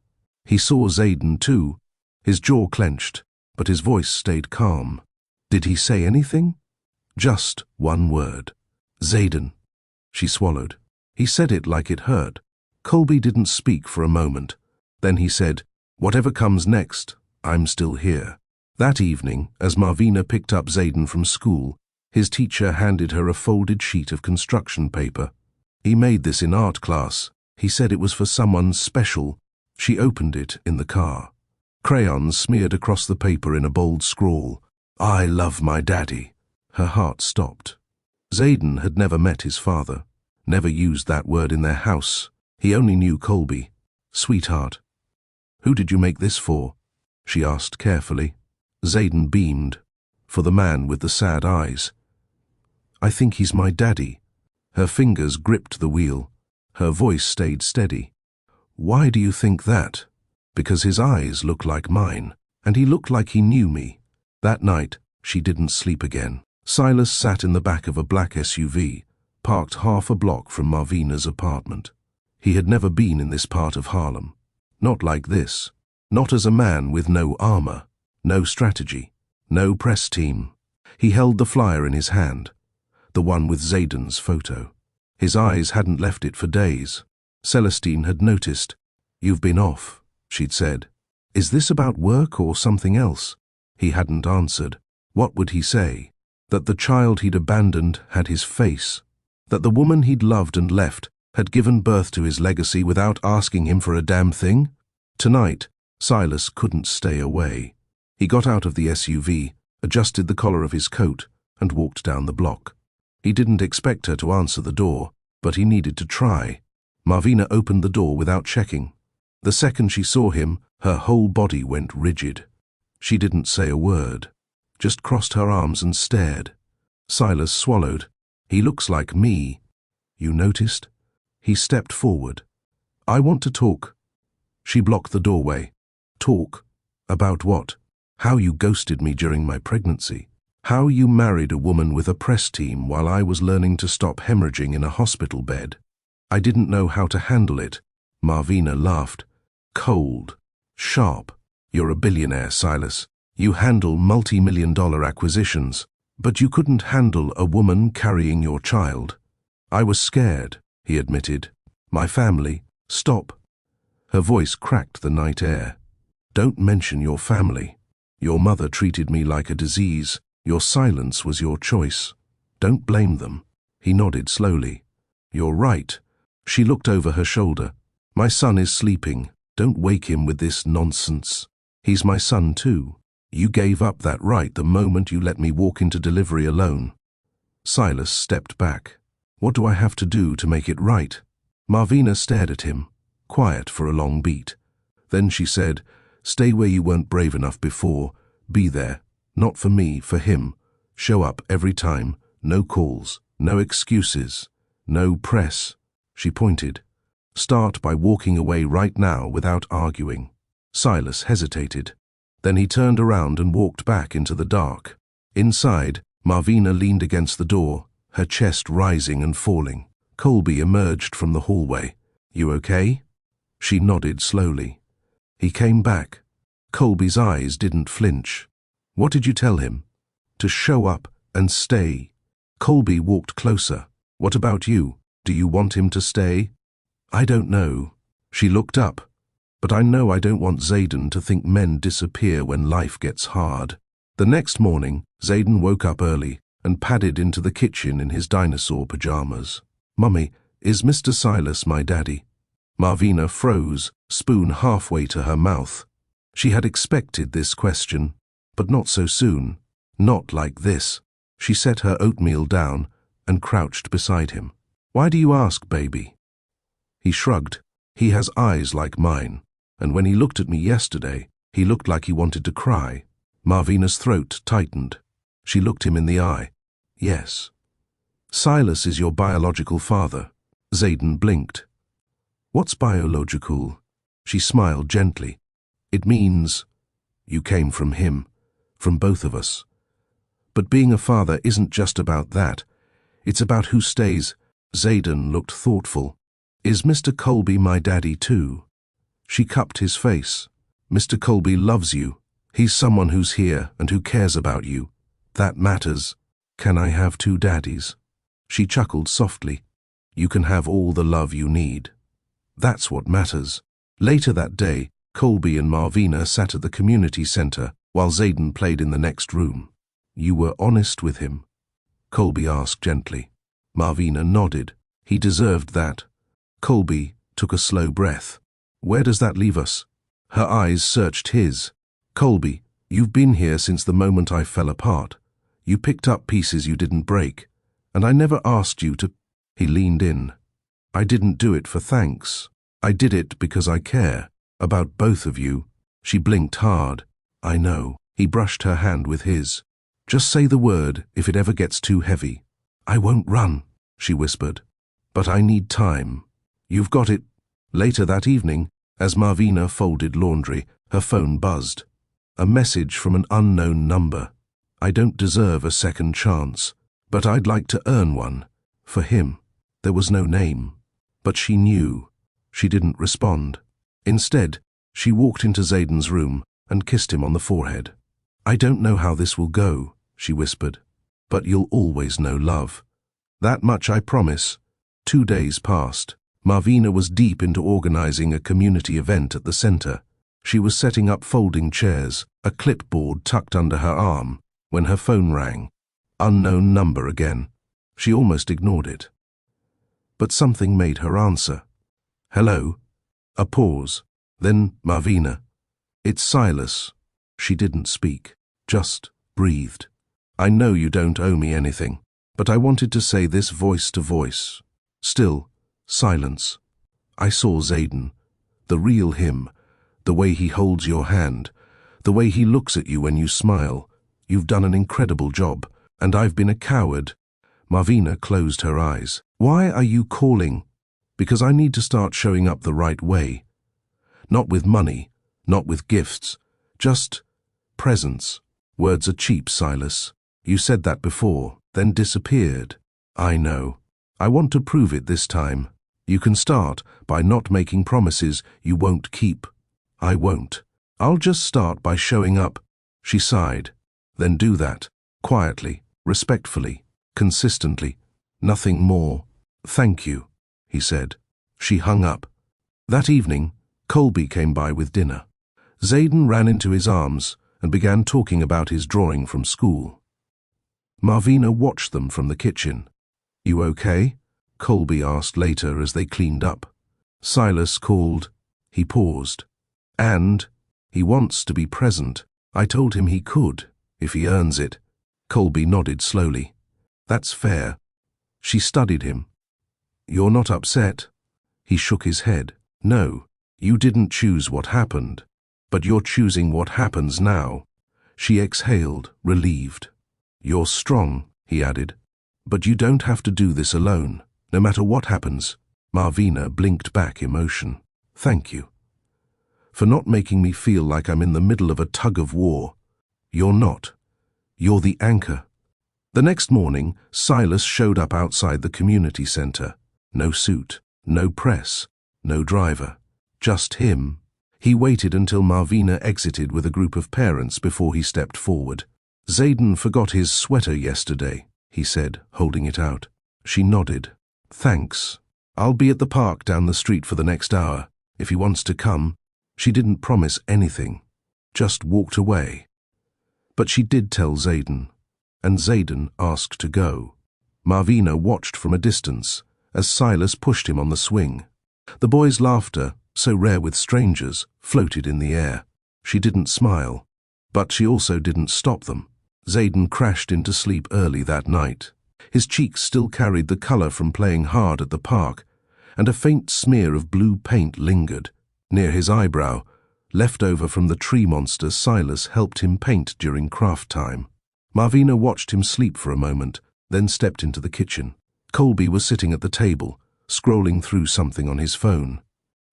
He saw Zayden too. His jaw clenched, but his voice stayed calm. "Did he say anything?" "Just one word. Zayden." She swallowed. He said it like it hurt. Colby didn't speak for a moment. Then he said, "Whatever comes next, I'm still here." That evening, as Marvina picked up Zayden from school, his teacher handed her a folded sheet of construction paper. "He made this in art class. He said it was for someone special." She opened it in the car. Crayons smeared across the paper in a bold scrawl. "I love my daddy." Her heart stopped. Zayden had never met his father, never used that word in their house. He only knew Colby. "Sweetheart, who did you make this for?" she asked carefully. Zayden beamed. "For the man with the sad eyes." "I think he's my daddy." Her fingers gripped the wheel. Her voice stayed steady. "Why do you think that?" "Because his eyes look like mine, and he looked like he knew me." That night, she didn't sleep again. Silas sat in the back of a black SUV, parked half a block from Marvina's apartment. He had never been in this part of Harlem. Not like this. Not as a man with no armor, no strategy, no press team. He held the flyer in his hand, the one with Zayden's photo. His eyes hadn't left it for days. Celestine had noticed. "You've been off," she'd said. "Is this about work or something else?" He hadn't answered. What would he say? That the child he'd abandoned had his face? That the woman he'd loved and left had given birth to his legacy without asking him for a damn thing? Tonight, Silas couldn't stay away. He got out of the SUV, adjusted the collar of his coat, and walked down the block. He didn't expect her to answer the door, but he needed to try. Marvina opened the door without checking. The second she saw him, her whole body went rigid. She didn't say a word, just crossed her arms and stared. Silas swallowed. He looks like me. You noticed? He stepped forward. I want to talk. She blocked the doorway. Talk? About what? How you ghosted me during my pregnancy. How you married a woman with a press team while I was learning to stop hemorrhaging in a hospital bed. I didn't know how to handle it. Marvina laughed. Cold. Sharp. You're a billionaire, Silas. You handle multi-million-dollar acquisitions. But you couldn't handle a woman carrying your child. I was scared, he admitted. My family. Stop. Her voice cracked the night air. Don't mention your family. Your mother treated me like a disease. Your silence was your choice. Don't blame them. He nodded slowly. You're right. She looked over her shoulder. My son is sleeping. Don't wake him with this nonsense. He's my son too. You gave up that right the moment you let me walk into delivery alone. Silas stepped back. What do I have to do to make it right? Marvina stared at him, quiet for a long beat. Then she said, stay where you weren't brave enough before. Be there. Not for me, for him. Show up every time. No calls. No excuses. No press. She pointed. Start by walking away right now without arguing. Silas hesitated. Then he turned around and walked back into the dark. Inside, Marvina leaned against the door, her chest rising and falling. Colby emerged from the hallway. You okay? She nodded slowly. He came back. Colby's eyes didn't flinch. What did you tell him? To show up and stay. Colby walked closer. What about you? Do you want him to stay? I don't know. She looked up. But I know I don't want Zayden to think men disappear when life gets hard. The next morning, Zayden woke up early and padded into the kitchen in his dinosaur pajamas. Mummy, is Mr. Silas my daddy? Marvina froze, spoon halfway to her mouth. She had expected this question, but not so soon. Not like this. She set her oatmeal down and crouched beside him. Why do you ask, baby? He shrugged. He has eyes like mine. And when he looked at me yesterday, he looked like he wanted to cry. Marvina's throat tightened. She looked him in the eye. Yes. Silas is your biological father. Zayden blinked. What's biological? She smiled gently. It means you came from him, from both of us. But being a father isn't just about that. It's about who stays. Zayden looked thoughtful. Is Mr. Colby my daddy too? She cupped his face. Mr. Colby loves you. He's someone who's here and who cares about you. That matters. Can I have two daddies? She chuckled softly. You can have all the love you need. That's what matters. Later that day, Colby and Marvina sat at the community center while Zayden played in the next room. You were honest with him? Colby asked gently. Marvina nodded. He deserved that. Colby took a slow breath. Where does that leave us? Her eyes searched his. Colby, you've been here since the moment I fell apart. You picked up pieces you didn't break, and I never asked you to. He leaned in. I didn't do it for thanks. I did it because I care about both of you. She blinked hard. I know. He brushed her hand with his. Just say the word if it ever gets too heavy. I won't run, she whispered. But I need time. You've got it. Later that evening, as Marvina folded laundry, her phone buzzed. A message from an unknown number. I don't deserve a second chance, but I'd like to earn one. For him. There was no name. But she knew. She didn't respond. Instead, she walked into Zayden's room and kissed him on the forehead. I don't know how this will go, she whispered, but you'll always know love. That much I promise. 2 days passed. Marvina was deep into organizing a community event at the center. She was setting up folding chairs, a clipboard tucked under her arm, when her phone rang. Unknown number again. She almost ignored it. But something made her answer. Hello? A pause. Then Marvina. It's Silas. She didn't speak, just breathed. I know you don't owe me anything, but I wanted to say this voice to voice. Still, silence. I saw Zayden, the real him, the way he holds your hand, the way he looks at you when you smile. You've done an incredible job, And I've been a coward. Marvina closed her eyes. Why are you calling? Because I need to start showing up the right way. Not with money, not with gifts, just presence. Words are cheap, Silas. You said that before, then disappeared. I know. I want to prove it this time. You can start by not making promises you won't keep. I won't. I'll just start by showing up. She sighed. Then do that. Quietly, respectfully, consistently. Nothing more. Thank you, he said. She hung up. That evening, Colby came by with dinner. Zayden ran into his arms and began talking about his drawing from school. Marvina watched them from the kitchen. You okay? Colby asked later as they cleaned up. Silas called. He paused. And he wants to be present. I told him he could, if he earns it. Colby nodded slowly. That's fair. She studied him. You're not upset? He shook his head. No, you didn't choose what happened, but you're choosing what happens now. She exhaled, relieved. You're strong, he added, but you don't have to do this alone, no matter what happens. Marvina blinked back emotion. Thank you. For not making me feel like I'm in the middle of a tug of war. You're not. You're the anchor. The next morning, Silas showed up outside the community center. No suit, no press, no driver. Just him. He waited until Marvina exited with a group of parents before he stepped forward. Zayden forgot his sweater yesterday, he said, holding it out. She nodded. Thanks. I'll be at the park down the street for the next hour, if he wants to come. She didn't promise anything, just walked away. But she did tell Zayden, and Zayden asked to go. Marvina watched from a distance as Silas pushed him on the swing. The boy's laughter, so rare with strangers, floated in the air. She didn't smile, but she also didn't stop them. Zayden crashed into sleep early that night. His cheeks still carried the color from playing hard at the park, and a faint smear of blue paint lingered. Near his eyebrow, left over from the tree monster Silas helped him paint during craft time. Marvina watched him sleep for a moment, then stepped into the kitchen. Colby was sitting at the table, scrolling through something on his phone.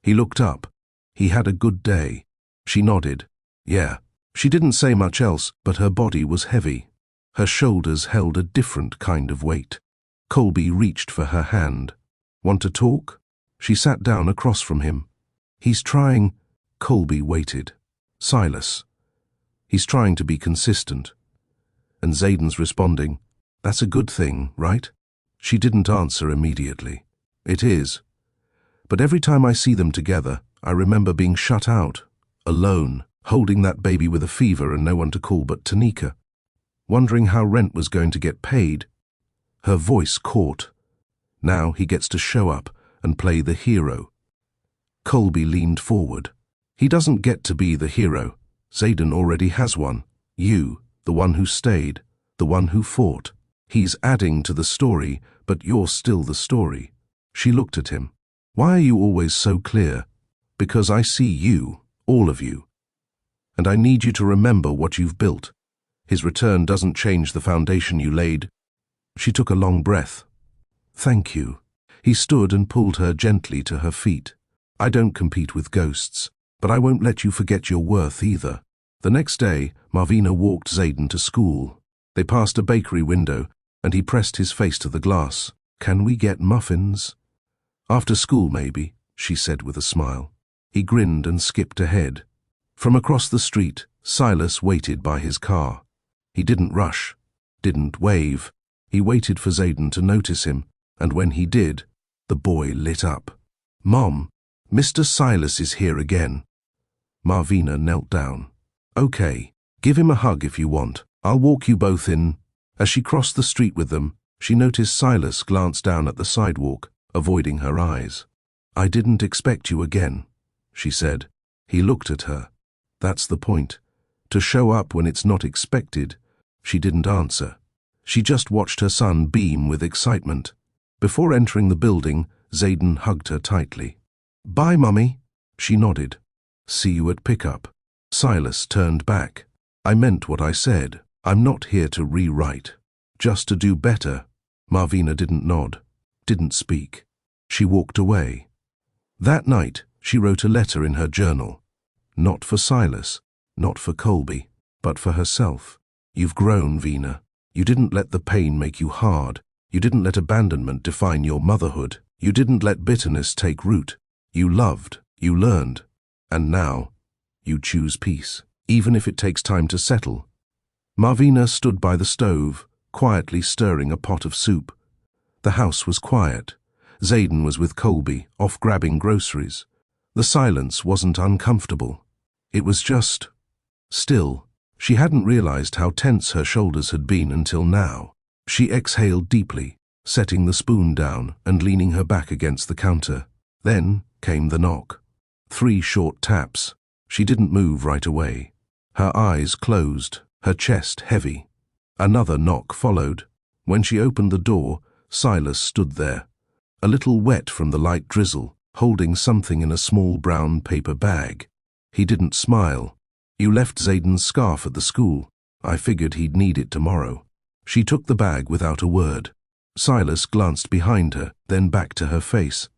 He looked up. He had a good day. She nodded. Yeah. She didn't say much else, but her body was heavy. Her shoulders held a different kind of weight. Colby reached for her hand. Want to talk? She sat down across from him. He's trying. Colby waited. Silas. He's trying to be consistent. And Zayden's responding, that's a good thing, right? She didn't answer immediately. It is. But every time I see them together, I remember being shut out, alone, holding that baby with a fever and no one to call but Tanika, wondering how rent was going to get paid. Her voice caught. Now he gets to show up and play the hero. Colby leaned forward. He doesn't get to be the hero. Zayden already has one. You, the one who stayed, the one who fought. He's adding to the story, but you're still the story. She looked at him. Why are you always so clear? Because I see you, all of you. And I need you to remember what you've built. His return doesn't change the foundation you laid. She took a long breath. Thank you. He stood and pulled her gently to her feet. I don't compete with ghosts, but I won't let you forget your worth either. The next day, Marvina walked Zayden to school. They passed a bakery window, and he pressed his face to the glass. Can we get muffins? After school, maybe, she said with a smile. He grinned and skipped ahead. From across the street, Silas waited by his car. He didn't rush, didn't wave. He waited for Zayden to notice him, and when he did, the boy lit up. Mom, Mr. Silas is here again. Marvina knelt down. Okay, give him a hug if you want. I'll walk you both in. As she crossed the street with them, she noticed Silas glance down at the sidewalk, avoiding her eyes. I didn't expect you again, she said. He looked at her. That's the point. To show up when it's not expected. She didn't answer. She just watched her son beam with excitement. Before entering the building, Zayden hugged her tightly. Bye, Mummy. She nodded. See you at pickup. Silas turned back. I meant what I said. I'm not here to rewrite. Just to do better. Marvina didn't nod, didn't speak. She walked away. That night, she wrote a letter in her journal. Not for Silas, not for Colby, but for herself. You've grown, Vina. You didn't let the pain make you hard. You didn't let abandonment define your motherhood. You didn't let bitterness take root. You loved, you learned, and now you choose peace, even if it takes time to settle. Marvina stood by the stove, quietly stirring a pot of soup. The house was quiet. Zayden was with Colby, off grabbing groceries. The silence wasn't uncomfortable. It was just still. She hadn't realized how tense her shoulders had been until now. She exhaled deeply, setting the spoon down and leaning her back against the counter. Then came the knock. 3 short taps. She didn't move right away. Her eyes closed, her chest heavy. Another knock followed. When she opened the door, Silas stood there, a little wet from the light drizzle, holding something in a small brown paper bag. He didn't smile. You left Zayden's scarf at the school. I figured he'd need it tomorrow. She took the bag without a word. Silas glanced behind her, then back to her face.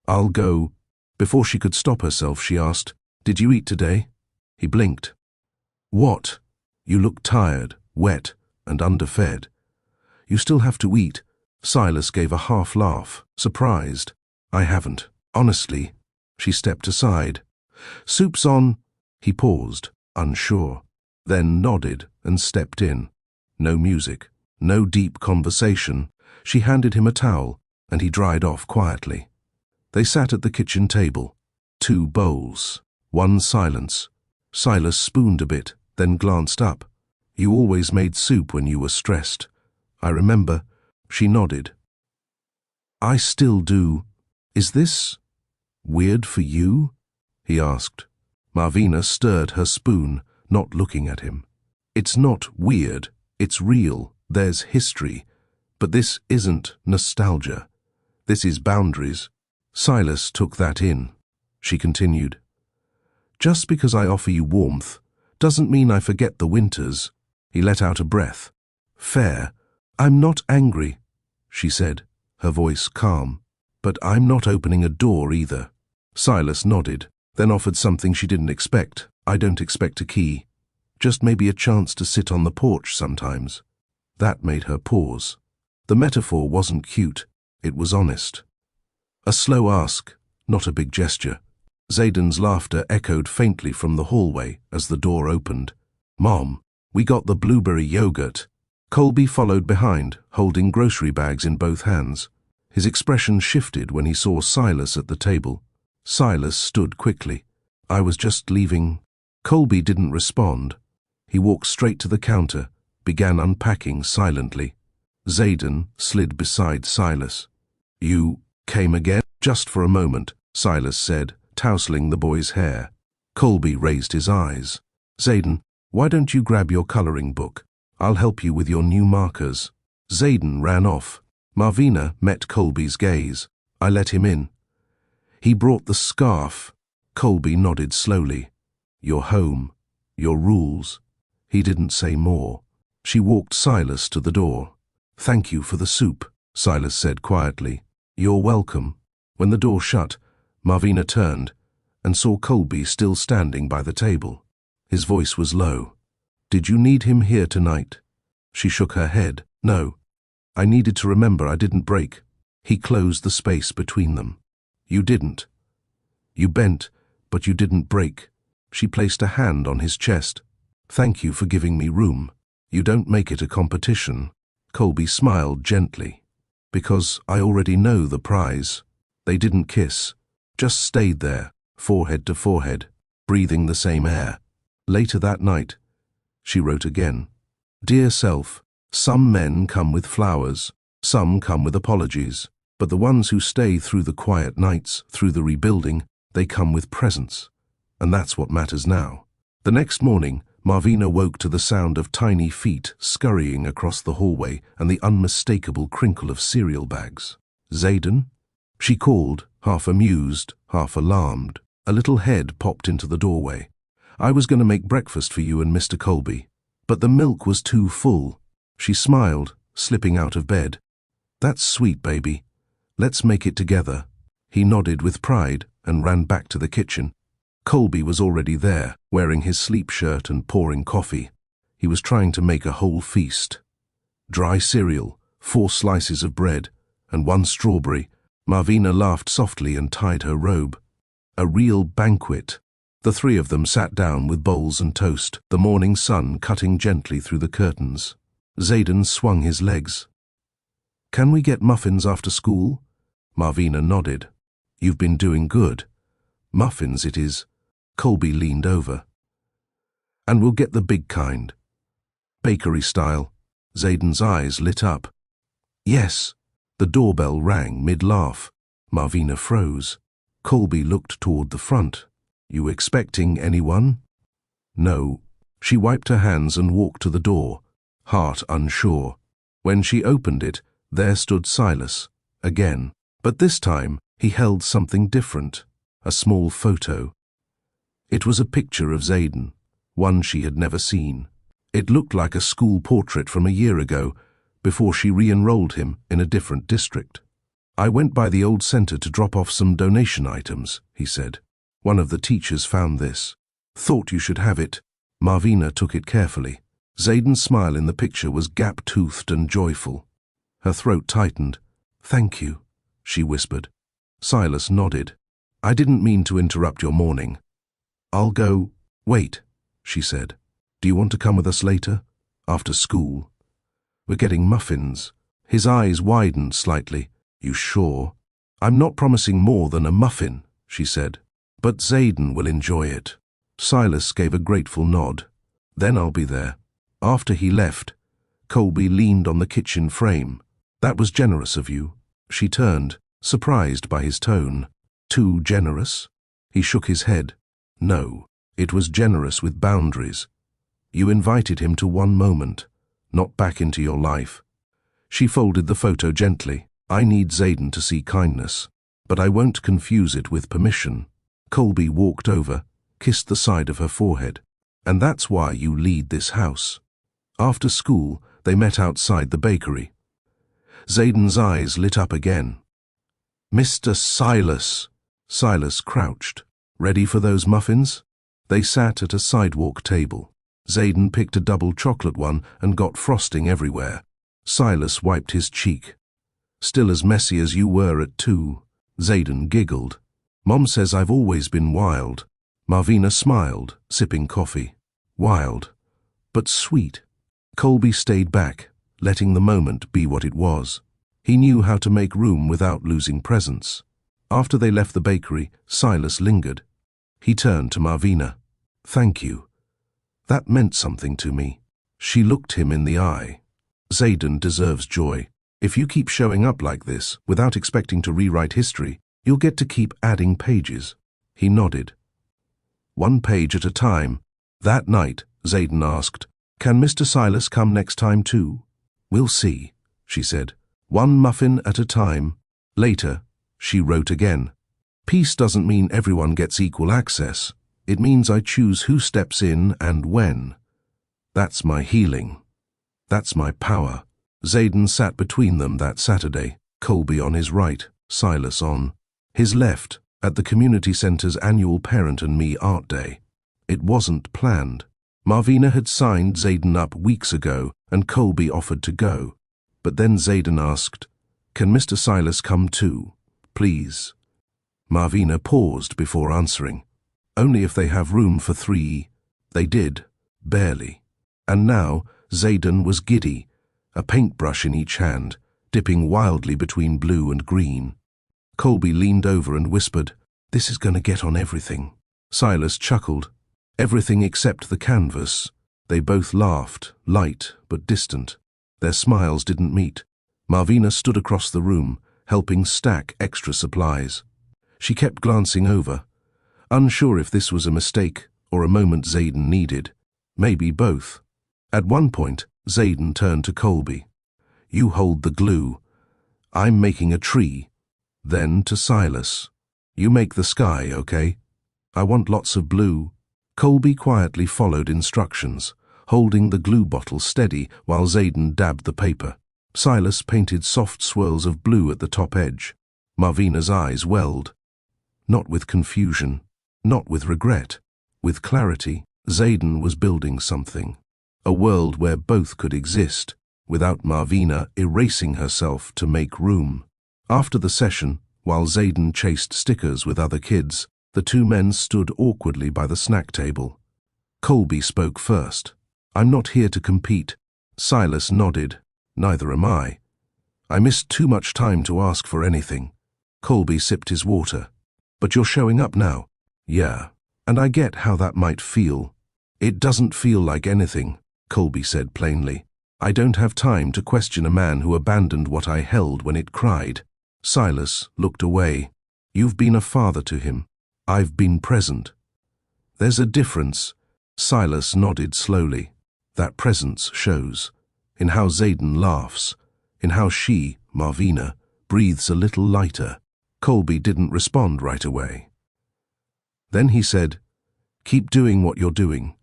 I'll go. Before she could stop herself, she asked, Did you eat today? He blinked. What? You look tired, wet, and underfed. You still have to eat. Silas gave a half laugh, surprised. I haven't. Honestly. She stepped aside. Soup's on. He paused, unsure, then nodded and stepped in. No music, no deep conversation. She handed him a towel, and he dried off quietly. They sat at the kitchen table. 2 bowls. 1 silence. Silas spooned a bit, then glanced up. You always made soup when you were stressed. I remember. She nodded. I still do. Is this weird for you? He asked. Marvina stirred her spoon, not looking at him. It's not weird. It's real. There's history. But this isn't nostalgia. This is boundaries. Silas took that in. She continued. Just because I offer you warmth doesn't mean I forget the winters. He let out a breath. Fair. I'm not angry, she said, her voice calm. But I'm not opening a door either. Silas nodded, then offered something she didn't expect. I don't expect a key. Just maybe a chance to sit on the porch sometimes. That made her pause. The metaphor wasn't cute. It was honest. A slow ask, not a big gesture. Zayden's laughter echoed faintly from the hallway as the door opened. Mom, we got the blueberry yogurt. Colby followed behind, holding grocery bags in both hands. His expression shifted when he saw Silas at the table. Silas stood quickly. I was just leaving. Colby didn't respond. He walked straight to the counter, began unpacking silently. Zayden slid beside Silas. You came again? Just for a moment, Silas said, tousling the boy's hair. Colby raised his eyes. Zayden, why don't you grab your coloring book? I'll help you with your new markers. Zayden ran off. Marvina met Colby's gaze. I let him in. He brought the scarf. Colby nodded slowly. Your home. Your rules. He didn't say more. She walked Silas to the door. Thank you for the soup, Silas said quietly. You're welcome. When the door shut, Marvina turned and saw Colby still standing by the table. His voice was low. Did you need him here tonight? She shook her head. No. I needed to remember I didn't break. He closed the space between them. You didn't. You bent, but you didn't break. She placed a hand on his chest. Thank you for giving me room. You don't make it a competition. Colby smiled gently. Because I already know the prize. They didn't kiss. Just stayed there, forehead to forehead, breathing the same air. Later that night, she wrote again. Dear self, some men come with flowers, some come with apologies, but the ones who stay through the quiet nights, through the rebuilding, they come with presents. And that's what matters now. The next morning, Marvina woke to the sound of tiny feet scurrying across the hallway and the unmistakable crinkle of cereal bags. Zayden? She called, half amused, half alarmed. A little head popped into the doorway. I was going to make breakfast for you and Mr. Colby, but the milk was too full. She smiled, slipping out of bed. That's sweet, baby. Let's make it together. He nodded with pride and ran back to the kitchen. Colby was already there, wearing his sleep shirt and pouring coffee. He was trying to make a whole feast. Dry cereal, 4 slices of bread, and 1 strawberry. Marvina laughed softly and tied her robe. A real banquet. The 3 of them sat down with bowls and toast, the morning sun cutting gently through the curtains. Zayden swung his legs. "Can we get muffins after school?" Marvina nodded. "You've been doing good. Muffins it is." Colby leaned over. "And we'll get the big kind. Bakery style." Zayden's eyes lit up. "Yes." The doorbell rang mid-laugh. Marvina froze. Colby looked toward the front. "You expecting anyone?" "No." She wiped her hands and walked to the door, heart unsure. When she opened it, there stood Silas, again. But this time, he held something different, a small photo. It was a picture of Zayden, one she had never seen. It looked like a school portrait from a year ago, before she re-enrolled him in a different district. "I went by the old center to drop off some donation items," he said. "One of the teachers found this. Thought you should have it." Marvina took it carefully. Zayden's smile in the picture was gap-toothed and joyful. Her throat tightened. "Thank you," she whispered. Silas nodded. "I didn't mean to interrupt your morning. I'll go." "Wait," she said. "Do you want to come with us later? After school? We're getting muffins." His eyes widened slightly. "You sure?" "I'm not promising more than a muffin," she said. "But Zayden will enjoy it." Silas gave a grateful nod. "Then I'll be there." After he left, Colby leaned on the kitchen frame. "That was generous of you." She turned, surprised by his tone. "Too generous?" He shook his head. "No, it was generous with boundaries. You invited him to one moment, not back into your life." She folded the photo gently. "I need Zayden to see kindness, but I won't confuse it with permission." Colby walked over, kissed the side of her forehead. "And that's why you lead this house." After school, they met outside the bakery. Zayden's eyes lit up again. "Mr. Silas!" Silas crouched. "Ready for those muffins?" They sat at a sidewalk table. Zayden picked a double chocolate one and got frosting everywhere. Silas wiped his cheek. "Still as messy as you were at 2. Zayden giggled. "Mom says I've always been wild." Marvina smiled, sipping coffee. "Wild, but sweet." Colby stayed back, letting the moment be what it was. He knew how to make room without losing presence. After they left the bakery, Silas lingered. He turned to Marvina. "Thank you. That meant something to me." She looked him in the eye. "Zayden deserves joy. If you keep showing up like this, without expecting to rewrite history, you'll get to keep adding pages." He nodded. "One page at a time." That night, Zayden asked, "Can Mr. Silas come next time too?" "We'll see," she said. "One muffin at a time." Later, she wrote again. "Peace doesn't mean everyone gets equal access. It means I choose who steps in and when. That's my healing. That's my power." Zayden sat between them that Saturday, Colby on his right, Silas on his left, at the community center's annual Parent and Me Art Day. It wasn't planned. Marvina had signed Zayden up weeks ago, and Colby offered to go. But then Zayden asked, "Can Mr. Silas come too, please?" Marvina paused before answering. "Only if they have room for 3. They did, barely. And now Zayden was giddy, a paintbrush in each hand, dipping wildly between blue and green. Colby leaned over and whispered, "This is going to get on everything." Silas chuckled. "Everything except the canvas." They both laughed, light but distant. Their smiles didn't meet. Marvina stood across the room, helping stack extra supplies. She kept glancing over, unsure if this was a mistake or a moment Zayden needed. Maybe both. At one point, Zayden turned to Colby. "You hold the glue. I'm making a tree." Then to Silas. "You make the sky, okay? I want lots of blue." Colby quietly followed instructions, holding the glue bottle steady while Zayden dabbed the paper. Silas painted soft swirls of blue at the top edge. Marvina's eyes welled. Not with confusion, not with regret, with clarity. Xaden was building something. A world where both could exist, without Marvina erasing herself to make room. After the session, while Xaden chased stickers with other kids, the two men stood awkwardly by the snack table. Colby spoke first. "I'm not here to compete." Silas nodded. "Neither am I. I missed too much time to ask for anything." Colby sipped his water. "But you're showing up now." "Yeah, and I get how that might feel." "It doesn't feel like anything," Colby said plainly. "I don't have time to question a man who abandoned what I held when it cried." Silas looked away. "You've been a father to him. I've been present." "There's a difference." Silas nodded slowly. "That presence shows in how Xaden laughs, in how she, Marvina, breathes a little lighter." Colby didn't respond right away. Then he said, "Keep doing what you're doing.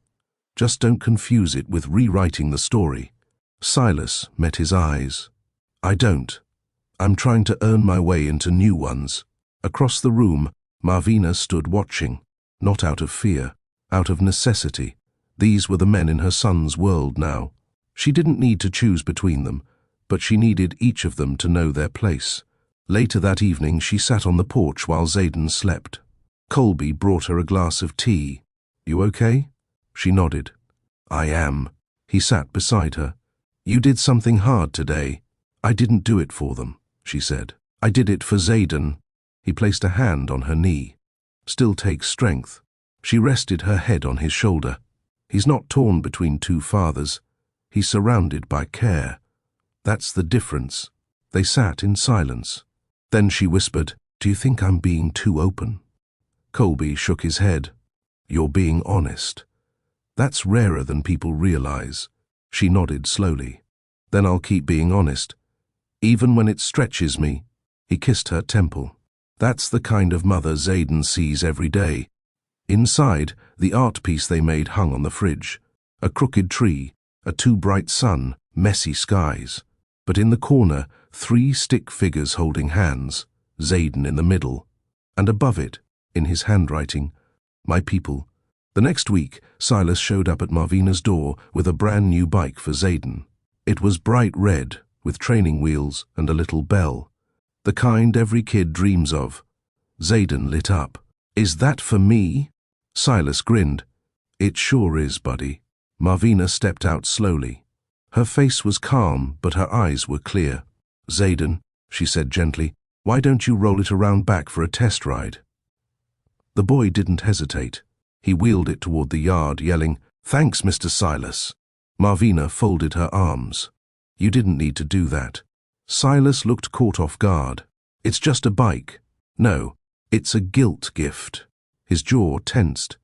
Just don't confuse it with rewriting the story." Silas met his eyes. "I don't. I'm trying to earn my way into new ones." Across the room, Marvina stood watching, not out of fear, out of necessity. These were the men in her son's world now. She didn't need to choose between them, but she needed each of them to know their place. Later that evening, she sat on the porch while Xaden slept. Colby brought her a glass of tea. "You okay?" She nodded. "I am." He sat beside her. "You did something hard today." "I didn't do it for them," she said. "I did it for Xaden." He placed a hand on her knee. "Still takes strength." She rested her head on his shoulder. "He's not torn between two fathers. He's surrounded by care. That's the difference." They sat in silence. Then she whispered, "Do you think I'm being too open?" Colby shook his head. "You're being honest. That's rarer than people realize." She nodded slowly. "Then I'll keep being honest, even when it stretches me." He kissed her temple. "That's the kind of mother Xaden sees every day." Inside, the art piece they made hung on the fridge. A crooked tree, a too bright sun, messy skies. But in the corner, 3 stick figures holding hands, Xaden in the middle. And above it, in his handwriting, "My people." The next week, Silas showed up at Marvina's door with a brand new bike for Xaden. It was bright red, with training wheels and a little bell. The kind every kid dreams of. Xaden lit up. "Is that for me?" Silas grinned. "It sure is, buddy." Marvina stepped out slowly. Her face was calm, but her eyes were clear. "Xaden," she said gently, "why don't you roll it around back for a test ride?" The boy didn't hesitate. He wheeled it toward the yard, yelling, "Thanks, Mr. Silas." Marvina folded her arms. "You didn't need to do that." Silas looked caught off guard. "It's just a bike." "No, it's a guilt gift." His jaw tensed.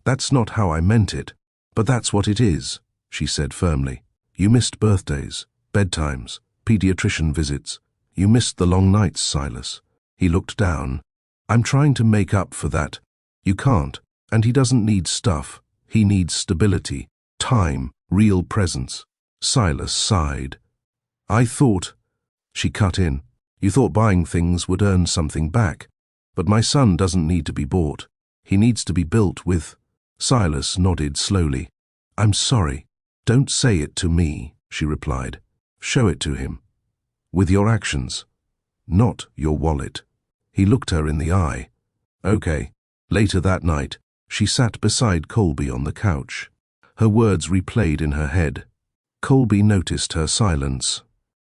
"That's not how I meant it, but that's what it is," she said firmly. "You missed birthdays, bedtimes, pediatrician visits. You missed the long nights, Silas." He looked down. "I'm trying to make up for that." "You can't. And he doesn't need stuff. He needs stability, time, real presence." Silas sighed. "I thought—" She cut in. "You thought buying things would earn something back. But my son doesn't need to be bought. He needs to be built with." Silas nodded slowly. "I'm sorry." "Don't say it to me," she replied. "Show it to him. With your actions, not your wallet." He looked her in the eye. "Okay." Later that night, she sat beside Colby on the couch. Her words replayed in her head. Colby noticed her silence.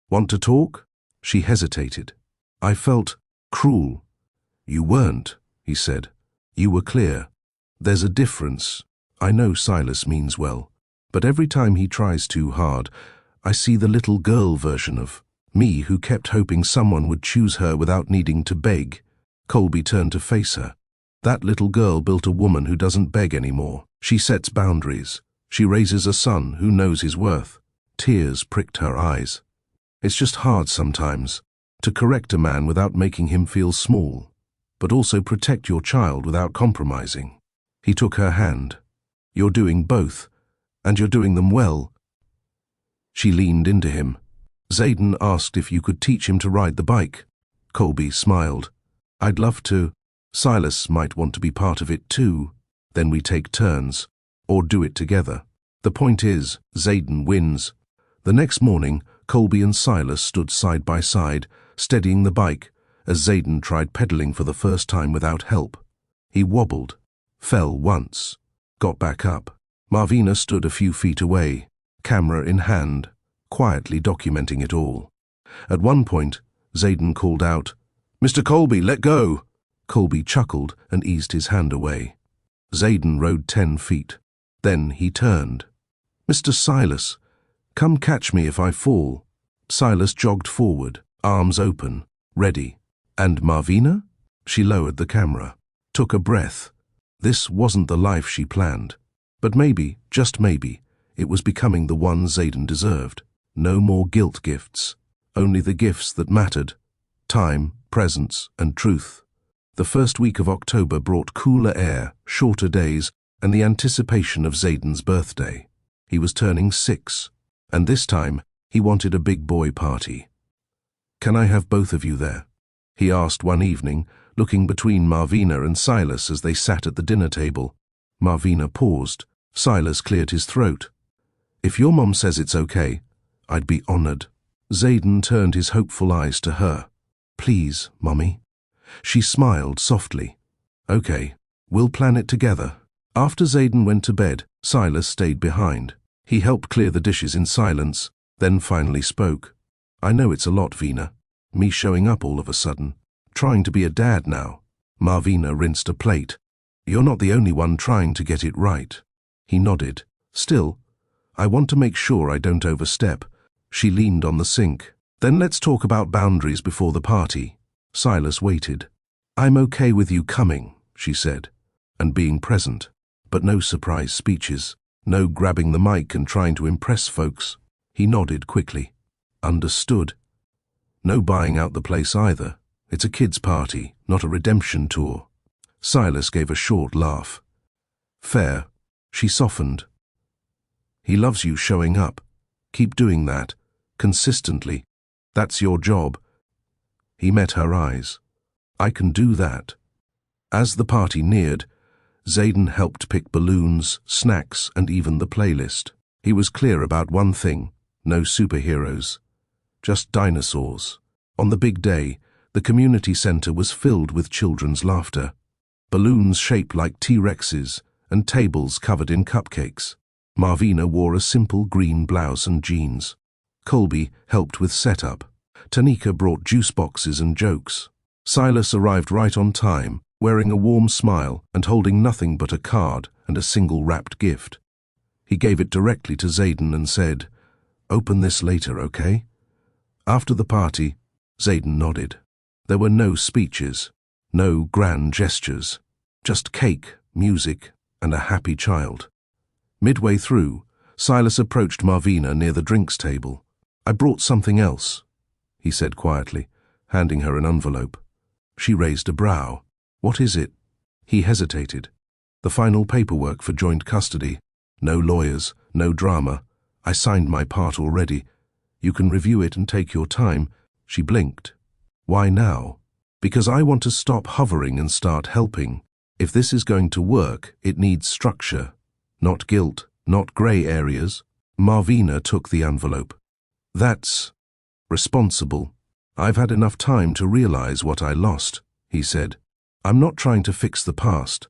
"Want to talk?" She hesitated. "I felt cruel." "You weren't," he said. "You were clear. There's a difference. I know Silas means well, but every time he tries too hard, I see the little girl version of me who kept hoping someone would choose her without needing to beg." Colby turned to face her. "That little girl built a woman who doesn't beg anymore. She sets boundaries. She raises a son who knows his worth." Tears pricked her eyes. "It's just hard sometimes to correct a man without making him feel small, but also protect your child without compromising." He took her hand. "You're doing both, and you're doing them well." She leaned into him. Zayden asked if you could teach him to ride the bike. Colby smiled. I'd love to. Silas might want to be part of it too. Then we take turns, or do it together. The point is, Zayden wins. The next morning, Colby and Silas stood side by side, steadying the bike, as Zayden tried pedaling for the first time without help. He wobbled, fell once, got back up. Marvina stood a few feet away, camera in hand, quietly documenting it all. At one point, Zayden called out, "Mr. Colby, let go!" Colby chuckled and eased his hand away. Zayden rode 10 feet. Then he turned. "Mr. Silas, come catch me if I fall." Silas jogged forward, arms open, ready. And Marvina? She lowered the camera, took a breath. This wasn't the life she planned. But maybe, just maybe, it was becoming the one Zayden deserved. No more guilt gifts, only the gifts that mattered: time, presence, and truth. The first week of October brought cooler air, shorter days, and the anticipation of Zayden's birthday. He was turning 6, and this time he wanted a big boy party. "Can I have both of you there?" he asked one evening, looking between Marvina and Silas as they sat at the dinner table. Marvina paused. Silas cleared his throat. "If your mom says it's okay, I'd be honored." Zayden turned his hopeful eyes to her. "Please, Mommy." She smiled softly. "Okay, we'll plan it together." After Zayden went to bed, Silas stayed behind. He helped clear the dishes in silence, then finally spoke. "I know it's a lot, Vina. Me showing up all of a sudden. Trying to be a dad now." Marvina rinsed a plate. "You're not the only one trying to get it right." He nodded. "Still, I want to make sure I don't overstep." She leaned on the sink. "Then let's talk about boundaries before the party." Silas waited. "I'm okay with you coming," she said, "and being present, but no surprise speeches, no grabbing the mic and trying to impress folks." He nodded quickly. "Understood." "No buying out the place either. It's a kid's party, not a redemption tour." Silas gave a short laugh. "Fair." She softened. "He loves you showing up. Keep doing that, consistently. That's your job." He met her eyes. "I can do that." As the party neared, Zayden helped pick balloons, snacks, and even the playlist. He was clear about one thing: no superheroes, just dinosaurs. On the big day, the community center was filled with children's laughter. Balloons shaped like T-Rexes and tables covered in cupcakes. Marvina wore a simple green blouse and jeans. Colby helped with setup. Tanika brought juice boxes and jokes. Silas arrived right on time, wearing a warm smile and holding nothing but a card and a single wrapped gift. He gave it directly to Zayden and said, "Open this later, okay?" After the party, Zayden nodded. There were no speeches, no grand gestures, just cake, music, and a happy child. Midway through, Silas approached Marvina near the drinks table. "I brought something else," he said quietly, handing her an envelope. She raised a brow. "What is it?" He hesitated. "The final paperwork for joint custody. No lawyers, no drama. I signed my part already. You can review it and take your time." She blinked. "Why now?" "Because I want to stop hovering and start helping. If this is going to work, it needs structure. Not guilt, not gray areas." Marvina took the envelope. "That's responsible. I've had enough time to realize what I lost," he said. "I'm not trying to fix the past.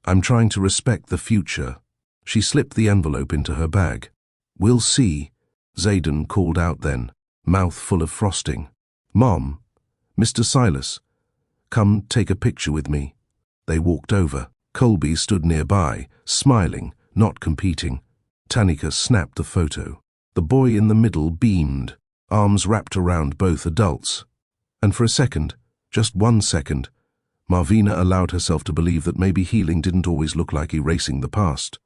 I'm trying to respect the future." She slipped the envelope into her bag. "We'll see," Zayden called out then, mouth full of frosting. "Mom, Mr. Silas, come take a picture with me." They walked over. Colby stood nearby, smiling, not competing. Tanika snapped the photo. The boy in the middle beamed, arms wrapped around both adults. And for a second, just 1 second, Marvina allowed herself to believe that maybe healing didn't always look like erasing the past.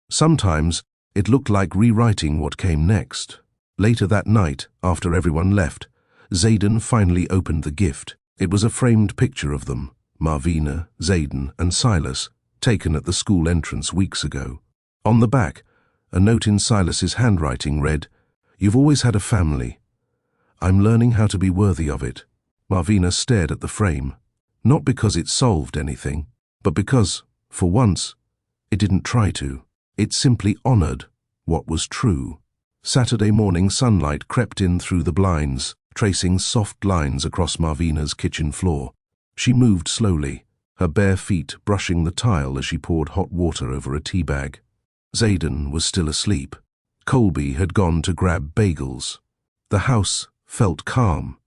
Sometimes it looked like rewriting what came next. Later that night, after everyone left, Zayden finally opened the gift. It was a framed picture of them, Marvina, Zayden, and Silas, taken at the school entrance weeks ago. On the back, a note in Silas's handwriting read, "You've always had a family. I'm learning how to be worthy of it. Marvina stared at the frame, not because it solved anything, but because, for once, it didn't try to. It simply honored what was true. Saturday morning sunlight crept in through the blinds, tracing soft lines across Marvina's kitchen floor. She moved slowly, her bare feet brushing the tile as she poured hot water over a tea bag. Zayden was still asleep. Colby had gone to grab bagels. The house felt calm.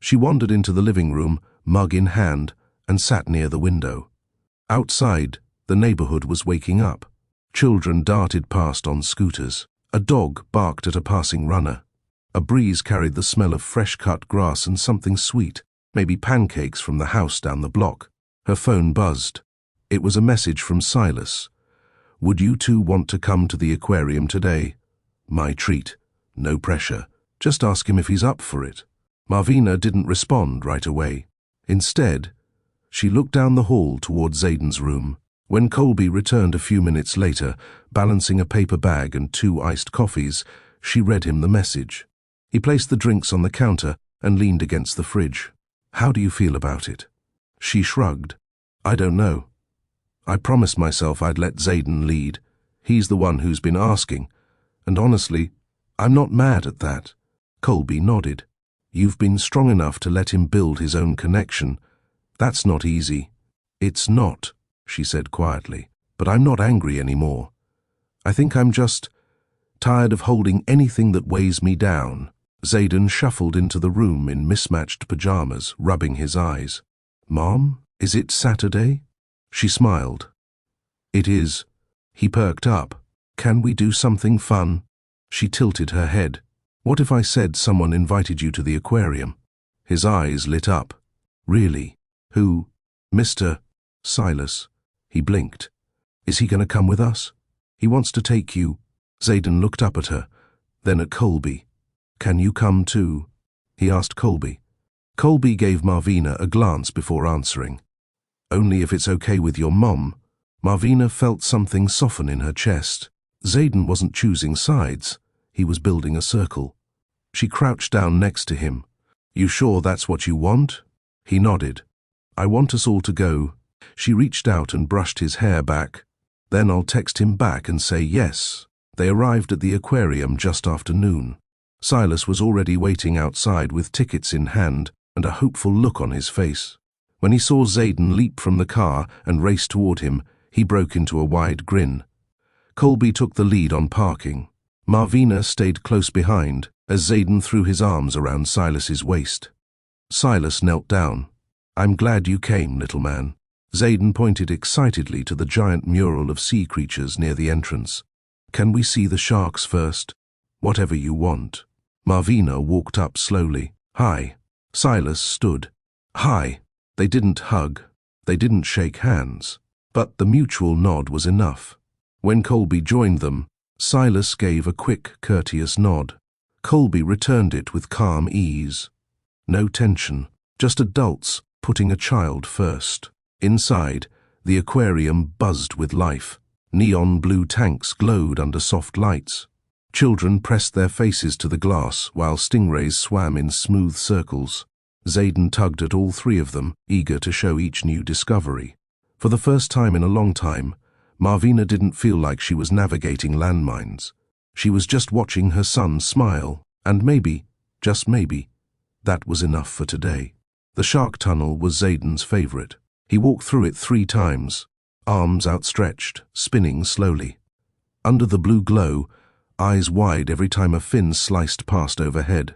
She wandered into the living room, mug in hand, and sat near the window. Outside, the neighborhood was waking up. Children darted past on scooters. A dog barked at a passing runner. A breeze carried the smell of fresh-cut grass and something sweet, maybe pancakes from the house down the block. Her phone buzzed. It was a message from Silas. "Would you two want to come to the aquarium today? My treat. No pressure. Just ask him if he's up for it." Marvina didn't respond right away. Instead, she looked down the hall toward Zayden's room. When Colby returned a few minutes later, balancing a paper bag and 2 iced coffees, she read him the message. He placed the drinks on the counter and leaned against the fridge. "How do you feel about it?" She shrugged. "I don't know. I promised myself I'd let Zayden lead. He's the one who's been asking. And honestly, I'm not mad at that." Colby nodded. "You've been strong enough to let him build his own connection. That's not easy." "It's not," she said quietly, "but I'm not angry anymore. I think I'm just tired of holding anything that weighs me down." Zayden shuffled into the room in mismatched pajamas, rubbing his eyes. "Mom, is it Saturday?" She smiled. "It is." He perked up. "Can we do something fun?" She tilted her head. "What if I said someone invited you to the aquarium?" His eyes lit up. "Really? Who?" "Mr. Silas." He blinked. "Is he going to come with us?" "He wants to take you." Zayden looked up at her, then at Colby. "Can you come too?" he asked Colby. Colby gave Marvina a glance before answering. "Only if it's okay with your mom." Marvina felt something soften in her chest. Zayden wasn't choosing sides. He was building a circle. She crouched down next to him. "You sure that's what you want?" He nodded. "I want us all to go." She reached out and brushed his hair back. "Then I'll text him back and say yes." They arrived at the aquarium just after noon. Silas was already waiting outside with tickets in hand and a hopeful look on his face. When he saw Zayden leap from the car and race toward him, he broke into a wide grin. Colby took the lead on parking. Marvina stayed close behind as Zayden threw his arms around Silas's waist. Silas knelt down. "I'm glad you came, little man." Zayden pointed excitedly to the giant mural of sea creatures near the entrance. "Can we see the sharks first?" "Whatever you want." Marvina walked up slowly. "Hi." Silas stood. "Hi." They didn't hug. They didn't shake hands. But the mutual nod was enough. When Colby joined them, Silas gave a quick, courteous nod. Colby returned it with calm ease. No tension, just adults putting a child first. Inside, the aquarium buzzed with life. Neon blue tanks glowed under soft lights. Children pressed their faces to the glass while stingrays swam in smooth circles. Zayden tugged at all 3 of them, eager to show each new discovery. For the first time in a long time, Marvina didn't feel like she was navigating landmines. She was just watching her son smile, and maybe, just maybe, that was enough for today. The shark tunnel was Zayden's favorite. He walked through it 3 times, arms outstretched, spinning slowly. Under the blue glow, eyes wide every time a fin sliced past overhead.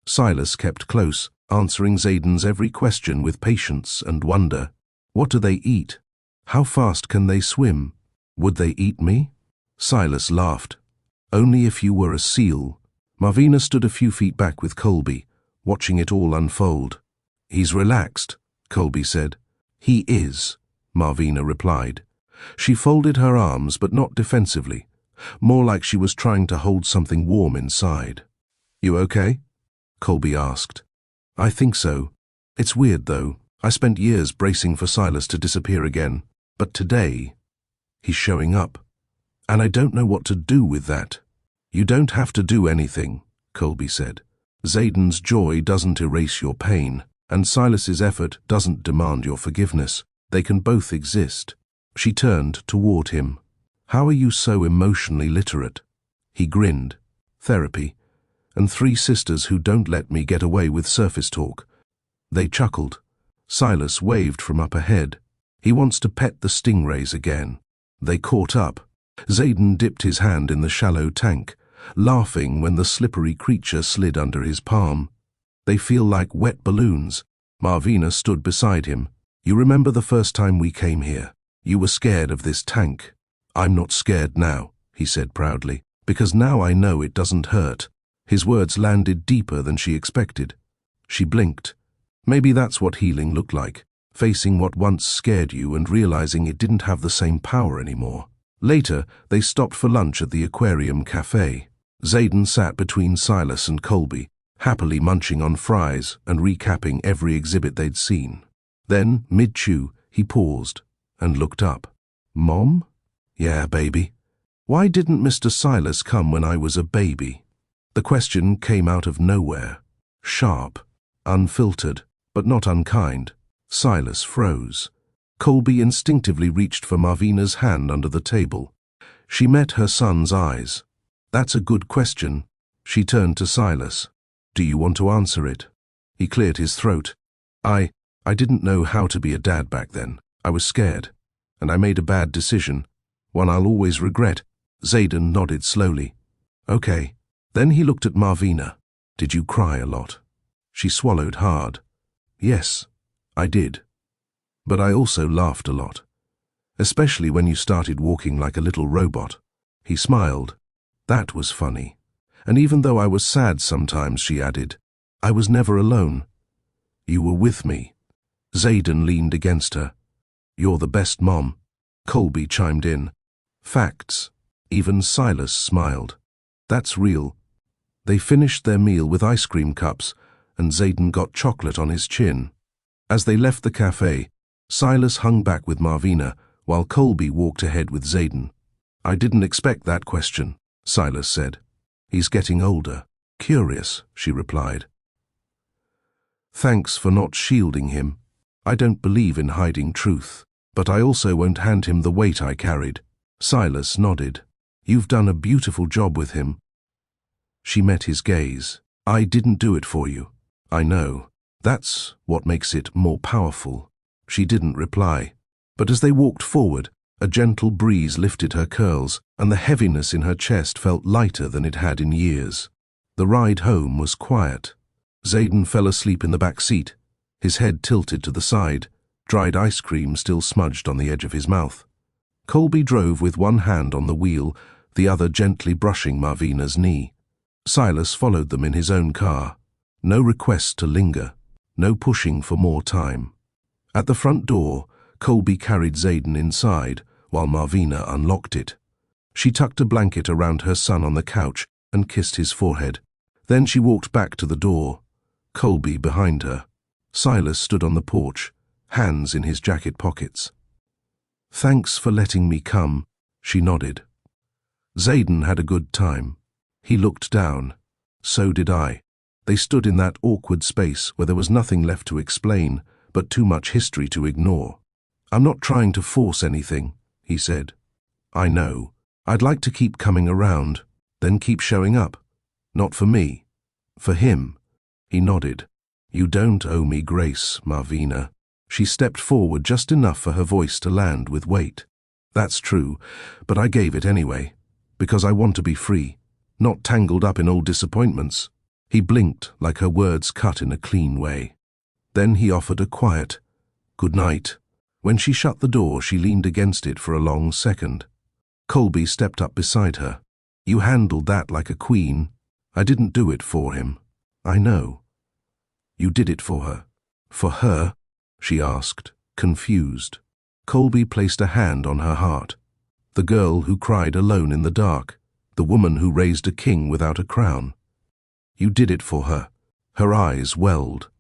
Silas kept close, answering Zayden's every question with patience and wonder. What do they eat? How fast can they swim? Would they eat me? Silas laughed. Only if you were a seal. Marvina stood a few feet back with Colby, watching it all unfold. He's relaxed, Colby said. He is, Marvina replied. She folded her arms, but not defensively, more like she was trying to hold something warm inside. You okay? Colby asked. I think so. It's weird, though. I spent years bracing for Silas to disappear again, but today, he's showing up. And I don't know what to do with that. You don't have to do anything, Colby said. Zayden's joy doesn't erase your pain, and Silas's effort doesn't demand your forgiveness. They can both exist. She turned toward him. How are you so emotionally literate? He grinned. Therapy. And 3 sisters who don't let me get away with surface talk. They chuckled. Silas waved from up ahead. He wants to pet the stingrays again. They caught up. Zayden dipped his hand in the shallow tank, laughing when the slippery creature slid under his palm. They feel like wet balloons. Marvina stood beside him. You remember the first time we came here? You were scared of this tank. I'm not scared now, he said proudly, because now I know it doesn't hurt. His words landed deeper than she expected. She blinked. Maybe that's what healing looked like, facing what once scared you and realizing it didn't have the same power anymore. Later, they stopped for lunch at the aquarium cafe. Zayden sat between Silas and Colby, happily munching on fries and recapping every exhibit they'd seen. Then, mid-chew, he paused and looked up. Mom? Yeah, baby. Why didn't Mr. Silas come when I was a baby? The question came out of nowhere. Sharp, unfiltered, but not unkind. Silas froze. Colby instinctively reached for Marvina's hand under the table. She met her son's eyes. That's a good question. She turned to Silas. Do you want to answer it? He cleared his throat. I didn't know how to be a dad back then. I was scared. And I made a bad decision. One I'll always regret. Zayden nodded slowly. Okay. Then he looked at Marvina. Did you cry a lot? She swallowed hard. Yes, I did. But I also laughed a lot. Especially when you started walking like a little robot. He smiled. That was funny. And even though I was sad sometimes, she added, I was never alone. You were with me. Zayden leaned against her. You're the best mom. Colby chimed in. Facts. Even Silas smiled. That's real. They finished their meal with ice cream cups, and Zayden got chocolate on his chin. As they left the cafe, Silas hung back with Marvina, while Colby walked ahead with Zayden. I didn't expect that question, Silas said. He's getting older. Curious, she replied. Thanks for not shielding him. I don't believe in hiding truth, but I also won't hand him the weight I carried. Silas nodded. You've done a beautiful job with him. She met his gaze. I didn't do it for you. I know. That's what makes it more powerful. She didn't reply. But as they walked forward, a gentle breeze lifted her curls, and the heaviness in her chest felt lighter than it had in years. The ride home was quiet. Zayden fell asleep in the back seat, his head tilted to the side, dried ice cream still smudged on the edge of his mouth. Colby drove with one hand on the wheel, the other gently brushing Marvina's knee. Silas followed them in his own car. No request to linger, no pushing for more time. At the front door, Colby carried Zayden inside, while Marvina unlocked it. She tucked a blanket around her son on the couch and kissed his forehead. Then she walked back to the door, Colby behind her. Silas stood on the porch, hands in his jacket pockets. Thanks for letting me come, she nodded. Zayden had a good time. He looked down. So did I. They stood in that awkward space where there was nothing left to explain, but too much history to ignore. I'm not trying to force anything, he said. I know. I'd like to keep coming around, then keep showing up. Not for me. For him. He nodded. You don't owe me grace, Marvina. She stepped forward just enough for her voice to land with weight. That's true, but I gave it anyway, because I want to be free, not tangled up in old disappointments. He blinked like her words cut in a clean way. Then he offered a quiet, good night. When she shut the door, she leaned against it for a long second. Colby stepped up beside her. You handled that like a queen. I didn't do it for him. I know. You did it for her. For her? She asked, confused. Colby placed a hand on her heart. The girl who cried alone in the dark. The woman who raised a king without a crown. You did it for her. Her eyes welled.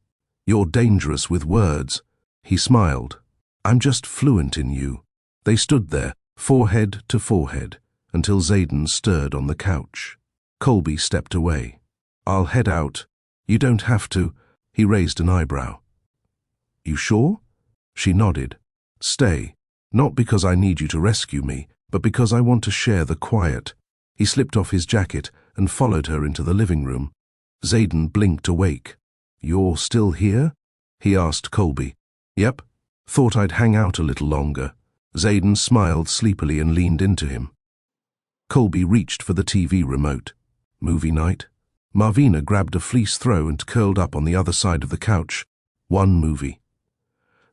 You're dangerous with words. He smiled. I'm just fluent in you. They stood there, forehead to forehead, until Zayden stirred on the couch. Colby stepped away. I'll head out. You don't have to. He raised an eyebrow. You sure? She nodded. Stay. Not because I need you to rescue me, but because I want to share the quiet. He slipped off his jacket and followed her into the living room. Zayden blinked awake. You're still here? He asked Colby. Yep. Thought I'd hang out a little longer. Zayden smiled sleepily and leaned into him. Colby reached for the TV remote. Movie night? Marvina grabbed a fleece throw and curled up on the other side of the couch. One movie.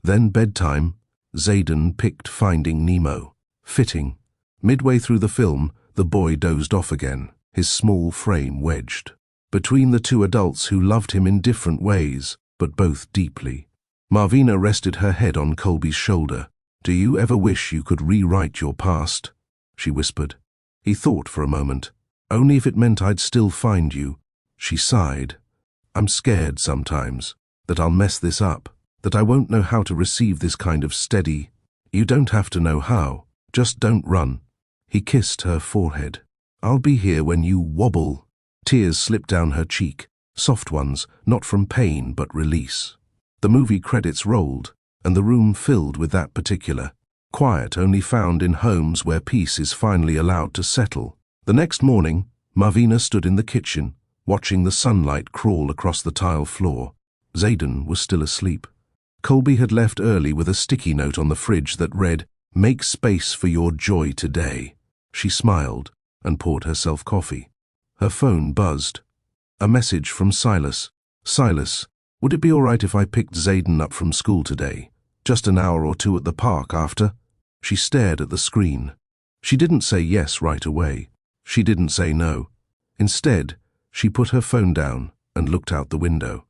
Then bedtime. Zayden picked Finding Nemo. Fitting. Midway through the film, the boy dozed off again, his small frame wedged between the two adults who loved him in different ways, but both deeply. Marvina rested her head on Colby's shoulder. Do you ever wish you could rewrite your past? She whispered. He thought for a moment. Only if it meant I'd still find you. She sighed. I'm scared sometimes that I'll mess this up, that I won't know how to receive this kind of steady. You don't have to know how. Just don't run. He kissed her forehead. I'll be here when you wobble. Tears slipped down her cheek, soft ones, not from pain but release. The movie credits rolled, and the room filled with that particular quiet only found in homes where peace is finally allowed to settle. The next morning, Marvina stood in the kitchen, watching the sunlight crawl across the tile floor. Zayden was still asleep. Colby had left early with a sticky note on the fridge that read, "Make space for your joy today." She smiled and poured herself coffee. Her phone buzzed. A message from Silas. Silas, would it be all right if I picked Zayden up from school today? Just an hour or two at the park after? She stared at the screen. She didn't say yes right away. She didn't say no. Instead, she put her phone down and looked out the window.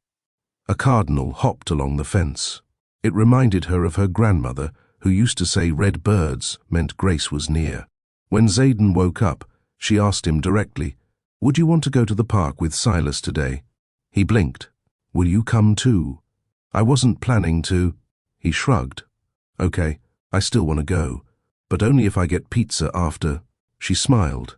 A cardinal hopped along the fence. It reminded her of her grandmother, who used to say red birds meant grace was near. When Zayden woke up, she asked him directly, would you want to go to the park with Silas today? He blinked. Will you come too? I wasn't planning to. He shrugged. Okay, I still want to go, but only if I get pizza after. She smiled.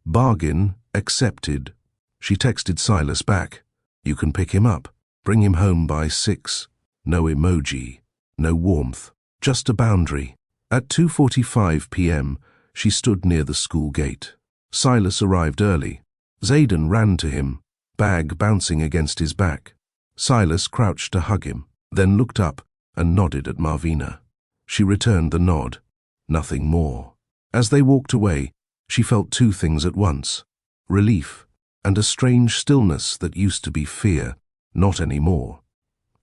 Bargain accepted. She texted Silas back. You can pick him up. Bring him home by 6. No emoji. No warmth. Just a boundary. At 2:45 p.m., she stood near the school gate. Silas arrived early. Zayden ran to him, bag bouncing against his back. Silas crouched to hug him, then looked up and nodded at Marvina. She returned the nod. Nothing more. As they walked away, she felt two things at once. Relief and a strange stillness that used to be fear, not anymore.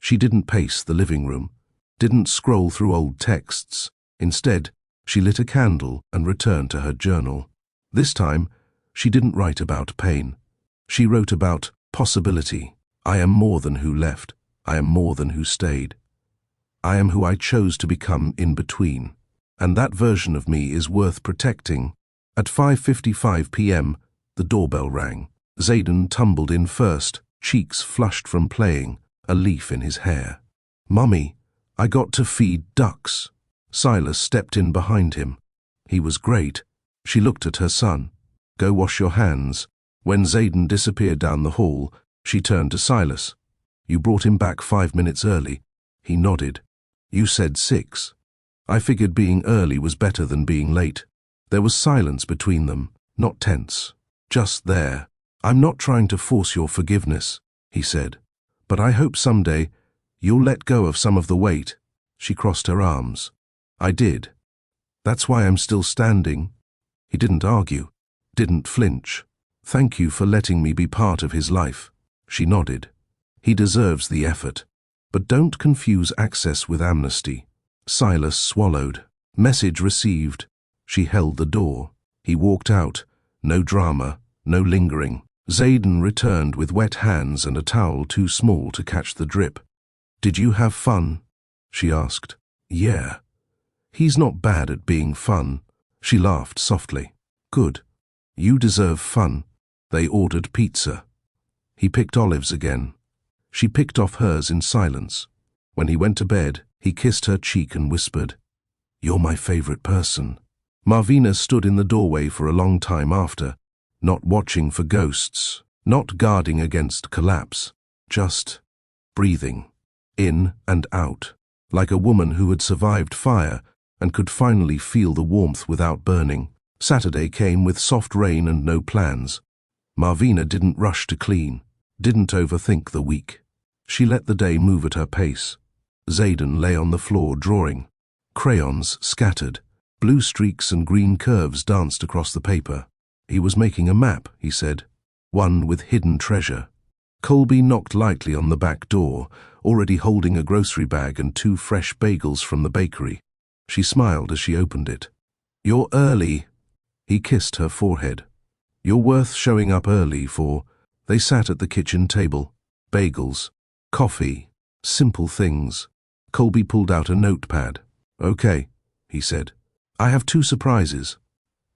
She didn't pace the living room, didn't scroll through old texts. Instead, she lit a candle and returned to her journal. This time, she didn't write about pain. She wrote about possibility. I am more than who left. I am more than who stayed. I am who I chose to become in between. And that version of me is worth protecting. At 5:55 p.m., the doorbell rang. Zayden tumbled in first, cheeks flushed from playing, a leaf in his hair. Mummy, I got to feed ducks. Silas stepped in behind him. He was great. She looked at her son. Go wash your hands. When Zayden disappeared down the hall, she turned to Silas. You brought him back 5 minutes early. He nodded. You said 6. I figured being early was better than being late. There was silence between them, not tense. Just there. I'm not trying to force your forgiveness, he said. But I hope someday you'll let go of some of the weight. She crossed her arms. I did. That's why I'm still standing. He didn't argue, didn't flinch. Thank you for letting me be part of his life. She nodded. He deserves the effort. But don't confuse access with amnesty. Silas swallowed. Message received. She held the door. He walked out. No drama, no lingering. Zayden returned with wet hands and a towel too small to catch the drip. Did you have fun? She asked. Yeah. He's not bad at being fun. She laughed softly. Good. You deserve fun. They ordered pizza. He picked olives again. She picked off hers in silence. When he went to bed, he kissed her cheek and whispered, You're my favorite person. Marvina stood in the doorway for a long time after, not watching for ghosts, not guarding against collapse, just breathing, in and out, like a woman who had survived fire and could finally feel the warmth without burning. Saturday came with soft rain and no plans. Marvina didn't rush to clean, didn't overthink the week. She let the day move at her pace. Zayden lay on the floor drawing. Crayons scattered. Blue streaks and green curves danced across the paper. He was making a map, he said, one with hidden treasure. Colby knocked lightly on the back door, already holding a grocery bag and 2 fresh bagels from the bakery. She smiled as she opened it. "You're early." He kissed her forehead. "You're worth showing up early for." They sat at the kitchen table. Bagels, coffee, simple things. Colby pulled out a notepad. "Okay," he said. "I have 2 surprises."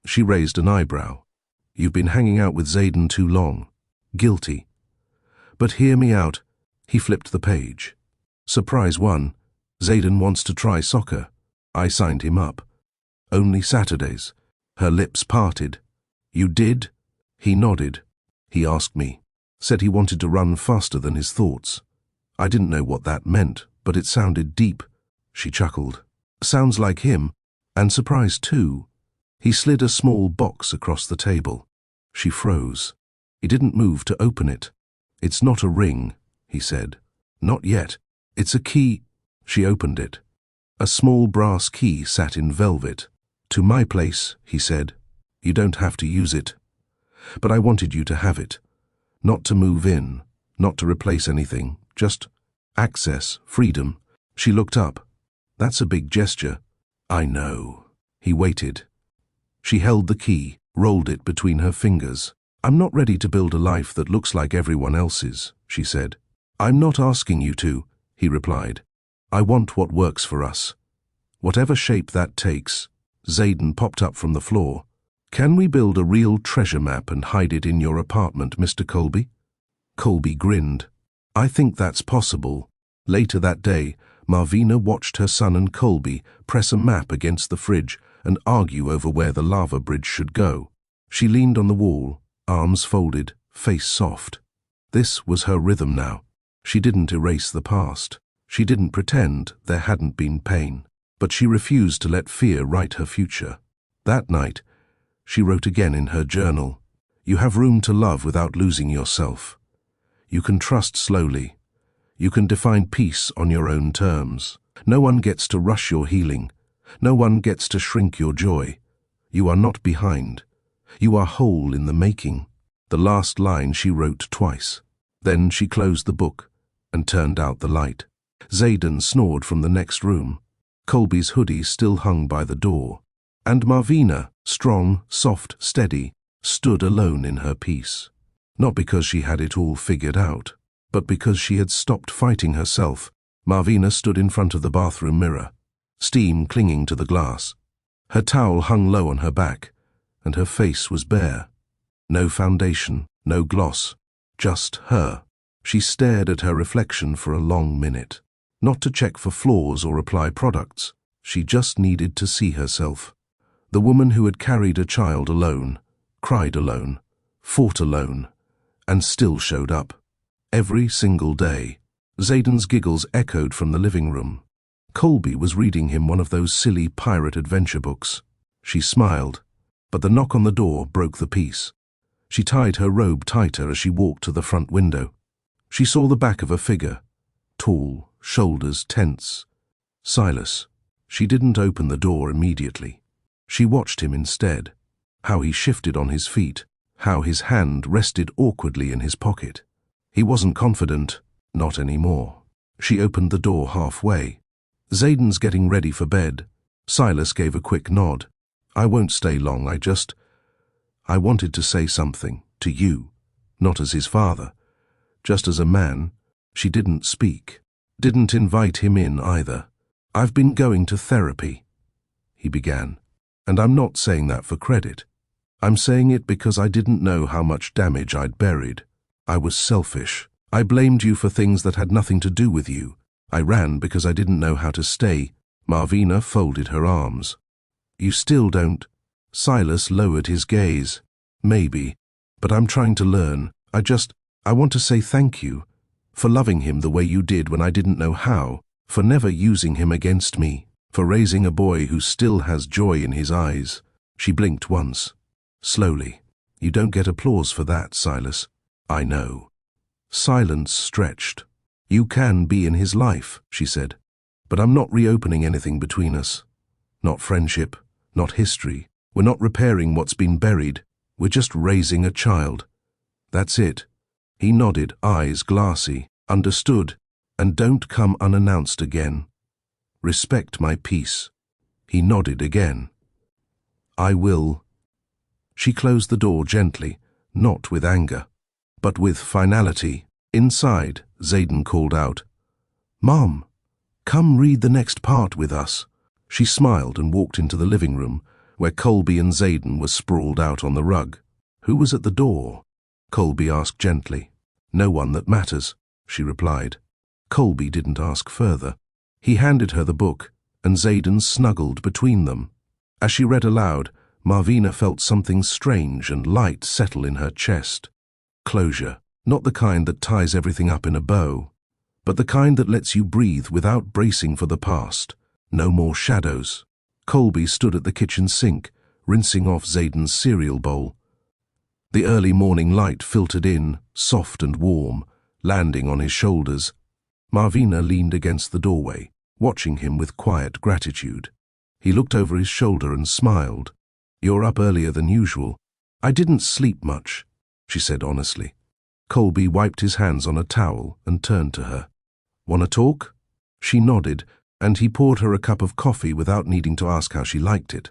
She raised an eyebrow. "You've been hanging out with Zayden too long." Guilty. "But hear me out." He flipped the page. Surprise 1. Zayden wants to try soccer. I signed him up. Only Saturdays. Her lips parted. "You did?" He nodded. He asked me. Said he wanted to run faster than his thoughts. I didn't know what that meant, but it sounded deep. She chuckled. "Sounds like him. And surprise 2. He slid a small box across the table. She froze. He didn't move to open it. "It's not a ring," he said. "Not yet. It's a key." She opened it. A small brass key sat in velvet. "To my place," he said. "You don't have to use it. But I wanted you to have it. Not to move in, not to replace anything, just access, freedom." She looked up. "That's a big gesture." "I know." He waited. She held the key, rolled it between her fingers. "I'm not ready to build a life that looks like everyone else's," she said. "I'm not asking you to," he replied. "I want what works for us. Whatever shape that takes." Zayden popped up from the floor. "Can we build a real treasure map and hide it in your apartment, Mr. Colby?" Colby grinned. "I think that's possible." Later that day, Marvina watched her son and Colby press a map against the fridge and argue over where the lava bridge should go. She leaned on the wall, arms folded, face soft. This was her rhythm now. She didn't erase the past. She didn't pretend there hadn't been pain. But she refused to let fear write her future. That night, she wrote again in her journal, "You have room to love without losing yourself. You can trust slowly. You can define peace on your own terms. No one gets to rush your healing. No one gets to shrink your joy. You are not behind. You are whole in the making." The last line she wrote twice. Then she closed the book and turned out the light. Zayden snored from the next room. Colby's hoodie still hung by the door. And Marvina, strong, soft, steady, stood alone in her peace. Not because she had it all figured out, but because she had stopped fighting herself. Marvina stood in front of the bathroom mirror, steam clinging to the glass. Her towel hung low on her back, and her face was bare. No foundation, no gloss, just her. She stared at her reflection for a long minute. Not to check for flaws or apply products. She just needed to see herself. The woman who had carried a child alone, cried alone, fought alone, and still showed up. Every single day. Zayden's giggles echoed from the living room. Colby was reading him one of those silly pirate adventure books. She smiled, but the knock on the door broke the peace. She tied her robe tighter as she walked to the front window. She saw the back of a figure, tall, shoulders tense. Silas. She didn't open the door immediately. She watched him instead, how he shifted on his feet, how his hand rested awkwardly in his pocket. He wasn't confident, not anymore. She opened the door halfway. "Zayden's getting ready for bed." Silas gave a quick nod. "I won't stay long, I wanted to say something, to you, not as his father, just as a man." She didn't speak, didn't invite him in either. "I've been going to therapy," he began. "And I'm not saying that for credit. I'm saying it because I didn't know how much damage I'd buried. I was selfish. I blamed you for things that had nothing to do with you. I ran because I didn't know how to stay." Marvina folded her arms. "You still don't?" Silas lowered his gaze. "Maybe, but I'm trying to learn. I want to say thank you. For loving him the way you did when I didn't know how, for never using him against me, for raising a boy who still has joy in his eyes. She blinked once. Slowly. You don't get applause for that, Silas. I know. Silence stretched. You can be in his life, she said. But I'm not reopening anything between us. Not friendship, not history. We're not repairing what's been buried. We're just raising a child. That's it. He nodded, eyes glassy. Understood. And don't come unannounced again. Respect my peace. He nodded again. I will. She closed the door gently, not with anger, but with finality. Inside, Zayden called out, Mom, come read the next part with us. She smiled and walked into the living room, where Colby and Zayden were sprawled out on the rug. Who was at the door? Colby asked gently. No one that matters, she replied. Colby didn't ask further. He handed her the book, and Zayden snuggled between them. As she read aloud, Marvina felt something strange and light settle in her chest. Closure, not the kind that ties everything up in a bow, but the kind that lets you breathe without bracing for the past. No more shadows. Colby stood at the kitchen sink, rinsing off Zayden's cereal bowl. The early morning light filtered in, soft and warm, landing on his shoulders. Marvina leaned against the doorway, watching him with quiet gratitude. He looked over his shoulder and smiled. You're up earlier than usual. I didn't sleep much, she said honestly. Colby wiped his hands on a towel and turned to her. Want to talk? She nodded, and he poured her a cup of coffee without needing to ask how she liked it.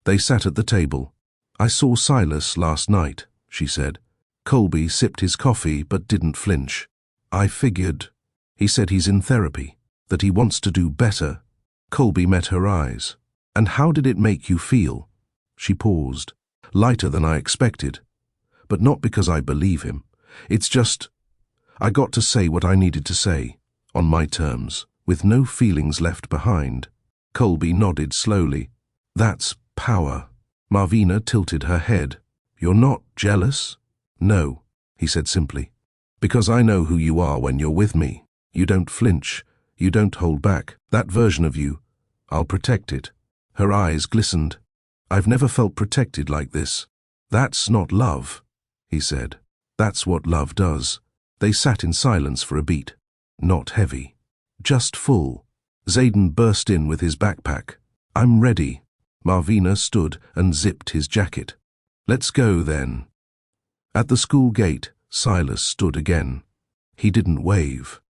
They sat at the table. I saw Silas last night, she said. Colby sipped his coffee but didn't flinch. I figured. He said he's in therapy, that he wants to do better. Colby met her eyes. And how did it make you feel? She paused. Lighter than I expected. But not because I believe him. It's just, I got to say what I needed to say, on my terms, with no feelings left behind. Colby nodded slowly. That's power. Marvina tilted her head. You're not jealous? No, he said simply. Because I know who you are when you're with me. You don't flinch. You don't hold back. That version of you, I'll protect it. Her eyes glistened. I've never felt protected like this. That's not love, he said. That's what love does. They sat in silence for a beat. Not heavy. Just full. Zayden burst in with his backpack. I'm ready. Marvina stood and zipped his jacket. Let's go then. At the school gate, Silas stood again. He didn't wave.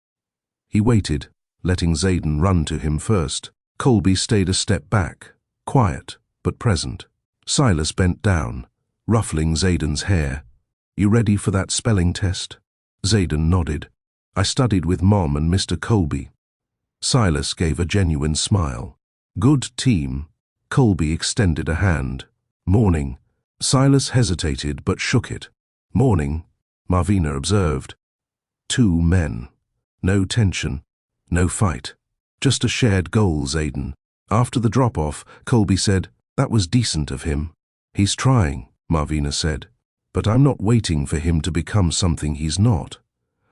He waited, letting Zayden run to him first. Colby stayed a step back, quiet but present. Silas bent down, ruffling Zayden's hair. You ready for that spelling test? Zayden nodded. I studied with Mom and Mr. Colby. Silas gave a genuine smile. Good team. Colby extended a hand. Morning. Silas hesitated but shook it. Morning, Marvina observed. Two men. No tension. No fight. Just a shared goal, Zayden. After the drop-off, Colby said, that was decent of him. He's trying, Marvina said. But I'm not waiting for him to become something he's not.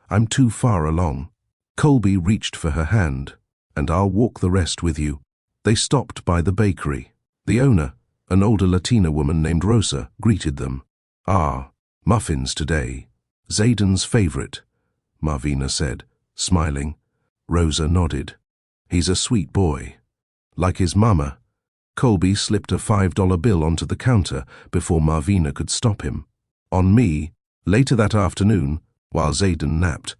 I'm too far along. Colby reached for her hand. And I'll walk the rest with you. They stopped by the bakery. The owner, an older Latina woman named Rosa, greeted them. Ah, muffins today. Zayden's favorite, Marvina said, smiling. Rosa nodded. He's a sweet boy. Like his mama. Colby slipped a $5 bill onto the counter before Marvina could stop him. On me, later that afternoon, while Zayden napped,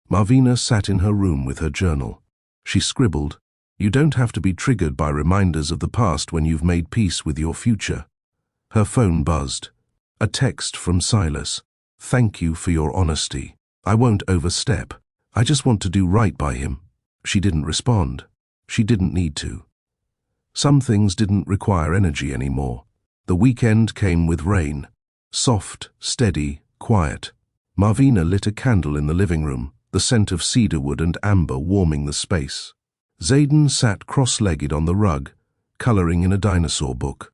Marvina sat in her room with her journal. She scribbled, You don't have to be triggered by reminders of the past when you've made peace with your future. Her phone buzzed. A text from Silas. Thank you for your honesty. I won't overstep. I just want to do right by him. She didn't respond. She didn't need to. Some things didn't require energy anymore. The weekend came with rain. Soft, steady, quiet. Marvina lit a candle in the living room, the scent of cedarwood and amber warming the space. Zayden sat cross-legged on the rug, coloring in a dinosaur book.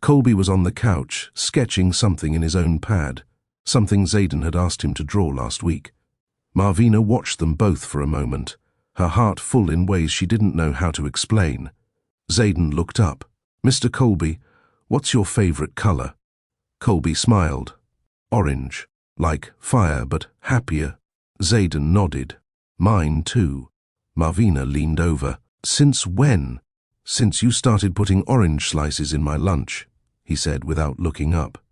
Colby was on the couch, sketching something in his own pad, something Zayden had asked him to draw last week. Marvina watched them both for a moment, her heart full in ways she didn't know how to explain. Zayden looked up. "Mr. Colby, what's your favorite color?" Colby smiled. "Orange. Like fire, but happier." Zayden nodded. "Mine too." Marvina leaned over. "Since when?" "Since you started putting orange slices in my lunch," he said without looking up.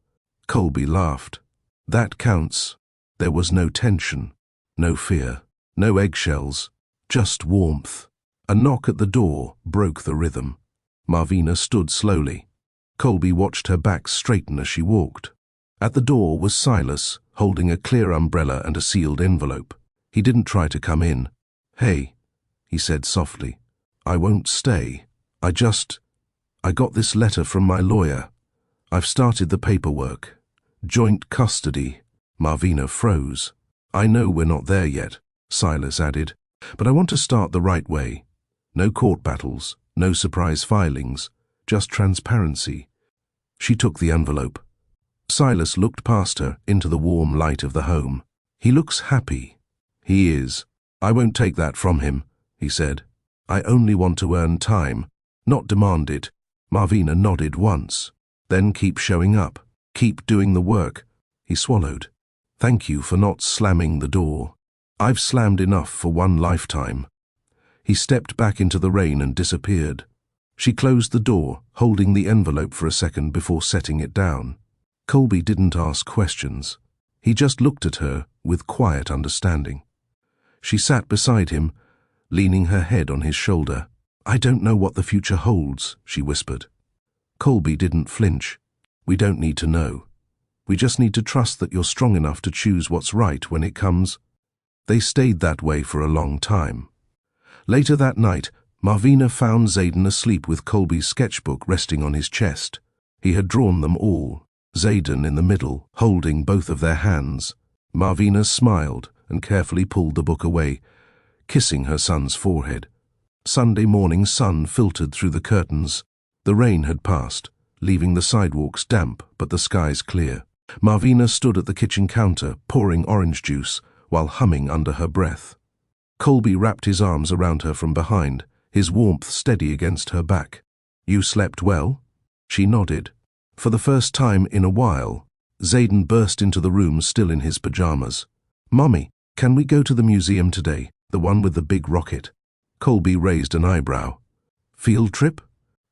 Colby laughed. "That counts." There was no tension, no fear, no eggshells, just warmth. A knock at the door broke the rhythm. Marvina stood slowly. Colby watched her back straighten as she walked. At the door was Silas, holding a clear umbrella and a sealed envelope. He didn't try to come in. "Hey," he said softly, "I won't stay. I got this letter from my lawyer. I've started the paperwork. Joint custody." Marvina froze. "I know we're not there yet," Silas added, "but I want to start the right way. No court battles, no surprise filings, just transparency." She took the envelope. Silas looked past her into the warm light of the home. "He looks happy." "He is. I won't take that from him," he said. "I only want to earn time, not demand it." Marvina nodded once. "Then keep showing up. Keep doing the work." He swallowed. "Thank you for not slamming the door. I've slammed enough for one lifetime." He stepped back into the rain and disappeared. She closed the door, holding the envelope for a second before setting it down. Colby didn't ask questions. He just looked at her with quiet understanding. She sat beside him, leaning her head on his shoulder. "I don't know what the future holds," she whispered. Colby didn't flinch. "We don't need to know. We just need to trust that you're strong enough to choose what's right when it comes." They stayed that way for a long time. Later that night, Marvina found Zayden asleep with Colby's sketchbook resting on his chest. He had drawn them all, Zayden in the middle, holding both of their hands. Marvina smiled and carefully pulled the book away, kissing her son's forehead. Sunday morning sun filtered through the curtains. The rain had passed, leaving the sidewalks damp but the skies clear. Marvina stood at the kitchen counter, pouring orange juice, while humming under her breath. Colby wrapped his arms around her from behind, his warmth steady against her back. "You slept well?" She nodded. For the first time in a while, Zayden burst into the room still in his pajamas. "Mommy, can we go to the museum today, the one with the big rocket?" Colby raised an eyebrow. "Field trip?"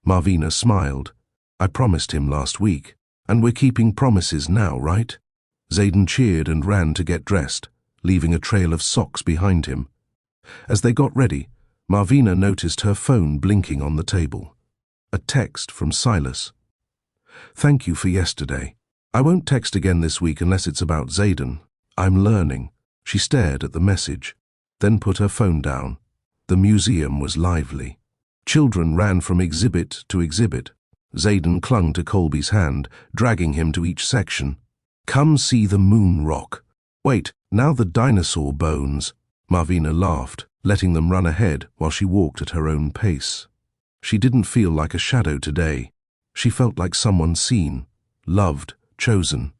Marvina smiled. "I promised him last week, and we're keeping promises now, right?" Zayden cheered and ran to get dressed, leaving a trail of socks behind him. As they got ready, Marvina noticed her phone blinking on the table. A text from Silas. "Thank you for yesterday. I won't text again this week unless it's about Zayden. I'm learning." She stared at the message, then put her phone down. The museum was lively. Children ran from exhibit to exhibit. Zayden clung to Colby's hand, dragging him to each section. "Come see the moon rock. Wait, now the dinosaur bones." Marvina laughed, letting them run ahead while she walked at her own pace. She didn't feel like a shadow today. She felt like someone seen, loved, chosen.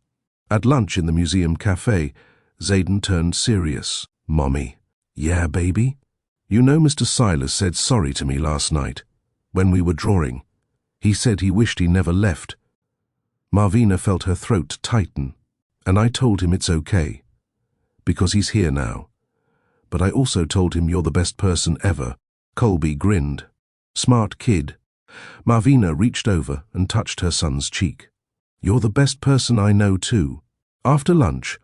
At lunch in the museum cafe, Zayden turned serious. "Mommy." "Yeah, baby?" "You know Mr. Silas said sorry to me last night, when we were drawing. He said he wished he never left." Marvina felt her throat tighten. "And I told him it's okay, because he's here now. But I also told him you're the best person ever." Colby grinned. "Smart kid." Marvina reached over and touched her son's cheek. "You're the best person I know too." After lunch,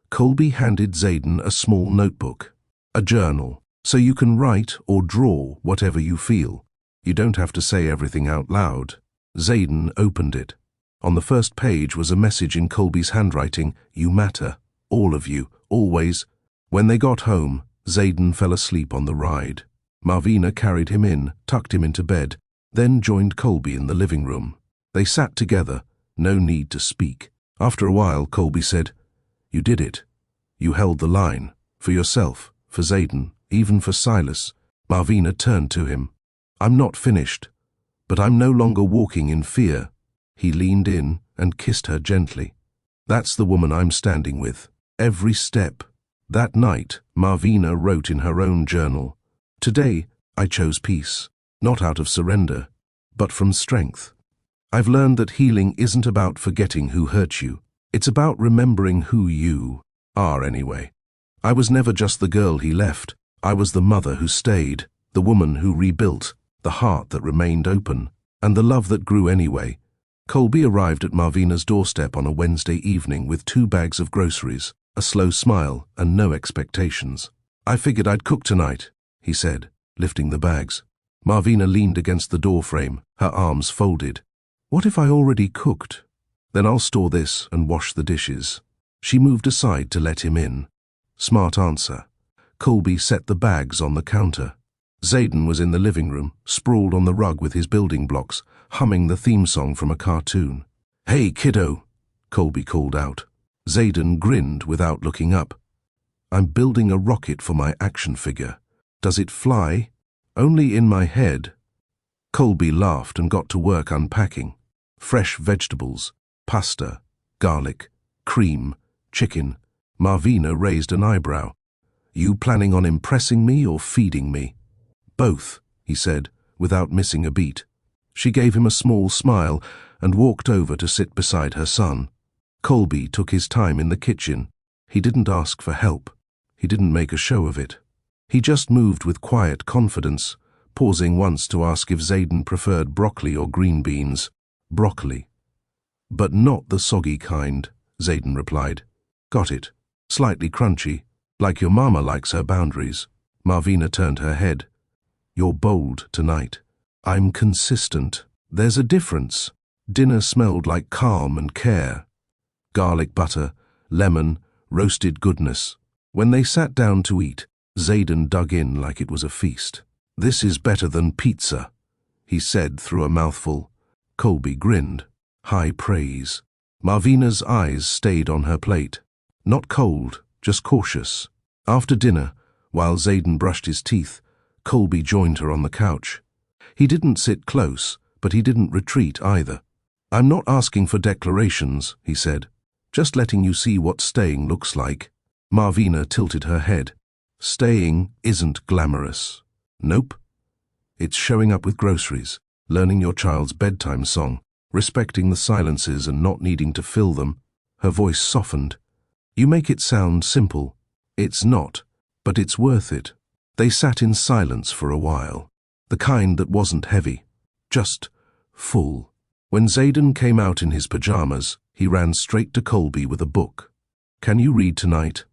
Colby handed Zayden a small notebook, a journal, so you can write or draw whatever you feel. You don't have to say everything out loud. Zayden opened it. On the first page was a message in Colby's handwriting: "You matter. All of you. Always." When they got home, Zayden fell asleep on the ride. Marvina carried him in, tucked him into bed, then joined Colby in the living room. They sat together, no need to speak. After a while, Colby said, "You did it. You held the line. For yourself, for Zayden, even for Silas." Marvina turned to him. "I'm not finished, but I'm no longer walking in fear." He leaned in and kissed her gently. "That's the woman I'm standing with. Every step. That night, Marvina wrote in her own journal, "Today, I chose peace, not out of surrender, but from strength. I've learned that healing isn't about forgetting who hurt you. It's about remembering who you are anyway. I was never just the girl he left. I was the mother who stayed, the woman who rebuilt, the heart that remained open, and the love that grew anyway." Colby arrived at Marvina's doorstep on a Wednesday evening with 2 bags of groceries, a slow smile, and no expectations. "I figured I'd cook tonight," he said, lifting the bags. Marvina leaned against the doorframe, her arms folded. "What if I already cooked? Then I'll store this and wash the dishes." She moved aside to let him in. Smart answer. Colby set the bags on the counter. Zayden was in the living room, sprawled on the rug with his building blocks, humming the theme song from a cartoon. "Hey, kiddo," Colby called out. Zayden grinned without looking up. "I'm building a rocket for my action figure. Does it fly?" "Only in my head." Colby laughed and got to work unpacking. Fresh vegetables, pasta, garlic, cream, chicken. Marvina raised an eyebrow. "You planning on impressing me or feeding me?" "Both," he said, without missing a beat. She gave him a small smile and walked over to sit beside her son. Colby took his time in the kitchen. He didn't ask for help. He didn't make a show of it. He just moved with quiet confidence, pausing once to ask if Zayden preferred broccoli or green beans. "Broccoli." "But not the soggy kind," Zayden replied. "Got it. Slightly crunchy, like your mama likes her boundaries." Marvina turned her head. "You're bold tonight." "I'm consistent. There's a difference." Dinner smelled like calm and care. Garlic butter, lemon, roasted goodness. When they sat down to eat, Zayden dug in like it was a feast. "This is better than pizza," he said through a mouthful. Colby grinned. High praise. Marvina's eyes stayed on her plate. Not cold, just cautious. After dinner, while Zayden brushed his teeth, Colby joined her on the couch. He didn't sit close, but he didn't retreat either. "I'm not asking for declarations," he said. "Just letting you see what staying looks like." Marvina tilted her head. "Staying isn't glamorous." "Nope. It's showing up with groceries, learning your child's bedtime song, respecting the silences and not needing to fill them." Her voice softened. "You make it sound simple. It's not, but it's worth it." They sat in silence for a while, the kind that wasn't heavy, just full. When Zayden came out in his pajamas, he ran straight to Colby with a book. "Can you read tonight?"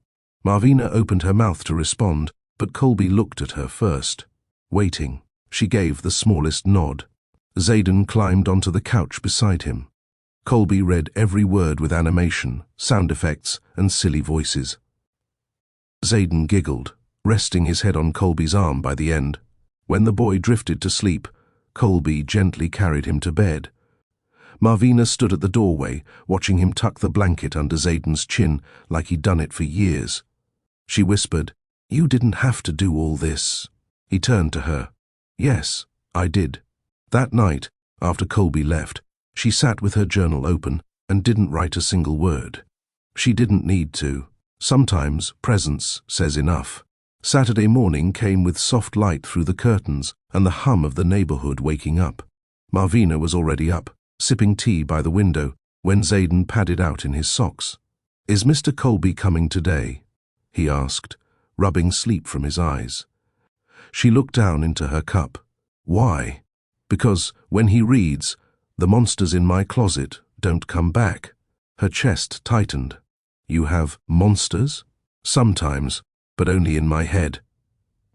Marvina opened her mouth to respond, but Colby looked at her first. Waiting, she gave the smallest nod. Zayden climbed onto the couch beside him. Colby read every word with animation, sound effects, and silly voices. Zayden giggled, resting his head on Colby's arm by the end. When the boy drifted to sleep, Colby gently carried him to bed. Marvina stood at the doorway, watching him tuck the blanket under Zayden's chin like he'd done it for years. She whispered, "You didn't have to do all this." He turned to her. "Yes, I did." That night, after Colby left, she sat with her journal open and didn't write a single word. She didn't need to. Sometimes presence says enough. Saturday morning came with soft light through the curtains and the hum of the neighborhood waking up. Marvina was already up, sipping tea by the window, when Zayden padded out in his socks. "Is Mr. Colby coming today?" he asked, rubbing sleep from his eyes. She looked down into her cup. "Why?" "Because when he reads, 'The monsters in my closet don't come back.'" Her chest tightened. "You have monsters?" "Sometimes, but only in my head.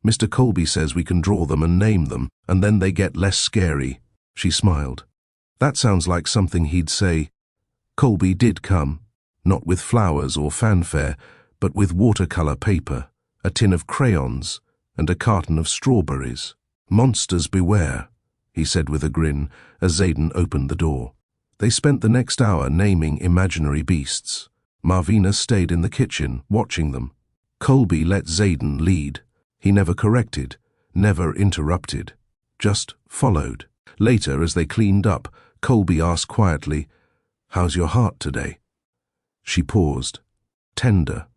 Mr. Colby says we can draw them and name them, and then they get less scary." She smiled. "That sounds like something he'd say." Colby did come, not with flowers or fanfare, but with watercolor paper, a tin of crayons, and a carton of strawberries. "Monsters beware," he said with a grin as Zayden opened the door. They spent the next hour naming imaginary beasts. Marvina stayed in the kitchen, watching them. Colby let Zayden lead. He never corrected, never interrupted, just followed. Later, as they cleaned up, Colby asked quietly, "How's your heart today?" She paused. "Tender."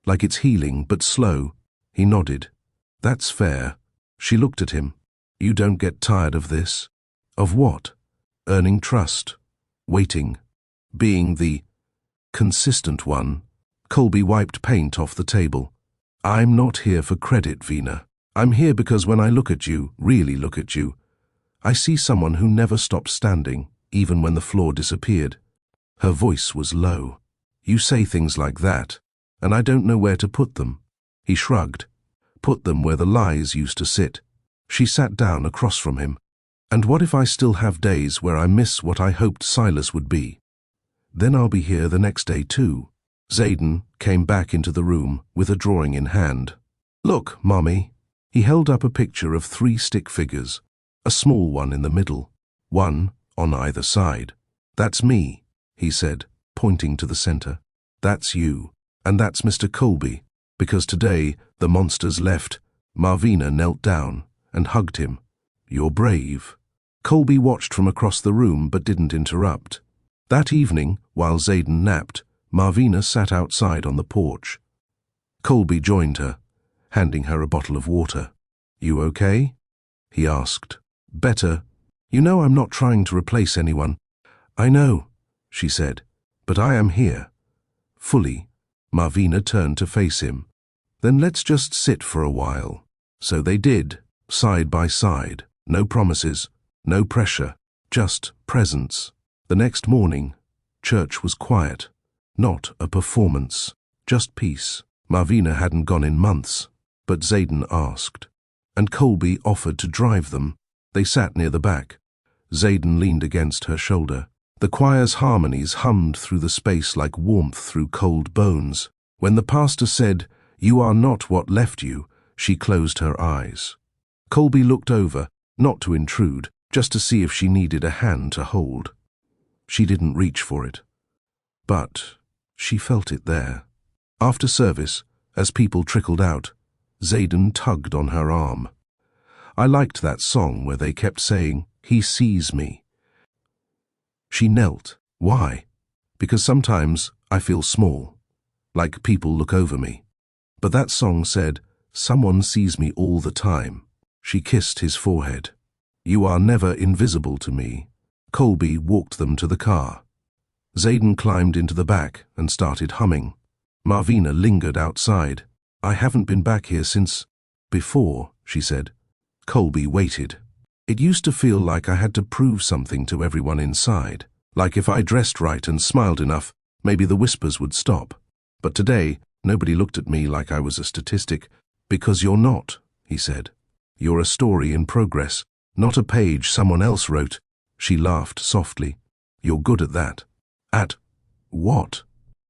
Like it's healing, but slow. He nodded. That's fair. She looked at him. You don't get tired of this? Of what? Earning trust. Waiting. Being the consistent one. Colby wiped paint off the table. I'm not here for credit, Vina. I'm here because when I look at you, really look at you, I see someone who never stopped standing, even when the floor disappeared. Her voice was low. You say things like that, and I don't know where to put them. He shrugged. Put them where the lies used to sit. She sat down across from him. And what if I still have days where I miss what I hoped Silas would be? Then I'll be here the next day too. Zayden came back into the room with a drawing in hand. Look, Mommy. He held up a picture of 3 stick figures, a small one in the middle, one on either side. That's me, he said, pointing to the center. That's you, and that's Mr. Colby, because today the monsters left. Marvina knelt down and hugged him. You're brave. Colby watched from across the room but didn't interrupt. That evening, while Zayden napped, Marvina sat outside on the porch. Colby joined her, handing her a bottle of water. You okay? He asked. Better. You know I'm not trying to replace anyone. I know, she said, but I am here. Fully. Marvina turned to face him. Then let's just sit for a while. So they did, side by side. No promises, no pressure, just presence. The next morning, church was quiet. Not a performance, just peace. Marvina hadn't gone in months, but Zayden asked. And Colby offered to drive them. They sat near the back. Zayden leaned against her shoulder. The choir's harmonies hummed through the space like warmth through cold bones. When the pastor said, "You are not what left you," she closed her eyes. Colby looked over, not to intrude, just to see if she needed a hand to hold. She didn't reach for it. But she felt it there. After service, as people trickled out, Zayden tugged on her arm. I liked that song where they kept saying, "He sees me." She knelt. Why? Because sometimes I feel small, like people look over me. But that song said, "Someone sees me all the time." She kissed his forehead. You are never invisible to me. Colby walked them to the car. Zayden climbed into the back and started humming. Marvina lingered outside. I haven't been back here since before, she said. Colby waited. It used to feel like I had to prove something to everyone inside. Like if I dressed right and smiled enough, maybe the whispers would stop. But today, nobody looked at me like I was a statistic. Because you're not, he said. You're a story in progress, not a page someone else wrote. She laughed softly. You're good at that. At what?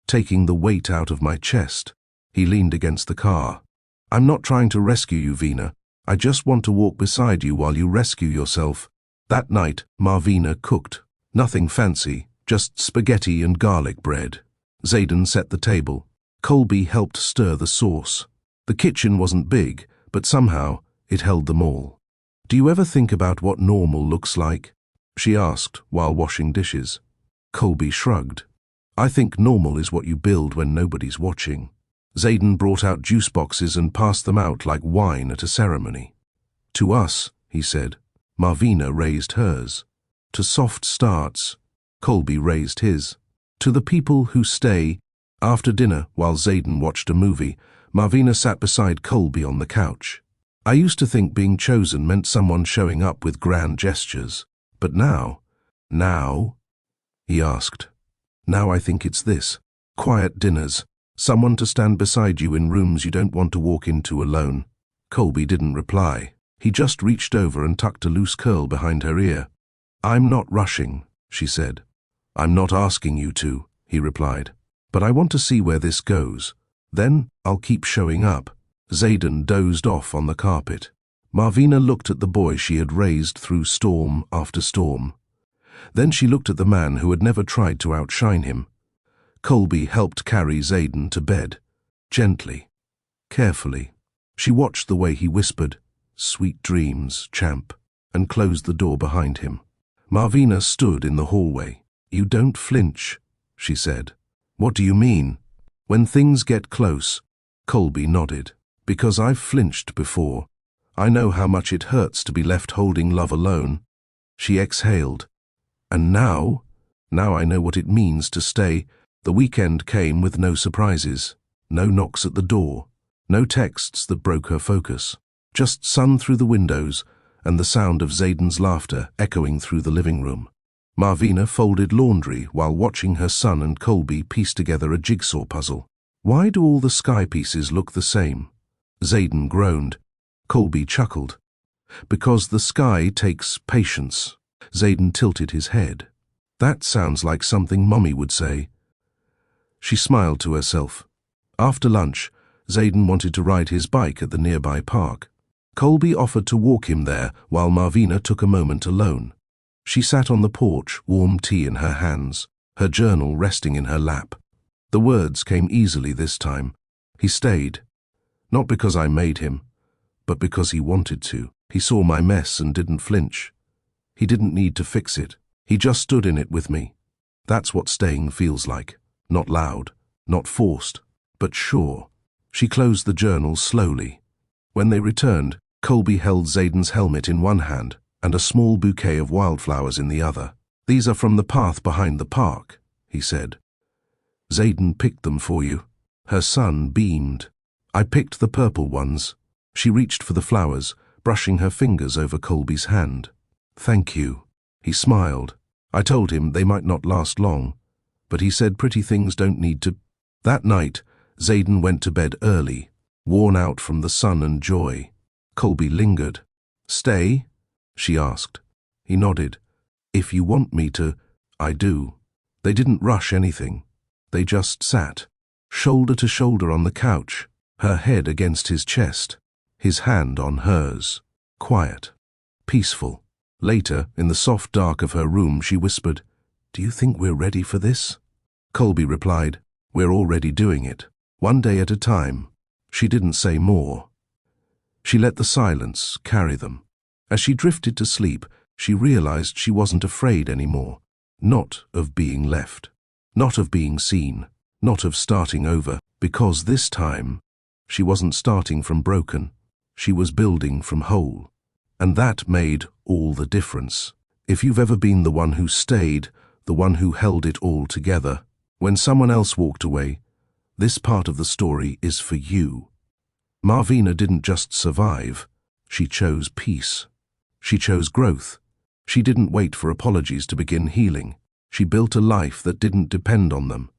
Taking the weight out of my chest. He leaned against the car. I'm not trying to rescue you, Vina. I just want to walk beside you while you rescue yourself. That night, Marvina cooked. Nothing fancy, just spaghetti and garlic bread. Zayden set the table. Colby helped stir the sauce. The kitchen wasn't big, but somehow it held them all. Do you ever think about what normal looks like? She asked while washing dishes. Colby shrugged. I think normal is what you build when nobody's watching. Zayden brought out juice boxes and passed them out like wine at a ceremony. To us, he said. Marvina raised hers. To soft starts, Colby raised his. To the people who stay. After dinner, while Zayden watched a movie, Marvina sat beside Colby on the couch. I used to think being chosen meant someone showing up with grand gestures. But now? He asked. Now I think it's this. Quiet dinners. Someone to stand beside you in rooms you don't want to walk into alone. Colby didn't reply. He just reached over and tucked a loose curl behind her ear. I'm not rushing, she said. I'm not asking you to, he replied. But I want to see where this goes. Then I'll keep showing up. Zayden dozed off on the carpet. Marvina looked at the boy she had raised through storm after storm. Then she looked at the man who had never tried to outshine him. Colby helped carry Zayden to bed. Gently, carefully. She watched the way he whispered, "Sweet dreams, champ," and closed the door behind him. Marvina stood in the hallway. You don't flinch, she said. What do you mean? When things get close, Colby nodded. Because I've flinched before. I know how much it hurts to be left holding love alone. She exhaled. And now I know what it means to stay. The weekend came with no surprises, no knocks at the door, no texts that broke her focus. Just sun through the windows and the sound of Zayden's laughter echoing through the living room. Marvina folded laundry while watching her son and Colby piece together a jigsaw puzzle. Why do all the sky pieces look the same? Zayden groaned. Colby chuckled. Because the sky takes patience. Zayden tilted his head. That sounds like something Mummy would say. She smiled to herself. After lunch, Zayden wanted to ride his bike at the nearby park. Colby offered to walk him there while Marvina took a moment alone. She sat on the porch, warm tea in her hands, her journal resting in her lap. The words came easily this time. He stayed. Not because I made him, but because he wanted to. He saw my mess and didn't flinch. He didn't need to fix it. He just stood in it with me. That's what staying feels like. Not loud, not forced, but sure. She closed the journal slowly. When they returned, Colby held Zayden's helmet in one hand and a small bouquet of wildflowers in the other. These are from the path behind the park, he said. Zayden picked them for you. Her son beamed. I picked the purple ones. She reached for the flowers, brushing her fingers over Colby's hand. Thank you. He smiled. I told him they might not last long, but he said pretty things don't need to. That night, Zayden went to bed early, worn out from the sun and joy. Colby lingered. Stay? She asked. He nodded. If you want me to, I do. They didn't rush anything. They just sat, shoulder to shoulder on the couch, her head against his chest, his hand on hers. Quiet. Peaceful. Later, in the soft dark of her room, she whispered, Do you think we're ready for this? Colby replied, We're already doing it. One day at a time. She didn't say more. She let the silence carry them. As she drifted to sleep, she realized she wasn't afraid anymore. Not of being left. Not of being seen. Not of starting over. Because this time, she wasn't starting from broken. She was building from whole. And that made all the difference. If you've ever been the one who stayed, the one who held it all together, when someone else walked away, this part of the story is for you. Marvina didn't just survive. She chose peace. She chose growth. She didn't wait for apologies to begin healing. She built a life that didn't depend on them.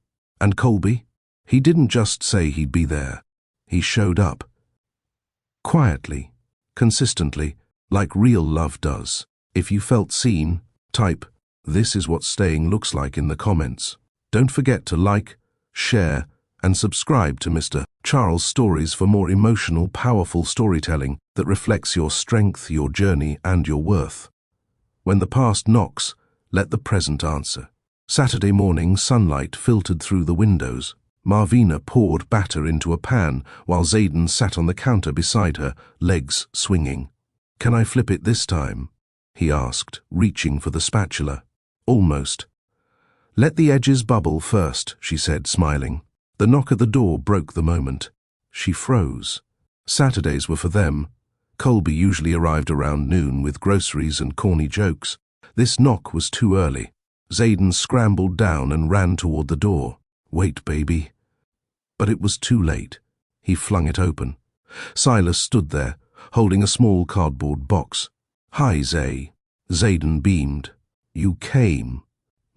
And Colby? He didn't just say he'd be there. He showed up. Quietly, consistently, like real love does. If you felt seen, type, "This is what staying looks like" in the comments. Don't forget to like, share, and subscribe to Mr. Charles Stories for more emotional, powerful storytelling that reflects your strength, your journey, and your worth. When the past knocks, let the present answer. Saturday morning, sunlight filtered through the windows. Marvina poured batter into a pan while Zayden sat on the counter beside her, legs swinging. Can I flip it this time? He asked, reaching for the spatula. Almost. Let the edges bubble first, she said, smiling. The knock at the door broke the moment. She froze. Saturdays were for them. Colby usually arrived around noon with groceries and corny jokes. This knock was too early. Zayden scrambled down and ran toward the door. Wait, baby. But it was too late. He flung it open. Silas stood there, holding a small cardboard box. Hi, Zay. Zayden beamed. You came.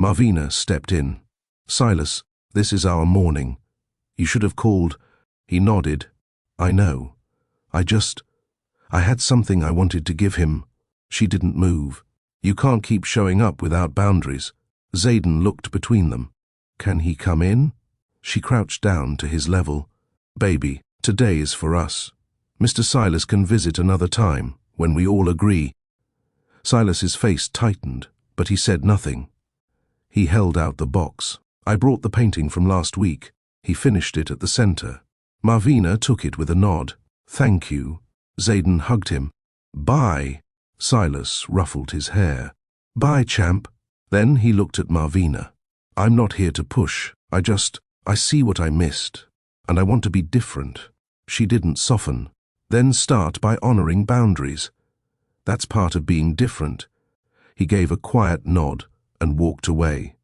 Marvina stepped in. Silas, this is our morning. You should have called. He nodded. I know. I had something I wanted to give him. She didn't move. You can't keep showing up without boundaries. Zayden looked between them. Can he come in? She crouched down to his level. Baby, today is for us. Mr. Silas can visit another time, when we all agree. Silas's face tightened, but he said nothing. He held out the box. I brought the painting from last week. He finished it at the center. Marvina took it with a nod. Thank you. Zayden hugged him. Bye. Silas ruffled his hair. Bye, champ. Then he looked at Marvina. I'm not here to push. I see what I missed, and I want to be different. She didn't soften. Then start by honoring boundaries. That's part of being different. He gave a quiet nod and walked away.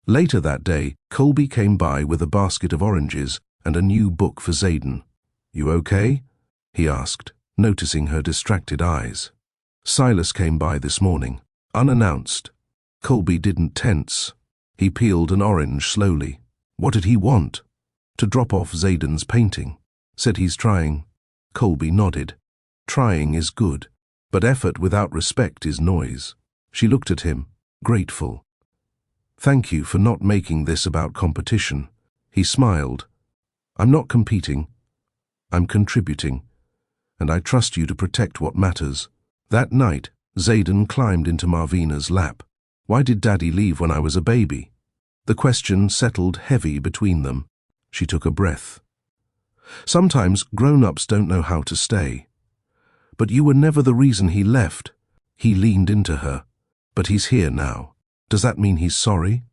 Later that day, Colby came by with a basket of oranges and a new book for Zayden. "You okay?" he asked, noticing her distracted eyes. "Silas came by this morning, unannounced." Colby didn't tense. He peeled an orange slowly. What did he want? To drop off Zayden's painting. Said he's trying. Colby nodded. Trying is good, but effort without respect is noise. She looked at him, grateful. "Thank you for not making this about competition." He smiled. "I'm not competing. I'm contributing, and I trust you to protect what matters." That night, Zayden climbed into Marvina's lap. "Why did Daddy leave when I was a baby?" The question settled heavy between them. She took a breath. "Sometimes grown-ups don't know how to stay. But you were never the reason he left." He leaned into her. "But he's here now. Does that mean he's sorry?"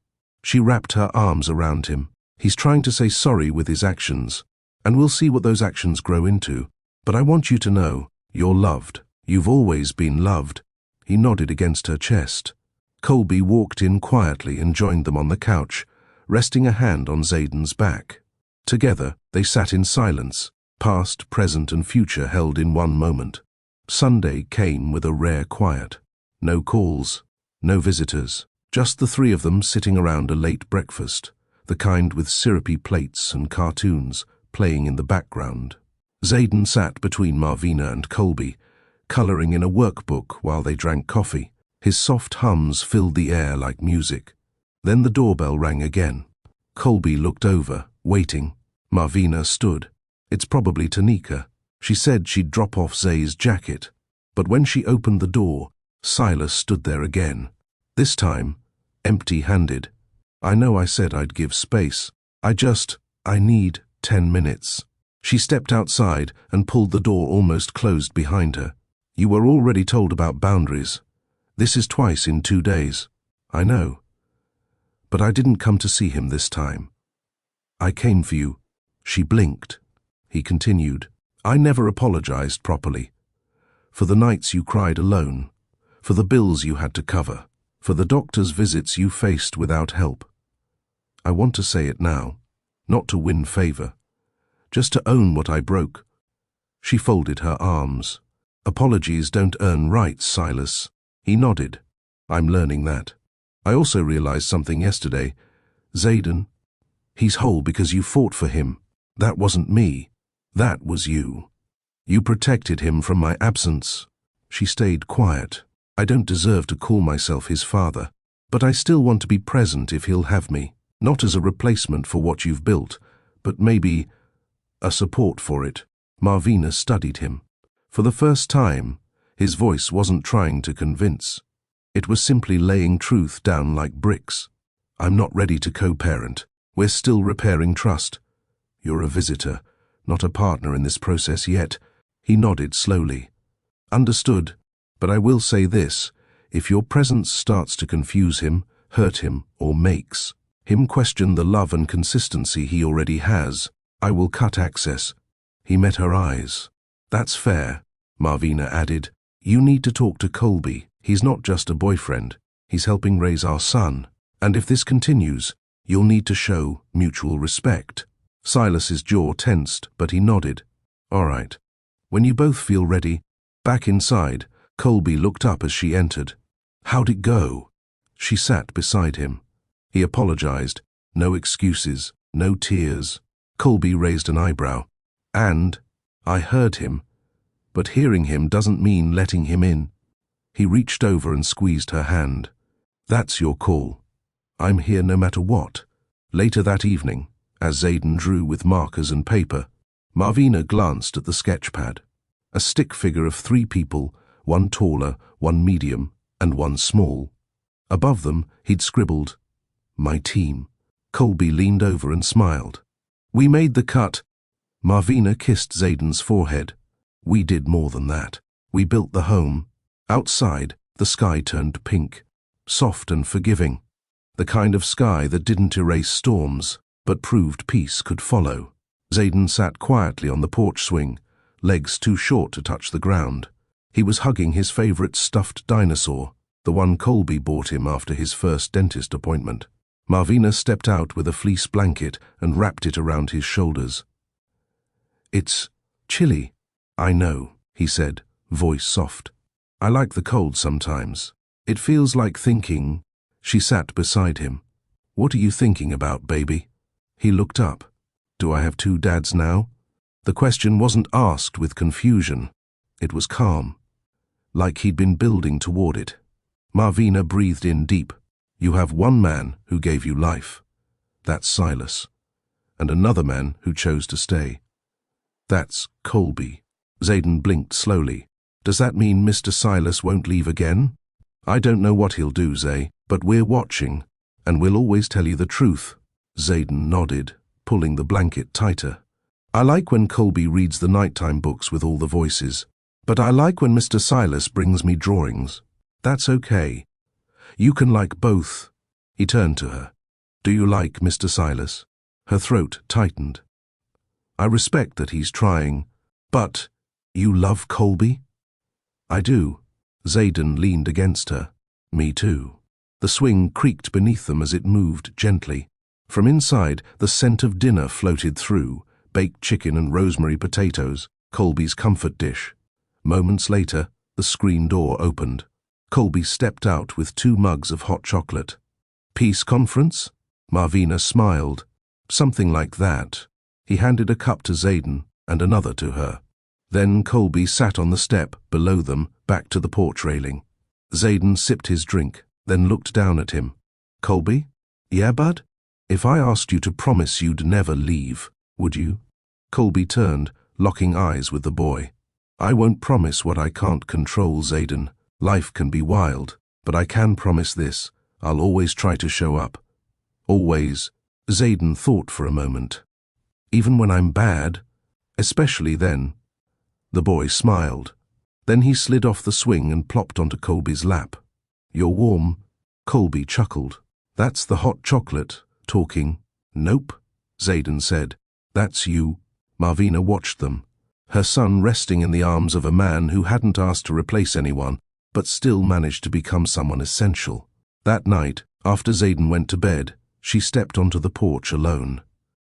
She wrapped her arms around him. "He's trying to say sorry with his actions, and we'll see what those actions grow into. But I want you to know, you're loved. You've always been loved." He nodded against her chest. Colby walked in quietly and joined them on the couch, resting a hand on Zayden's back. Together, they sat in silence, past, present, and future held in one moment. Sunday came with a rare quiet. No calls, no visitors, just the three of them sitting around a late breakfast, the kind with syrupy plates and cartoons playing in the background. Zayden sat between Marvina and Colby, coloring in a workbook while they drank coffee. His soft hums filled the air like music. Then the doorbell rang again. Colby looked over, waiting. Marvina stood. "It's probably Tanika." She said she'd drop off Zay's jacket. But when she opened the door, Silas stood there again. This time, empty-handed. "I know I said I'd give space. I need 10 minutes. She stepped outside and pulled the door almost closed behind her. "You were already told about boundaries. This is twice in 2 days." "I know. But I didn't come to see him this time. I came for you." She blinked. He continued. "I never apologized properly. For the nights you cried alone, for the bills you had to cover, for the doctor's visits you faced without help. I want to say it now, not to win favor, just to own what I broke." She folded her arms. "Apologies don't earn rights, Silas." He nodded. "I'm learning that. I also realized something yesterday. Zayden, he's whole because you fought for him. That wasn't me. That was you. You protected him from my absence." She stayed quiet. "I don't deserve to call myself his father, but I still want to be present if he'll have me, not as a replacement for what you've built, but maybe a support for it." Marvina studied him. For the first time, his voice wasn't trying to convince. It was simply laying truth down like bricks. "I'm not ready to co-parent. We're still repairing trust. You're a visitor, not a partner in this process yet." He nodded slowly. "Understood, but I will say this. If your presence starts to confuse him, hurt him, or makes him question the love and consistency he already has, I will cut access." He met her eyes. "That's fair," Marvina added. "You need to talk to Colby. He's not just a boyfriend. He's helping raise our son. And if this continues, you'll need to show mutual respect." Silas's jaw tensed, but he nodded. "All right. When you both feel ready." Back inside, Colby looked up as she entered. "How'd it go?" She sat beside him. He apologized. No excuses, no tears. Colby raised an eyebrow. "And I heard him. But hearing him doesn't mean letting him in." He reached over and squeezed her hand. "That's your call. I'm here no matter what." Later that evening, as Zayden drew with markers and paper, Marvina glanced at the sketchpad. A stick figure of 3 people, one taller, one medium, and one small. Above them, he'd scribbled, "My team." Colby leaned over and smiled. "We made the cut." Marvina kissed Zayden's forehead. "We did more than that. We built the home." Outside, the sky turned pink, soft and forgiving. The kind of sky that didn't erase storms, but proved peace could follow. Zayden sat quietly on the porch swing, legs too short to touch the ground. He was hugging his favorite stuffed dinosaur, the one Colby bought him after his first dentist appointment. Marvina stepped out with a fleece blanket and wrapped it around his shoulders. "It's chilly." "I know," he said, voice soft. "I like the cold sometimes. It feels like thinking." She sat beside him. "What are you thinking about, baby?" He looked up. "Do I have two dads now?" The question wasn't asked with confusion. It was calm, like he'd been building toward it. Marvina breathed in deep. "You have one man who gave you life. That's Silas. And another man who chose to stay. That's Colby." Zayden blinked slowly. "Does that mean Mr. Silas won't leave again?" "I don't know what he'll do, Zay, but we're watching, and we'll always tell you the truth." Zayden nodded, pulling the blanket tighter. "I like when Colby reads the nighttime books with all the voices, but I like when Mr. Silas brings me drawings. That's okay. You can like both." He turned to her. "Do you like Mr. Silas?" Her throat tightened. "I respect that he's trying, but you love Colby?" "I do." Zayden leaned against her. "Me too." The swing creaked beneath them as it moved gently. From inside, the scent of dinner floated through, baked chicken and rosemary potatoes, Colby's comfort dish. Moments later, the screen door opened. Colby stepped out with 2 mugs of hot chocolate. "Peace conference?" Marvina smiled. "Something like that." He handed a cup to Zayden and another to her. Then Colby sat on the step below them, back to the porch railing. Zayden sipped his drink, then looked down at him. "Colby? Yeah, bud? If I asked you to promise you'd never leave, would you?" Colby turned, locking eyes with the boy. "I won't promise what I can't control, Zayden. Life can be wild, but I can promise this. I'll always try to show up. Always." Zayden thought for a moment. "Even when I'm bad? Especially then?" The boy smiled. Then he slid off the swing and plopped onto Colby's lap. "You're warm." Colby chuckled. "That's the hot chocolate talking." "Nope," Zayden said. "That's you." Marvina watched them, her son resting in the arms of a man who hadn't asked to replace anyone, but still managed to become someone essential. That night, after Zayden went to bed, she stepped onto the porch alone.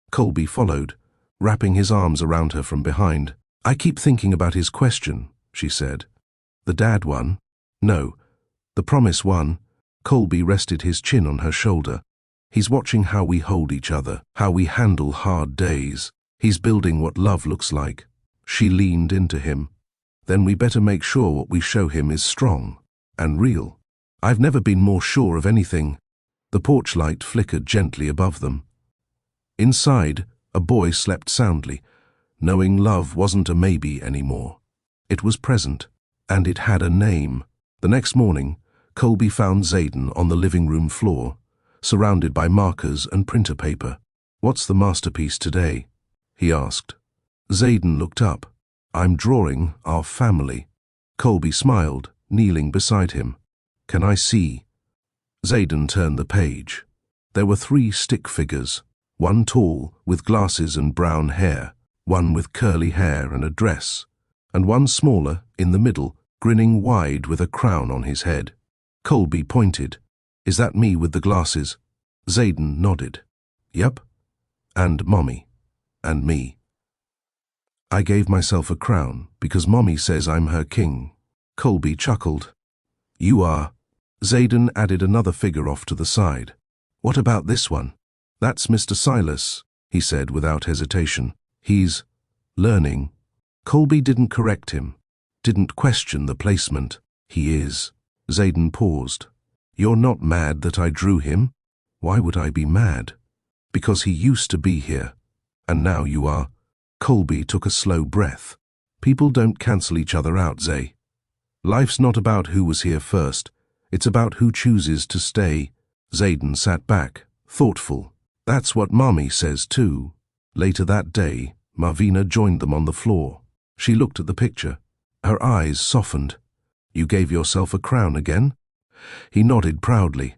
Colby followed, wrapping his arms around her from behind. "I keep thinking about his question," she said. "The dad one?" "No, the promise one." Colby rested his chin on her shoulder. "He's watching how we hold each other, how we handle hard days. He's building what love looks like." She leaned into him. "Then we better make sure what we show him is strong and real." "I've never been more sure of anything." The porch light flickered gently above them. Inside, a boy slept soundly, knowing love wasn't a maybe anymore. It was present, and it had a name. The next morning, Colby found Zayden on the living room floor, surrounded by markers and printer paper. "What's the masterpiece today?" he asked. Zayden looked up. "I'm drawing our family." Colby smiled, kneeling beside him. "Can I see?" Zayden turned the page. There were 3 stick figures, one tall, with glasses and brown hair, one with curly hair and a dress, and one smaller, in the middle, grinning wide with a crown on his head. Colby pointed. "Is that me with the glasses?" Zayden nodded. "Yep. And Mommy. And me. I gave myself a crown because Mommy says I'm her king." Colby chuckled. "You are." Zayden added another figure off to the side. "What about this one?" "That's Mr. Silas," he said without hesitation. "He's learning." Colby didn't correct him, didn't question the placement. "He is." Zayden paused. "You're not mad that I drew him?" "Why would I be mad?" "Because he used to be here, and now you are." Colby took a slow breath. "People don't cancel each other out, Zay. Life's not about who was here first. It's about who chooses to stay." Zayden sat back, thoughtful. "That's what Mommy says too." Later that day, Marvina joined them on the floor. She looked at the picture. Her eyes softened. "You gave yourself a crown again?" He nodded proudly.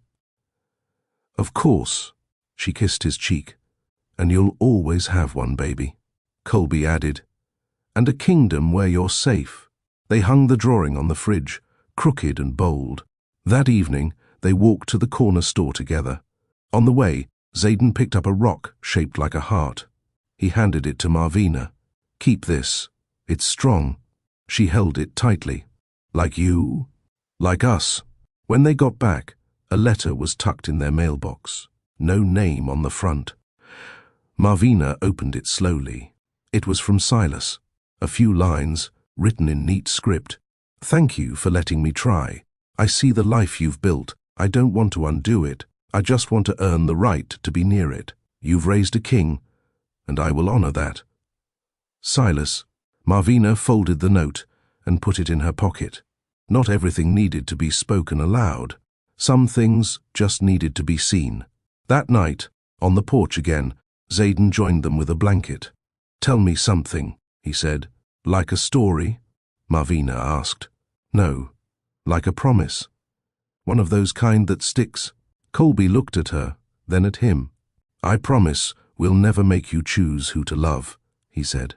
"Of course." She kissed his cheek. "And you'll always have one, baby." Colby added. And a kingdom where you're safe. They hung the drawing on the fridge, crooked and bold. That evening, they walked to the corner store together. On the way, Zayden picked up a rock shaped like a heart. He handed it to Marvina. Keep this. It's strong. She held it tightly. Like you? Like us. When they got back, a letter was tucked in their mailbox. No name on the front. Marvina opened it slowly. It was from Silas. A few lines, written in neat script. Thank you for letting me try. I see the life you've built. I don't want to undo it. I just want to earn the right to be near it. You've raised a king, and I will honor that. Silas. Marvina folded the note and put it in her pocket. Not everything needed to be spoken aloud. Some things just needed to be seen. That night, on the porch again, Zayden joined them with a blanket. Tell me something, he said. Like a story? Marvina asked. No, like a promise. One of those kind that sticks. Colby looked at her, then at him. I promise we'll never make you choose who to love, he said.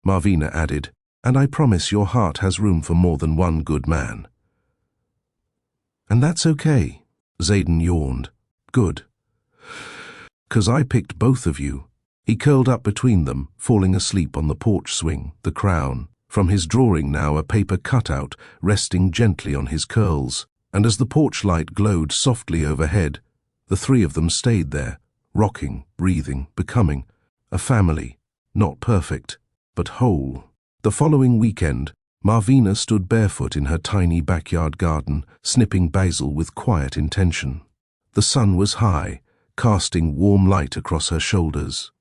Marvina added, and I promise your heart has room for more than one good man. And that's okay, Zayden yawned. Good. 'Cause I picked both of you. He curled up between them, falling asleep on the porch swing, the crown. From his drawing now a paper cutout resting gently on his curls, and as the porch light glowed softly overhead, the three of them stayed there, rocking, breathing, becoming a family, not perfect, but whole. The following weekend, Marvina stood barefoot in her tiny backyard garden, snipping basil with quiet intention. The sun was high, casting warm light across her shoulders.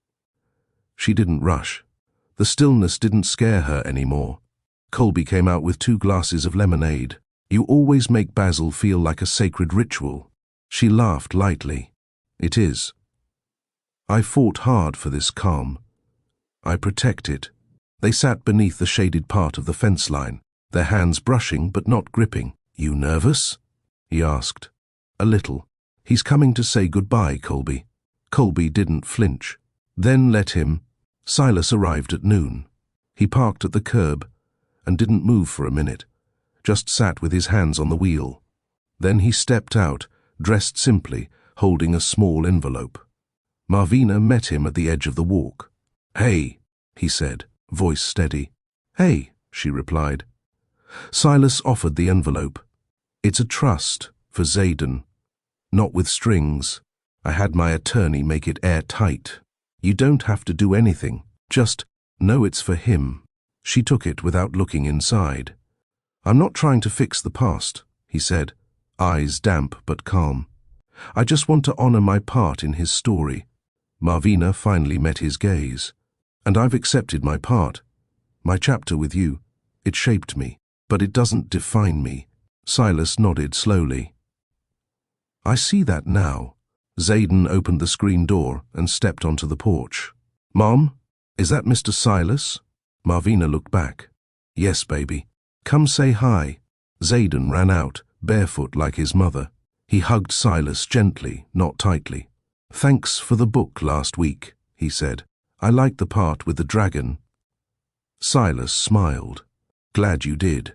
She didn't rush. The stillness didn't scare her anymore. Colby came out with 2 glasses of lemonade. You always make basil feel like a sacred ritual. She laughed lightly. It is. I fought hard for this calm. I protect it. They sat beneath the shaded part of the fence line, their hands brushing but not gripping. You nervous? He asked. A little. He's coming to say goodbye, Colby. Colby didn't flinch. Then let him. Silas arrived at noon. He parked at the curb and didn't move for a minute, just sat with his hands on the wheel. Then he stepped out, dressed simply, holding a small envelope. Marvina met him at the edge of the walk. Hey, he said, voice steady. Hey, she replied. Silas offered the envelope. It's a trust for Zayden. Not with strings. I had my attorney make it airtight. You don't have to do anything, just know it's for him. She took it without looking inside. I'm not trying to fix the past, he said, eyes damp but calm. I just want to honor my part in his story. Marvina finally met his gaze. And I've accepted my part. My chapter with you. It shaped me, but it doesn't define me. Silas nodded slowly. I see that now. Zayden opened the screen door and stepped onto the porch. Mom, is that Mr. Silas? Marvina looked back. Yes, baby. Come say hi. Zayden ran out, barefoot like his mother. He hugged Silas gently, not tightly. Thanks for the book last week, he said. I liked the part with the dragon. Silas smiled. Glad you did.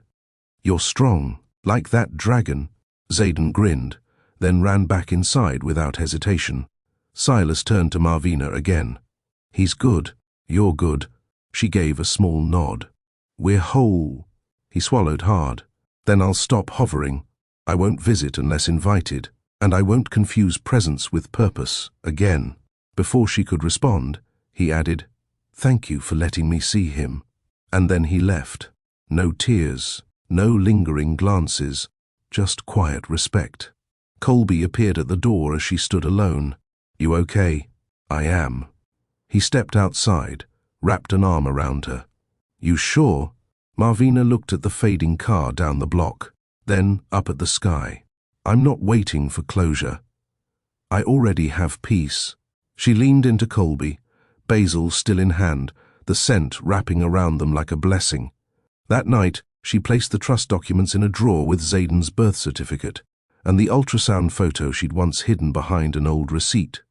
You're strong, like that dragon. Zayden grinned, then ran back inside without hesitation. Silas turned to Marvina again. He's good. You're good. She gave a small nod. We're whole. He swallowed hard. Then I'll stop hovering. I won't visit unless invited, and I won't confuse presence with purpose again. Before she could respond, he added, Thank you for letting me see him. And then he left. No tears, no lingering glances, just quiet respect. Colby appeared at the door as she stood alone. You okay? I am. He stepped outside, wrapped an arm around her. You sure? Marvina looked at the fading car down the block, then up at the sky. I'm not waiting for closure. I already have peace. She leaned into Colby, basil still in hand, the scent wrapping around them like a blessing. That night, she placed the trust documents in a drawer with Zayden's birth certificate and the ultrasound photo she'd once hidden behind an old receipt.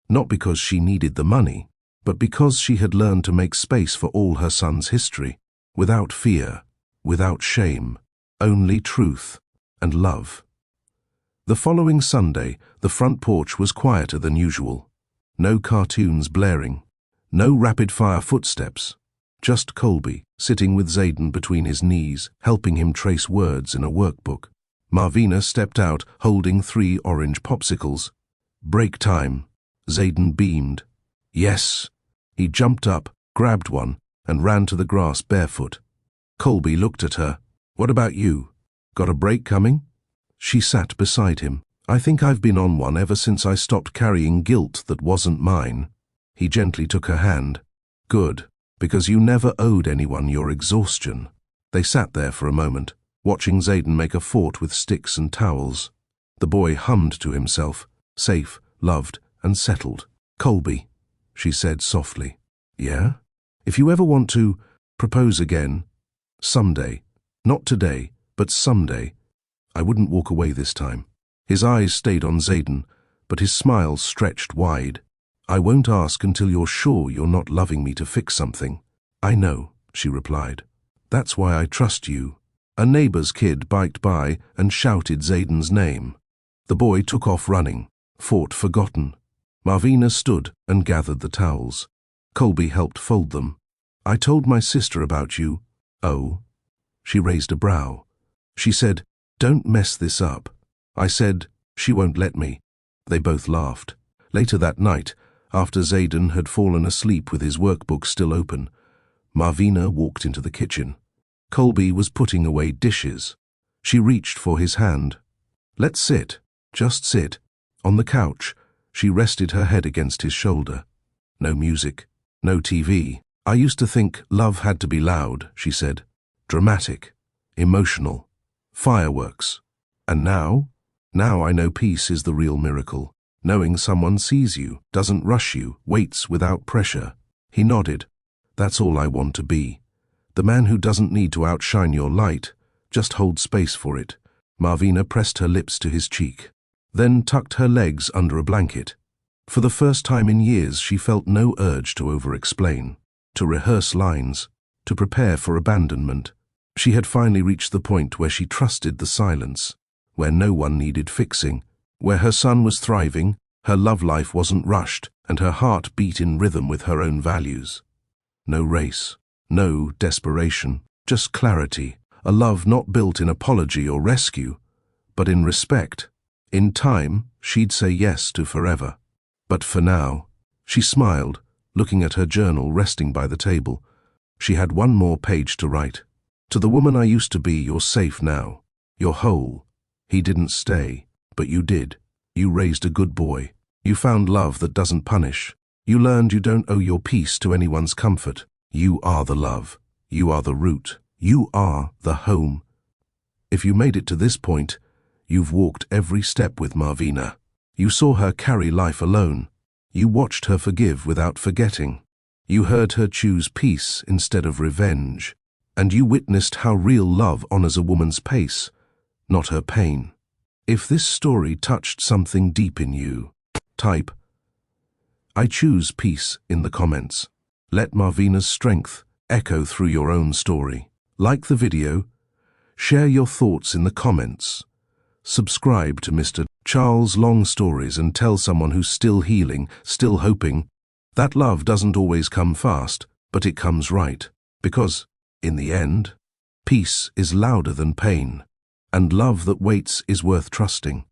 Not because she needed the money, but because she had learned to make space for all her son's history, without fear, without shame, only truth and love. The following Sunday, the front porch was quieter than usual. No cartoons blaring, no rapid-fire footsteps, just Colby sitting with Zayden between his knees, helping him trace words in a workbook. Marvina stepped out, holding 3 orange popsicles. Break time. Zayden beamed. Yes. He jumped up, grabbed one, and ran to the grass barefoot. Colby looked at her. What about you? Got a break coming? She sat beside him. I think I've been on one ever since I stopped carrying guilt that wasn't mine. He gently took her hand. Good, because you never owed anyone your exhaustion. They sat there for a moment, watching Zayden make a fort with sticks and towels. The boy hummed to himself, safe, loved, and settled. Colby, she said softly. Yeah? If you ever want to propose again, someday, not today, but someday, I wouldn't walk away this time. His eyes stayed on Zayden, but his smile stretched wide. I won't ask until you're sure you're not loving me to fix something. I know, she replied. That's why I trust you. A neighbor's kid biked by and shouted Zayden's name. The boy took off running, fort forgotten. Marvina stood and gathered the towels. Colby helped fold them. I told my sister about you. Oh? She raised a brow. She said, don't mess this up. I said, she won't let me. They both laughed. Later that night, after Zayden had fallen asleep with his workbook still open, Marvina walked into the kitchen. Colby was putting away dishes. She reached for his hand. Let's sit, just sit. On the couch, she rested her head against his shoulder. No music, no TV. I used to think love had to be loud, she said. Dramatic, emotional, fireworks. And now? Now I know peace is the real miracle. Knowing someone sees you, doesn't rush you, waits without pressure. He nodded. That's all I want to be. The man who doesn't need to outshine your light, just hold space for it. Marvina pressed her lips to his cheek, then tucked her legs under a blanket. For the first time in years, she felt no urge to over-explain, to rehearse lines, to prepare for abandonment. She had finally reached the point where she trusted the silence, where no one needed fixing, where her son was thriving, her love life wasn't rushed, and her heart beat in rhythm with her own values. No race, no desperation, just clarity, a love not built in apology or rescue, but in respect. In time, she'd say yes to forever. But for now, she smiled, looking at her journal resting by the table. She had one more page to write. To the woman I used to be, you're safe now. You're whole. He didn't stay, but you did. You raised a good boy. You found love that doesn't punish. You learned you don't owe your peace to anyone's comfort. You are the love. You are the root. You are the home. If you made it to this point, you've walked every step with Marvina. You saw her carry life alone. You watched her forgive without forgetting. You heard her choose peace instead of revenge. And you witnessed how real love honors a woman's pace, not her pain. If this story touched something deep in you, type, I choose peace in the comments. Let Marvina's strength echo through your own story. Like the video, share your thoughts in the comments. Subscribe to Mr. Charles' Long Stories and tell someone who's still healing, still hoping, that love doesn't always come fast, but it comes right. Because, in the end, peace is louder than pain, and love that waits is worth trusting.